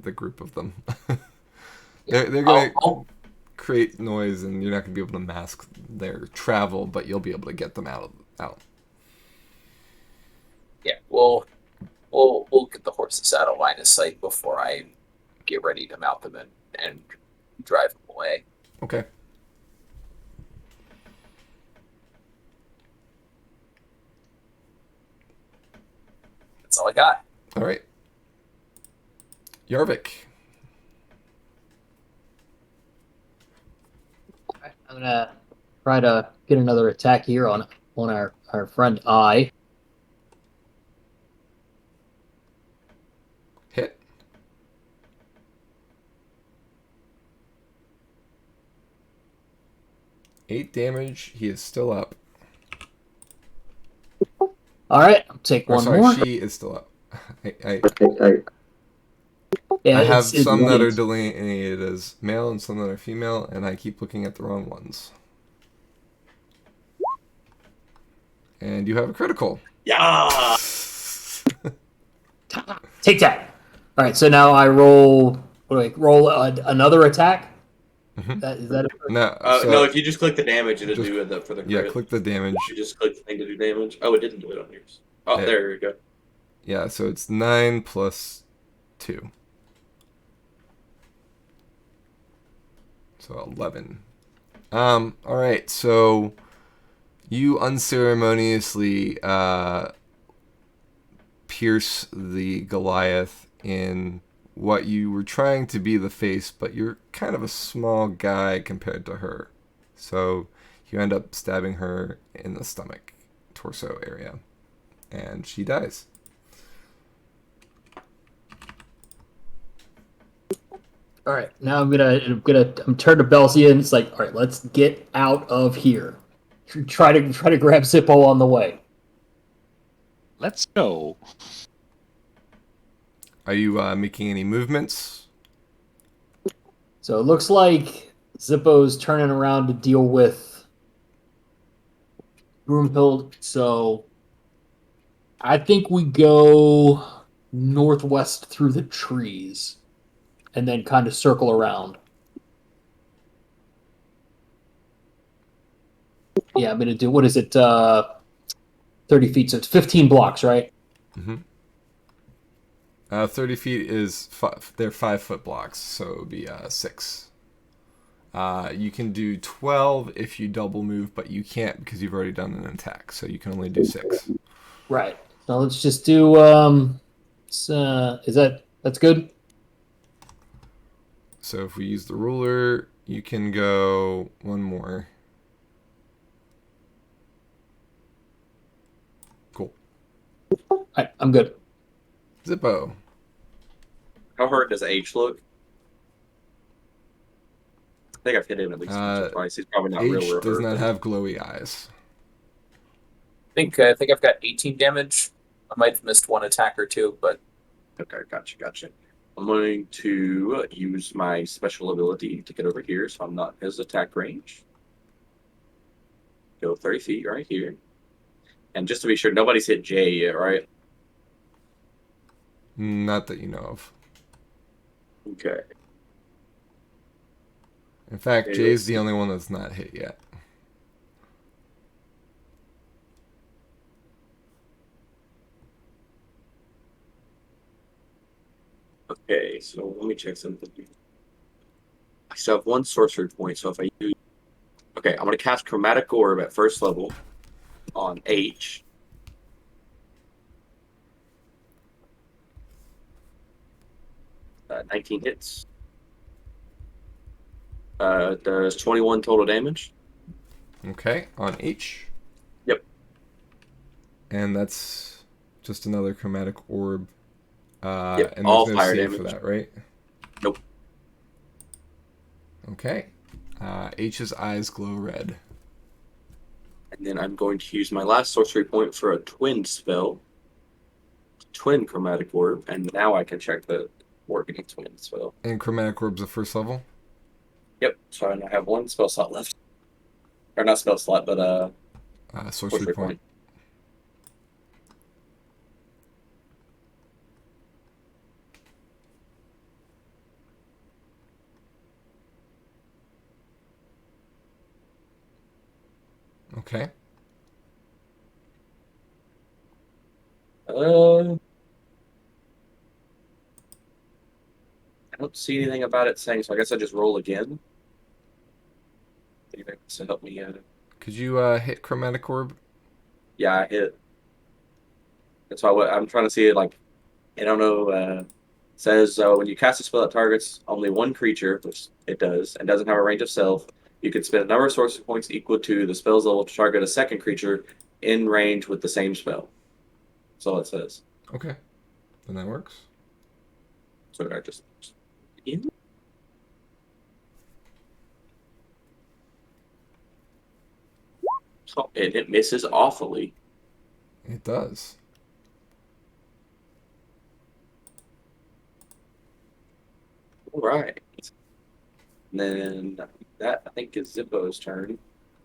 the group of them. They're gonna create noise, and you're not gonna be able to mask their travel, but you'll be able to get them out. Yeah, we'll get the horses out of line of sight before I get ready to mount them and drive them away. Okay. That's all I got. All right. Yarvik. I'm gonna try to get another attack here on our friend I. Hit. Eight damage. He is still up. All right, I'll take one more. She is still up. I Yeah, have it's some that are leads. delineated as male and some that are female, and I keep looking at the wrong ones. And you have a critical. Yeah. Take that. All right, so now I roll. What do I roll? Another attack. Mhm. Is that No, No, if you just click the damage, it'll do it for the crit. yeah, click the damage. You just click the thing to do damage. Oh, it didn't do it on yours. Oh, Yeah. there you go. Yeah, so it's 9 plus 2. So 11. All right, so you unceremoniously pierce the Goliath in what you were trying to be the face, but you're kind of a small guy compared to her. So you end up stabbing her in the stomach, torso area, and she dies. all right? Now I'm turn to Belsia and it's like, all right, let's get out of here. Try to grab Zippo on the way. Let's go. Are you making any movements? So it looks like Zippo's turning around to deal with Broomhild. So I think we go northwest through the trees and then kind of circle around. Yeah, I'm going to do, what is it, 30 feet, so it's 15 blocks, right? Mm-hmm. 30 feet is they're 5-foot blocks, so it would be 6. You can do 12 if you double move, but you can't because you've already done an attack, so you can only do 6. Right. So let's just do, that's good? So if we use the ruler, You can go one more. Cool. I'm good. Zippo. How hurt does H look? I think I've hit him at least once or twice. He's probably not real H does hurt. not but- have glowy eyes. I think I've got 18 damage. I might have missed one attack or two, but Okay, gotcha. I'm going to use my special ability to get over here, so I'm not in his attack range. Go 30 feet right here. And just to be sure, nobody's hit J yet, right? Not that you know of. Okay. In fact, Okay, Jay's let's the see. only one that's not hit yet. Okay, so let me check something. I still have one sorcery point, so if I use... Okay, I'm going to cast Chromatic Orb at first level on H. 19 hits. Does 21 total damage. Okay, on H. Yep. And that's just another chromatic orb. Yep, And all there's no fire save for damage. that, right? Nope. Okay. H's eyes glow red. And then I'm going to use my last sorcery point for a twin spell. Twin Chromatic Orb, and now I can check the Orbiting Twin spell. And chromatic orb's the first level? Yep, so I have one spell slot left. Or not spell slot, but Sorcery sorcery point. point. Okay. I don't see anything about it saying, so I guess I just roll again. Anything to help me? Could you hit chromatic orb? Yeah, I hit. That's why I'm trying to see it. Like, I don't know. Says when you cast a spell that targets only one creature, which it does, and doesn't have a range of self, you can spend a number of sorcery points equal to the spell's level to target a second creature in range with the same spell. That's all it says. Okay. Then that works. So I just in. So, and it misses awfully. It does. All right. And then that, I think, is Zippo's turn.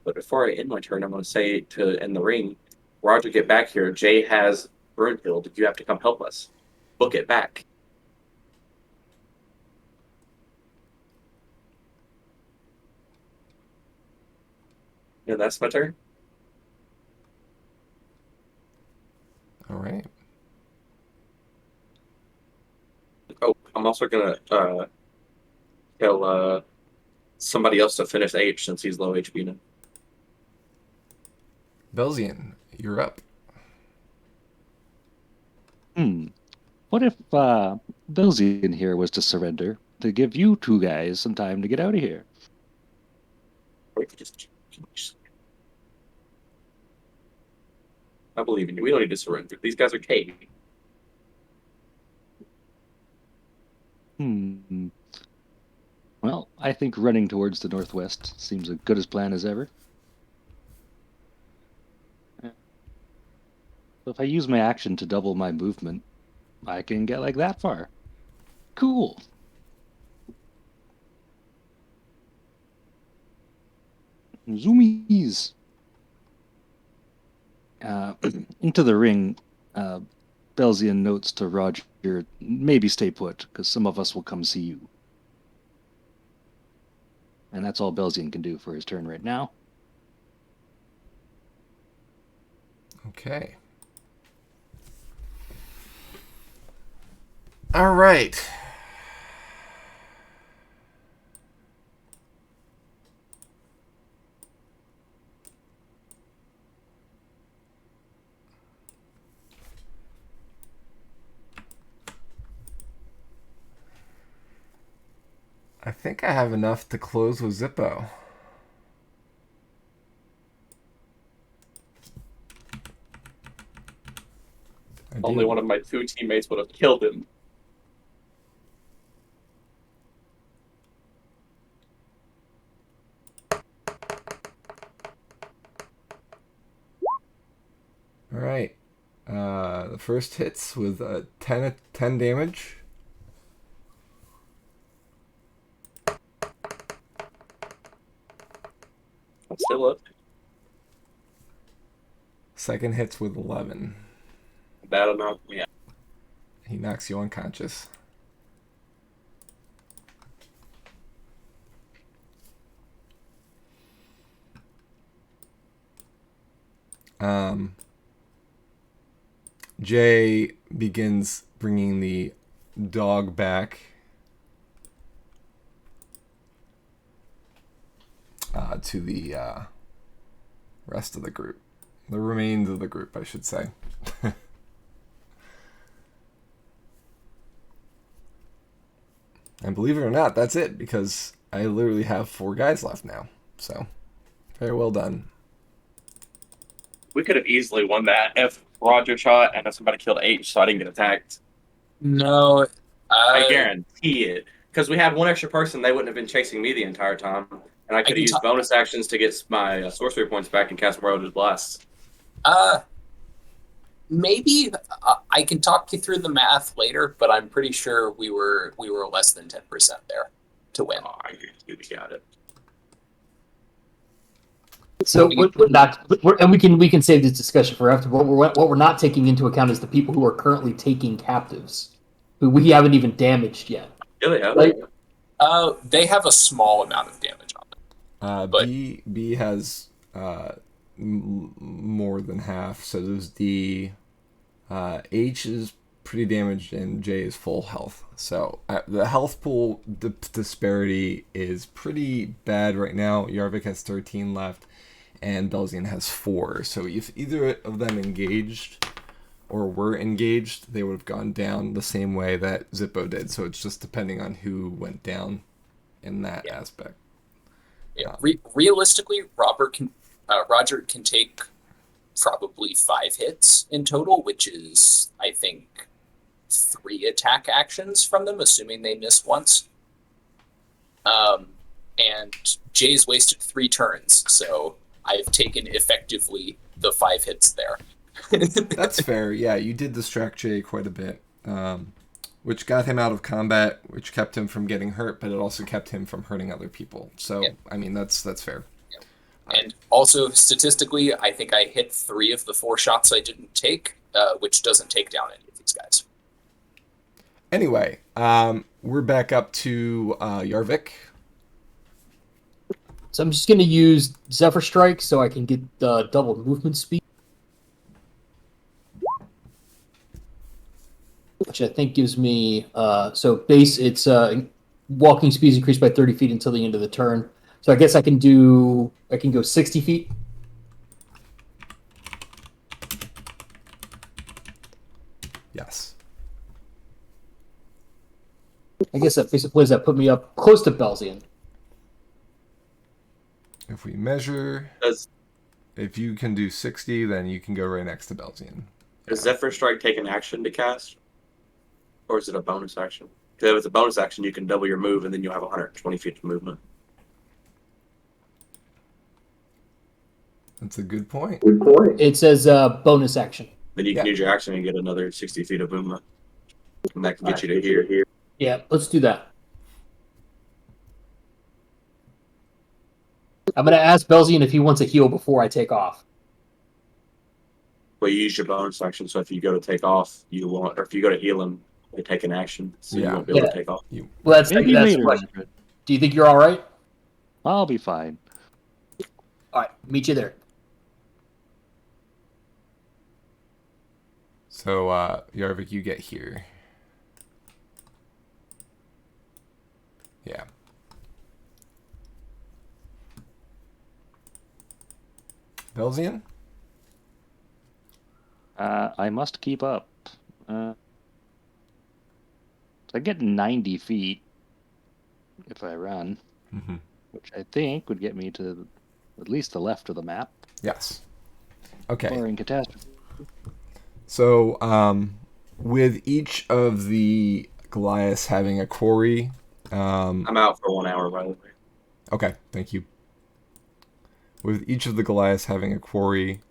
But before I end my turn, I'm going to say to end the ring, Roger, get back here. Jay has Brunhild. You have to come help us. Book it back. Yeah, that's my turn. All right. Oh, I'm also going to tell somebody else to finish H since he's low HP now. Belzian, you're up. What if Belzian here was to surrender to give you two guys some time to get out of here? Or you could just... I believe in you. We don't need to surrender. These guys are caged. Well, I think running towards the northwest seems as good a plan as ever. So if I use my action to double my movement, I can get like that far. Cool. Zoomies. Into the ring, Belzian notes to Roger, maybe stay put, because some of us will come see you. And that's all Belzian can do for his turn right now. Okay. All right. I think I have enough to close with Zippo. I Only do. one of my 2 teammates would have killed him. All right. The first hits with 10 damage. I'm still up. Second hits with 11. That'll knock me out. He knocks you unconscious. Jay begins bringing the dog back to the rest of the group. The remains of the group, I should say. And believe it or not, that's it, because I literally have 4 guys left now. So, very well done. We could have easily won that if Roger shot and if somebody killed H, so I didn't get attacked. No, I guarantee it. Because we had one extra person, they wouldn't have been chasing me the entire time. And I could have used bonus actions to get my sorcery points back and cast more Eldritch Blast. Maybe I can talk you through the math later, but I'm pretty sure we were less than 10% there to win. Oh, you got it. So we're not, and we can save this discussion for after. What we're not taking into account is the people who are currently taking captives, who we haven't even damaged yet. Yeah, they have. Like, they have a small amount of damage on them. But B has more than half, so does D. H is pretty damaged, and J is full health. So the health pool disparity is pretty bad right now. Yarvik has 13 left, and Belzian has 4. So if either of them engaged or were engaged, they would have gone down the same way that Zippo did. So it's just depending on who went down in that aspect. Yeah. Realistically, Roger can take probably 5 hits in total, which is, I think, 3 attack actions from them, assuming they miss once. And Jay's wasted 3 turns, so I've taken effectively the 5 hits there. That's fair. Yeah, you did distract Jay quite a bit, which got him out of combat, which kept him from getting hurt, but it also kept him from hurting other people. So, I mean, that's fair. And also, statistically, I think I hit 3 of the 4 shots I didn't take, which doesn't take down any of these guys. Anyway, we're back up to Yarvik. so I'm just going to use Zephyr Strike so I can get the double movement speed, which I think gives me so base. It's walking speed is increased by 30 feet until the end of the turn. So I guess I can go 60 feet. Yes. I guess that basically does that put me up close to Belzian. If we measure, if you can do 60, then you can go right next to Belzian. Does Zephyr Strike take an action to cast? Or is it a bonus action? Because if it's a bonus action, you can double your move, and then you'll have 120 feet of movement. That's a good point. It says bonus action. Then you can use your action and get another 60 feet of movement. And that can get you to here. Yeah, let's do that. I'm going to ask Belzian if he wants a heal before I take off. Well, you use your bonus action, so if you go to take off, you won't, or if you go to heal him, you take an action, so you won't be able to take off. Well, that's Maybe the later. question. Do you think you're all right? I'll be fine. All right, meet you there. So, Yarvik, you get here. Yeah. Belzian? I must keep up. I get 90 feet. if I run, Mm-hmm. which I think would get me to at least the left of the map, Yes. Okay. barring catastrophe. So, with each of the Goliaths having a quarry, I'm out for 1 hour, by the way. okay, thank you. With each of the Goliaths having a quarry,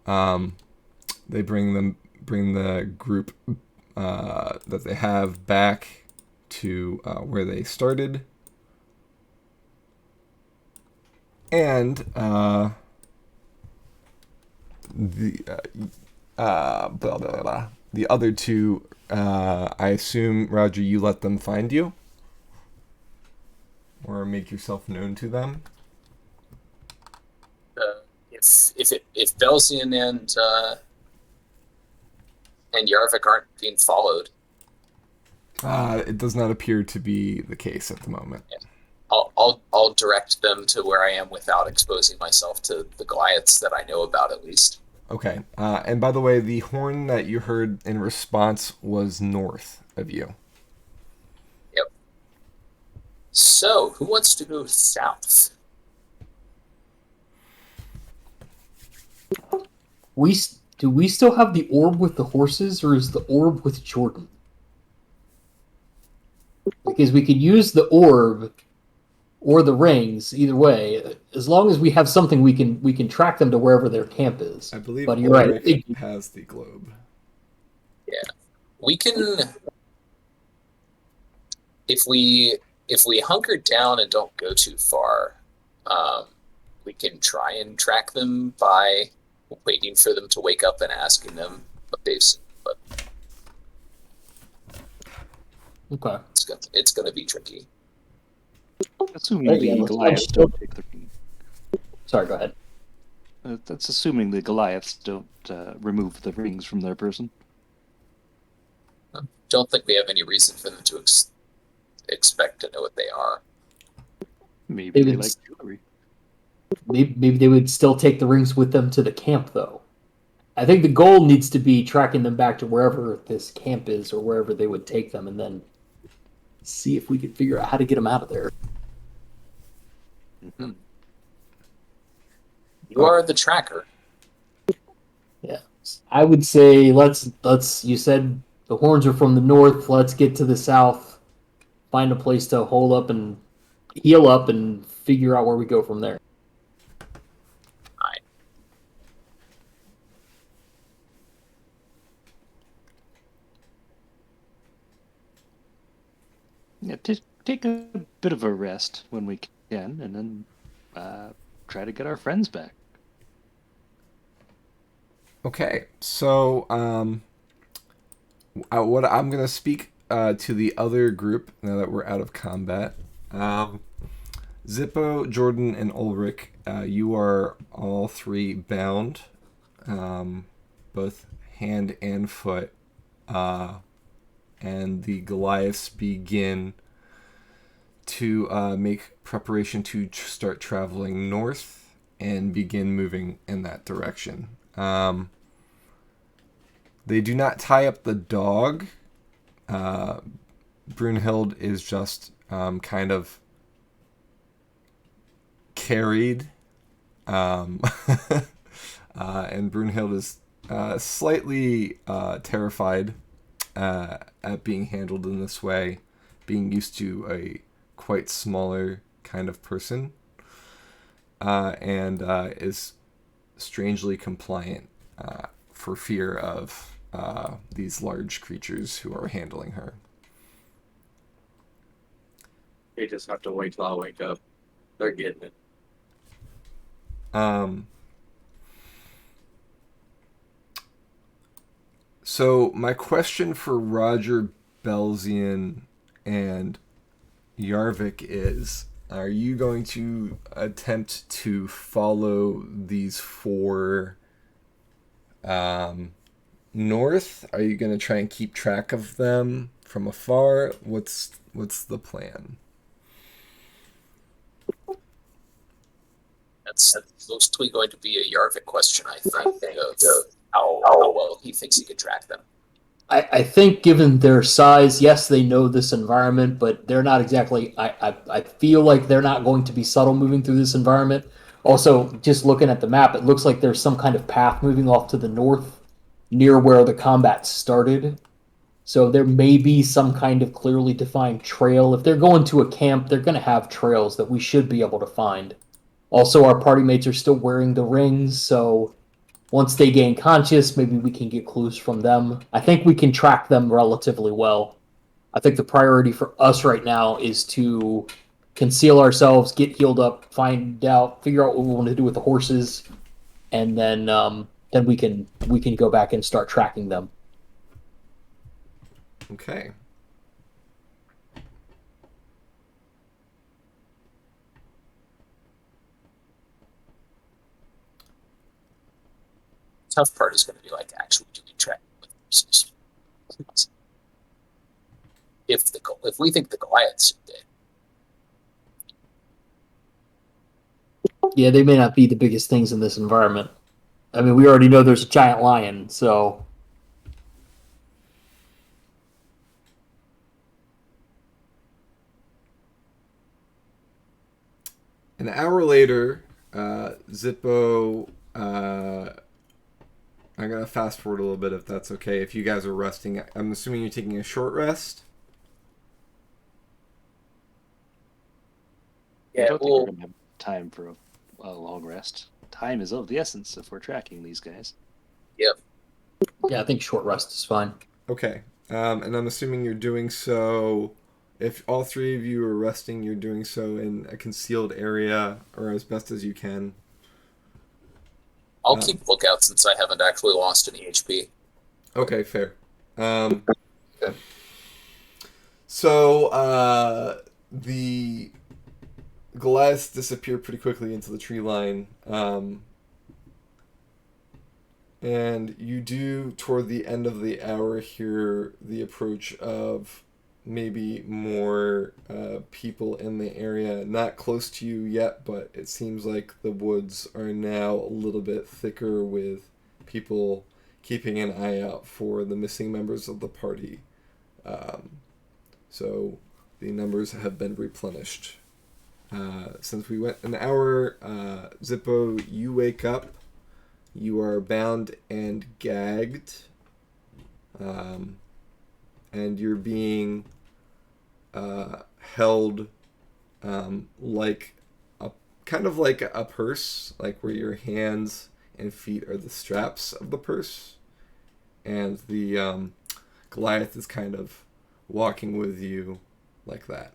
they bring the group that they have back to where they started, and blah, blah, blah. The other two, I assume, Roger, you let them find you? Or make yourself known to them? If Belzian and Yarvik aren't being followed, It does not appear to be the case at the moment. I'll direct them to where I am without exposing myself to the Goliaths that I know about at least. Okay. And by the way, the horn that you heard in response was north of you. Yep. So, who wants to go south? Do we still have the orb with the horses, or is the orb with Jordan? Because we could use the orb or the rings, either way. As long as we have something, we can track them to wherever their camp is. I believe But you're right. Ulrich has the globe. Yeah, we can. If we hunker down and don't go too far, we can try and track them by waiting for them to wake up and asking them what they've seen. But Okay. it's gonna be tricky. Assuming the Goliaths don't take the ring. Sorry, go ahead. That's assuming the Goliaths don't remove the rings from their person. Don't think we have any reason for them to expect to know what they are. Maybe they would like jewelry. Maybe they would still take the rings with them to the camp, though. I think the goal needs to be tracking them back to wherever this camp is, or wherever they would take them, and then see if we could figure out how to get them out of there. Mm-hmm. You are the tracker. Yeah, I would say let's. You said the horns are from the north. Let's get to the south, find a place to hole up and heal up, and figure out where we go from there. Yeah, take a bit of a rest when we can, and then try to get our friends back. Okay, so what I'm gonna speak to the other group now that we're out of combat. Zippo, Jordan, and Ulrich, you are all three bound, both hand and foot, and the Goliaths begin to make preparation to start traveling north and begin moving in that direction. They do not tie up the dog. Brunhild is just kind of carried, and Brunhild is slightly terrified at being handled in this way, being used to a quite smaller kind of person, and is strangely compliant for fear of these large creatures who are handling her. They just have to wait till I wake up. They're getting it. So my question for Roger, Belzian, and Yarvik is, are you going to attempt to follow these four north? Are you going to try and keep track of them from afar? What's the plan? That's mostly going to be a Yarvik question, I think, of how well he thinks he can track them. I think given their size, yes, they know this environment, but they're not exactly. I feel like they're not going to be subtle moving through this environment. Also, just looking at the map, it looks like there's some kind of path moving off to the north near where the combat started. So there may be some kind of clearly defined trail. If they're going to a camp, they're going to have trails that we should be able to find. Also, our party mates are still wearing the rings, so once they gain conscious, maybe we can get clues from them. I think we can track them relatively well. I think the priority for us right now is to conceal ourselves, get healed up, find out, figure out what we want to do with the horses, and then we can go back and start tracking them. Okay. Tough part is going to be like actually doing tracking with horses. If we think the Goliaths are dead, Yeah, they may not be the biggest things in this environment. I mean, we already know there's a giant lion, so An hour later, Zippo. I'm gonna fast forward a little bit if that's okay. If you guys are resting, I'm assuming you're taking a short rest. I yeah, don't think well, we're gonna have time for a long rest. Time is of the essence if we're tracking these guys. yeah, I think short rest is fine. Okay. And I'm assuming you're doing so. If all three of you are resting, you're doing so in a concealed area or as best as you can. I'll keep lookout since I haven't actually lost any HP. Okay, fair. So the Goliaths disappear pretty quickly into the tree line. And you do, toward the end of the hour, hear the approach of maybe more people in the area. Not close to you yet, but it seems like the woods are now a little bit thicker with people keeping an eye out for the missing members of the party. So the numbers have been replenished. Since we went an hour, Zippo, you wake up. You are bound and gagged. And you're being held like a kind of like a purse, like where your hands and feet are the straps of the purse, and the Goliath is kind of walking with you like that.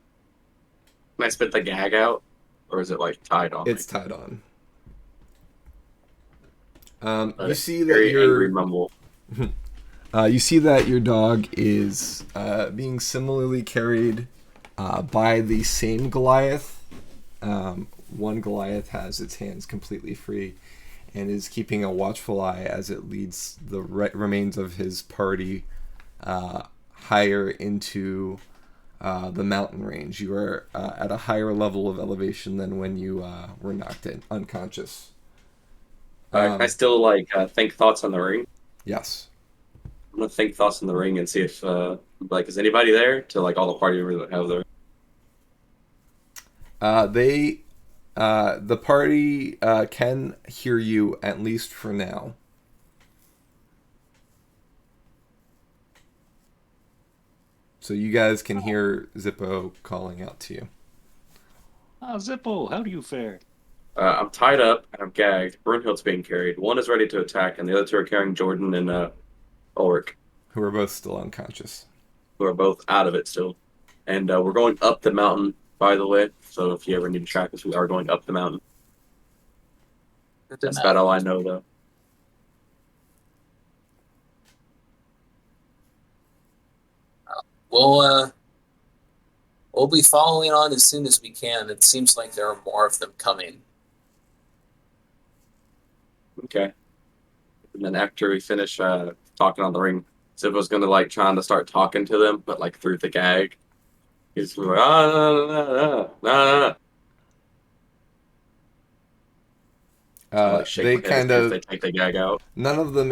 Can I spit the gag out, or is it like tied on? It's tied on. You It's see that very angry your mumble. you see that your dog is being similarly carried by the same Goliath. One Goliath has its hands completely free and is keeping a watchful eye as it leads the remains of his party higher into the mountain range. You are at a higher level of elevation than when you were knocked unconscious. I still like think thoughts on the ring. Yes. I'm gonna think thoughts in the ring and see if like is anybody there to like all the party members that have their. The party can hear you at least for now. So you guys can hear Zippo calling out to you. Ah, Zippo, how do you fare? I'm tied up and I'm gagged. Brunhild's being carried. One is ready to attack, and the other two are carrying Jordan and Ulrich, Who are both still unconscious. who are both out of it still. And we're going up the mountain, by the way. So if you ever need to track us, we are going up the mountain. That's about all I know, though. We'll be following on as soon as we can. It seems like there are more of them coming. Okay. And then after we finish talking on the ring, Zippo's gonna like trying to start talking to them, but like through the gag. He's like, ah, no, no, no, no, no, no. So, like, shake They my head kind as of they take the gag out. none of them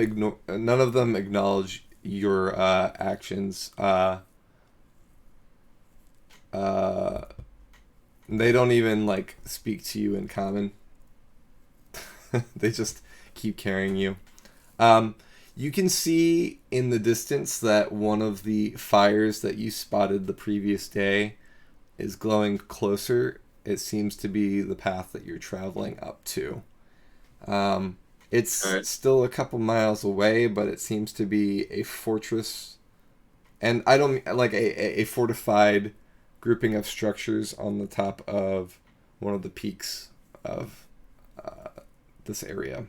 acknowledge your actions. They don't even like speak to you in common. They just keep carrying you. You can see in the distance that one of the fires that you spotted the previous day is glowing closer. It seems to be the path that you're traveling up to. It's Alright. still a couple miles away, but it seems to be a fortress, and I don't like a fortified grouping of structures on the top of one of the peaks of this area.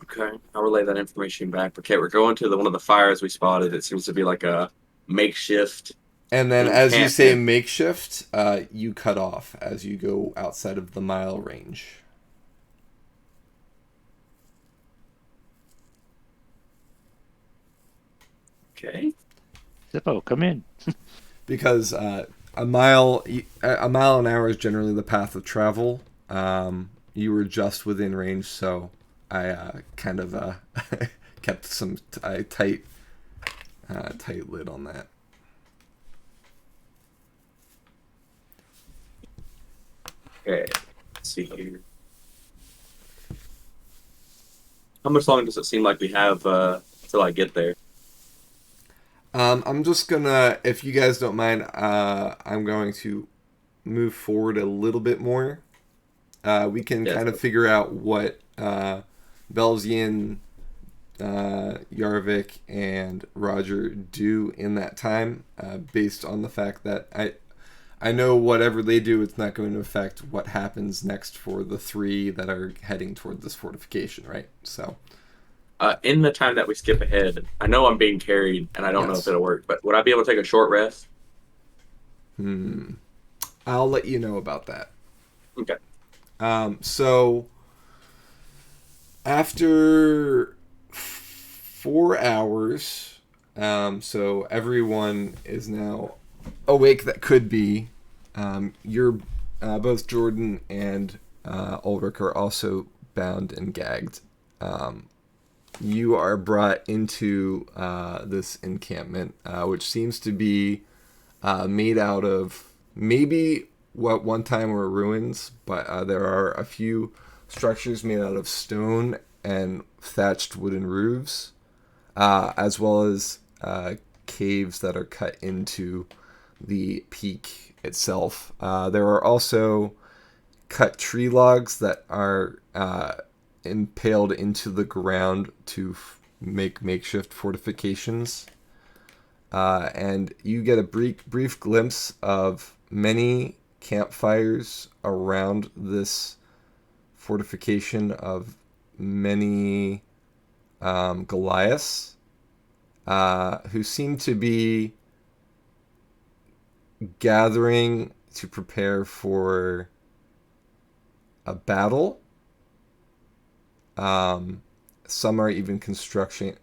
Okay, I'll relay that information back. Okay, we're going to one of the fires we spotted. It seems to be like a makeshift. And then, as you say, encampment. makeshift, you cut off as you go outside of the mile range. Okay. Zippo, come in. Because a mile an hour is generally the path of travel. You were just within range, so I kind of kept some tight lid on that. Okay. Let's see here. How much longer does it seem like we have till I get there? I'm just gonna, if you guys don't mind, I'm going to move forward a little bit more. We can Yes. kind of figure out what Belzian, Yarvik, and Roger do in that time, based on the fact that I know whatever they do, it's not going to affect what happens next for the three that are heading toward this fortification, right? So, In the time that we skip ahead, I know I'm being carried, and I don't know Yes. if it'll work, but would I be able to take a short rest? I'll let you know about that. Okay. So after 4 hours, so everyone is now awake that could be. You're both Jordan and Ulrich are also bound and gagged. You are brought into this encampment, which seems to be made out of maybe what one time were ruins, but there are a few structures made out of stone and thatched wooden roofs, as well as caves that are cut into the peak itself. There are also cut tree logs that are impaled into the ground to make makeshift fortifications. And you get a brief glimpse of many campfires around this fortification of many Goliaths, who seem to be gathering to prepare for a battle. Some are even constructing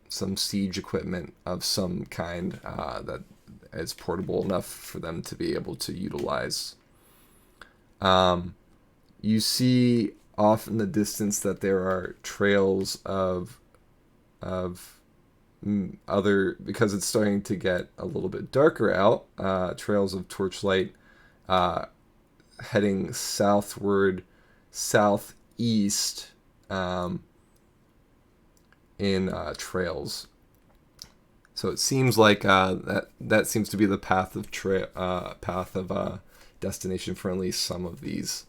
some siege equipment of some kind that is portable enough for them to be able to utilize. You see off in the distance that there are trails of other, because it's starting to get a little bit darker out, trails of torchlight heading southward, southeast, in trails. So it seems like that seems to be the path of destination for at least some of these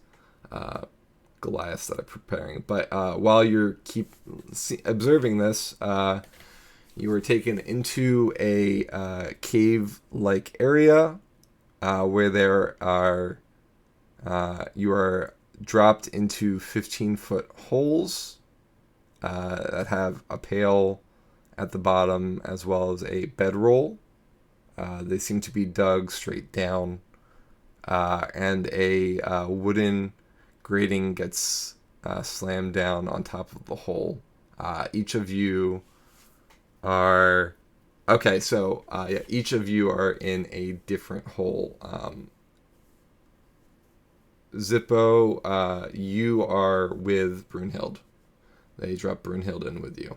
Goliaths that are preparing. But while you're observing this, you are taken into a cave-like area where there are you are dropped into 15-foot holes that have a pail at the bottom as well as a bedroll. They seem to be dug straight down, and a wooden grating gets slammed down on top of the hole. Each of you are okay. So yeah, each of you are in a different hole. Zippo, you are with Brunhild. They drop Brunhild in with you.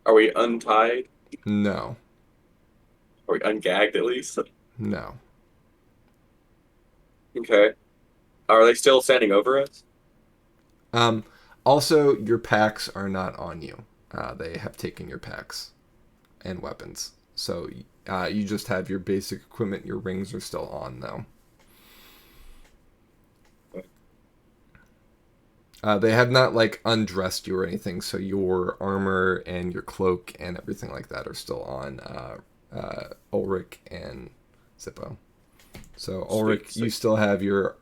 Are we untied? No. Are we ungagged at least? No. Okay. Are they still standing over us? Also, your packs are not on you. They have taken your packs and weapons. So you just have your basic equipment. Your rings are still on, though. They have not, like, undressed you or anything, so your armor and your cloak and everything like that are still on Ulrich and Zippo. So, Ulrich, you still have your,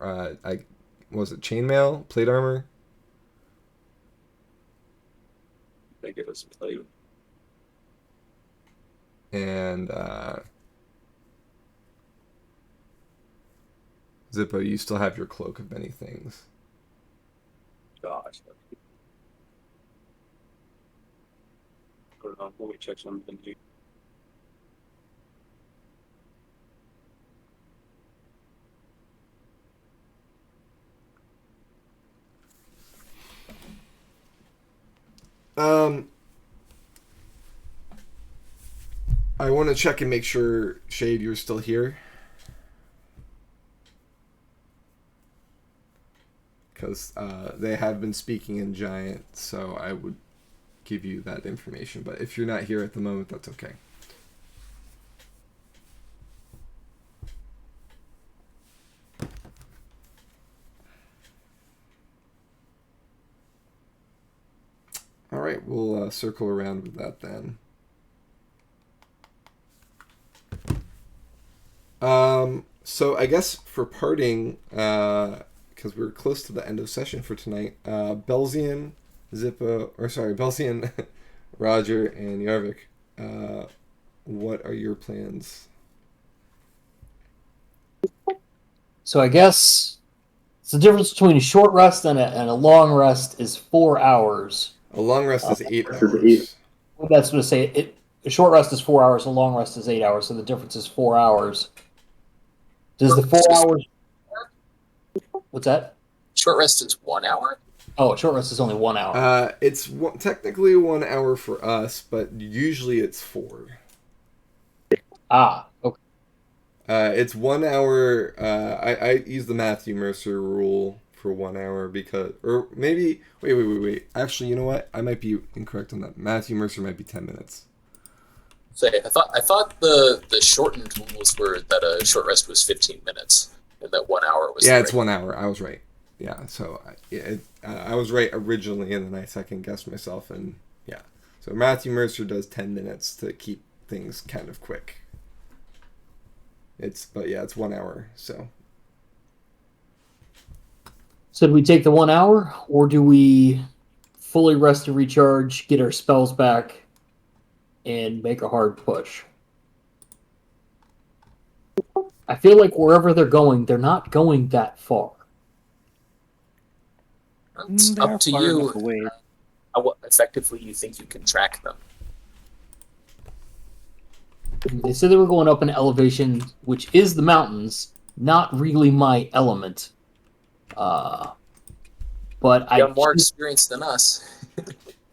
was it chainmail, plate armor? They give us plate. And Zippo, you still have your cloak of many things. Gosh. Hold on, let me check something here. I want to check and make sure, Shade, you're still here. Because they have been speaking in Giant, so I would give you that information. But if you're not here at the moment, that's okay. All right, we'll circle around with that then. So I guess for parting, because we're close to the end of session for tonight, Belzian, Belzian, Roger, and Yarvik, what are your plans? So I guess the difference between a short rest and a long rest is 4 hours. A long rest is 8 hours. Well, that's what I say. A short rest is 4 hours. A long rest is 8 hours. So the difference is 4 hours. Does the 4 hours? What's that? Short rest is 1 hour. Oh, short rest is only 1 hour. It's technically 1 hour for us, but usually it's 4. Ah, okay. It's 1 hour. I use the Matthew Mercer rule for 1 hour because, or maybe wait. Actually, you know what? I might be incorrect on that. Matthew Mercer might be 10 minutes. Say, I thought the shortened rules were that a short rest was 15 minutes and that 1 hour was. Yeah, it's 1 hour. I was right. Yeah, so I was right originally, and then I second guessed myself, and yeah. So Matthew Mercer does 10 minutes to keep things kind of quick. It's 1 hour. So do we take the 1 hour, or do we fully rest and recharge, get our spells back, and make a hard push? I feel like wherever they're going, they're not going that far. It's up to you how effectively you think you can track them. They said they were going up an elevation, which is the mountains. Not really my element. But You have more experience than us.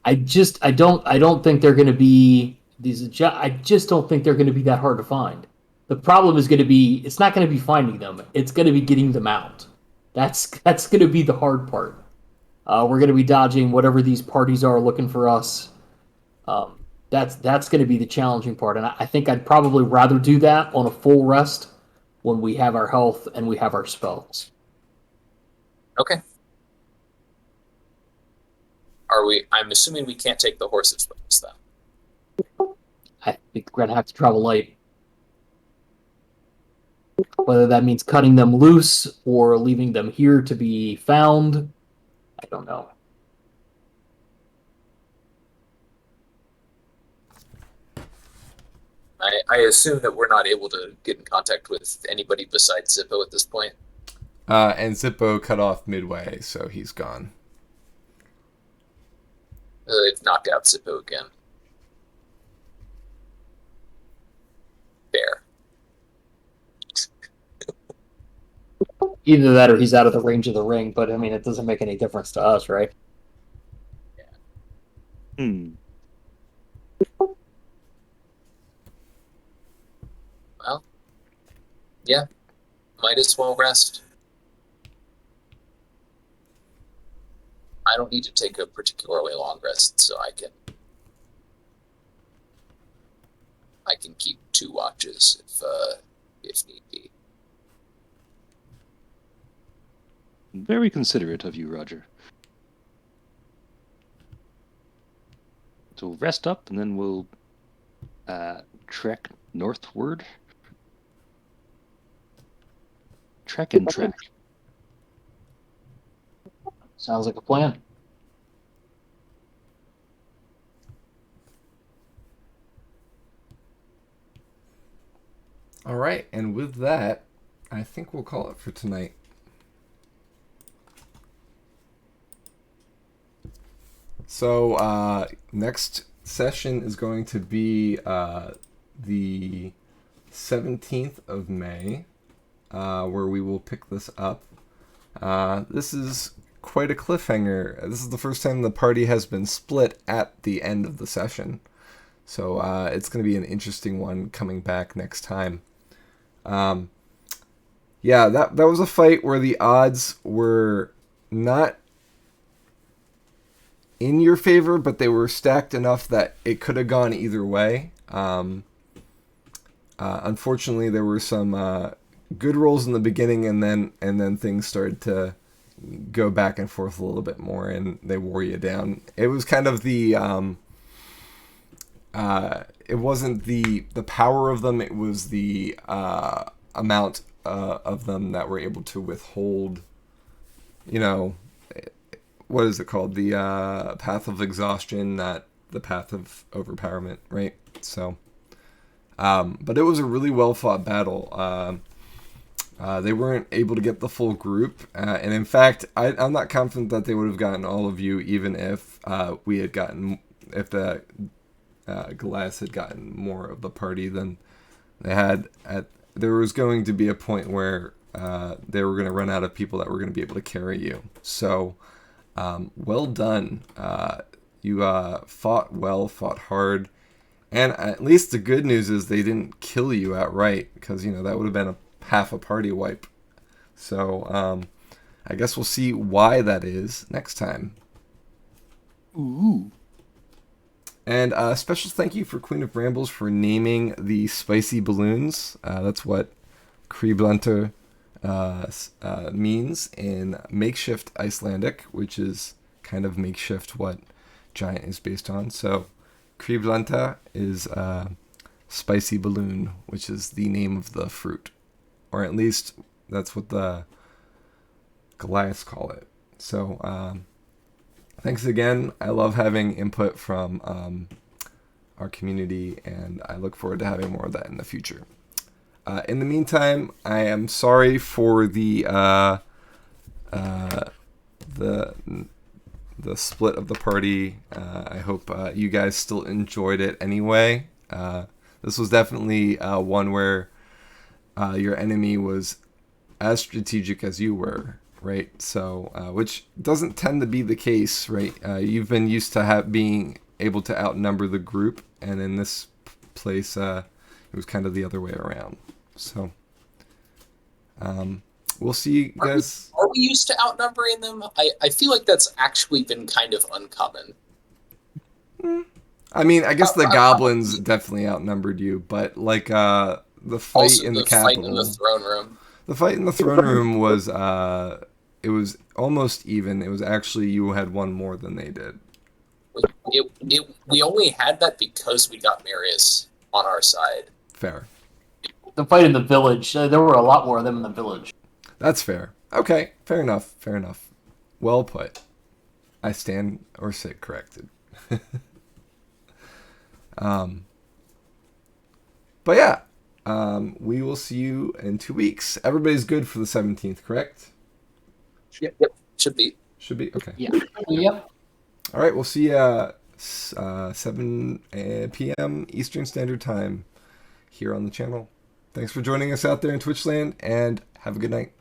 I don't think they're going to be I just don't think they're going to be that hard to find. The problem is going to be, it's not going to be finding them. It's going to be getting them out. That's going to be the hard part. We're going to be dodging whatever these parties are looking for us. That's going to be the challenging part. And I think I'd probably rather do that on a full rest when we have our health and we have our spells. Okay. I'm assuming we can't take the horses with us, then. I think we're going to have to travel light. Whether that means cutting them loose or leaving them here to be found, I don't know. I assume that we're not able to get in contact with anybody besides Zippo at this point. And Zippo cut off midway, so he's gone. They've knocked out Zippo again. Fair. Either that or he's out of the range of the ring, but I mean, it doesn't make any difference to us, right? Hmm. Well, yeah, might as well rest. I don't need to take a particularly long rest, so I can keep 2 watches if need be. Very considerate of you, Roger. So rest up, and then we'll trek northward. Trek and track. Sounds like a plan. All right, and with that, I think we'll call it for tonight. So next session is going to be the 17th of May, where we will pick this up. This is quite a cliffhanger. This is the first time the party has been split at the end of the session. So it's going to be an interesting one coming back next time. Yeah, that was a fight where the odds were not in your favor, but they were stacked enough that it could have gone either way. Unfortunately, there were some good rolls in the beginning, and then things started to go back and forth a little bit more, and they wore you down. It was kind of the it wasn't the power of them; it was the amount of them that were able to withhold. You know, what is it called? The path of exhaustion, not the path of overpowerment, right? So, but it was a really well fought battle. They weren't able to get the full group, and in fact, I'm not confident that they would have gotten all of you, even if we had gotten, if the Goliath had gotten more of the party than they had. There was going to be a point where they were going to run out of people that were going to be able to carry you. So, well done. You fought well, fought hard. And at least the good news is they didn't kill you outright, because, that would have been half a party wipe. So, I guess we'll see why that is next time. Ooh. And a special thank you for Queen of Brambles for naming the spicy balloons. That's what Kriblunter means in makeshift Icelandic, which is kind of makeshift what giant is based on. So Kriblunta is spicy balloon, which is the name of the fruit. Or at least that's what the Goliaths call it. So thanks again. I love having input from our community, and I look forward to having more of that in the future. In the meantime, I am sorry for the split of the party. I hope you guys still enjoyed it anyway. This was definitely one where your enemy was as strategic as you were, right? So, which doesn't tend to be the case, right? You've been used to being able to outnumber the group, and in this place, it was kind of the other way around. So, we'll see you guys. Are we used to outnumbering them? I feel like that's actually been kind of uncommon. I mean, I guess the goblins definitely outnumbered you, but like the fight Also, in the fight capital, in the throne room. the fight in the throne room was it was almost even. It was actually you had one more than they did. We only had that because we got Marius on our side. Fair. The fight in the village, there were a lot more of them in the village. That's fair. Okay, fair enough. Fair enough. Well put. I stand or sit corrected. But yeah, we will see you in 2 weeks. Everybody's good for the 17th, correct? Yep. Should be. Should be? Okay. Yeah. Yep. All right, we'll see you at 7 p.m. Eastern Standard Time here on the channel. Thanks for joining us out there in Twitchland, and have a good night.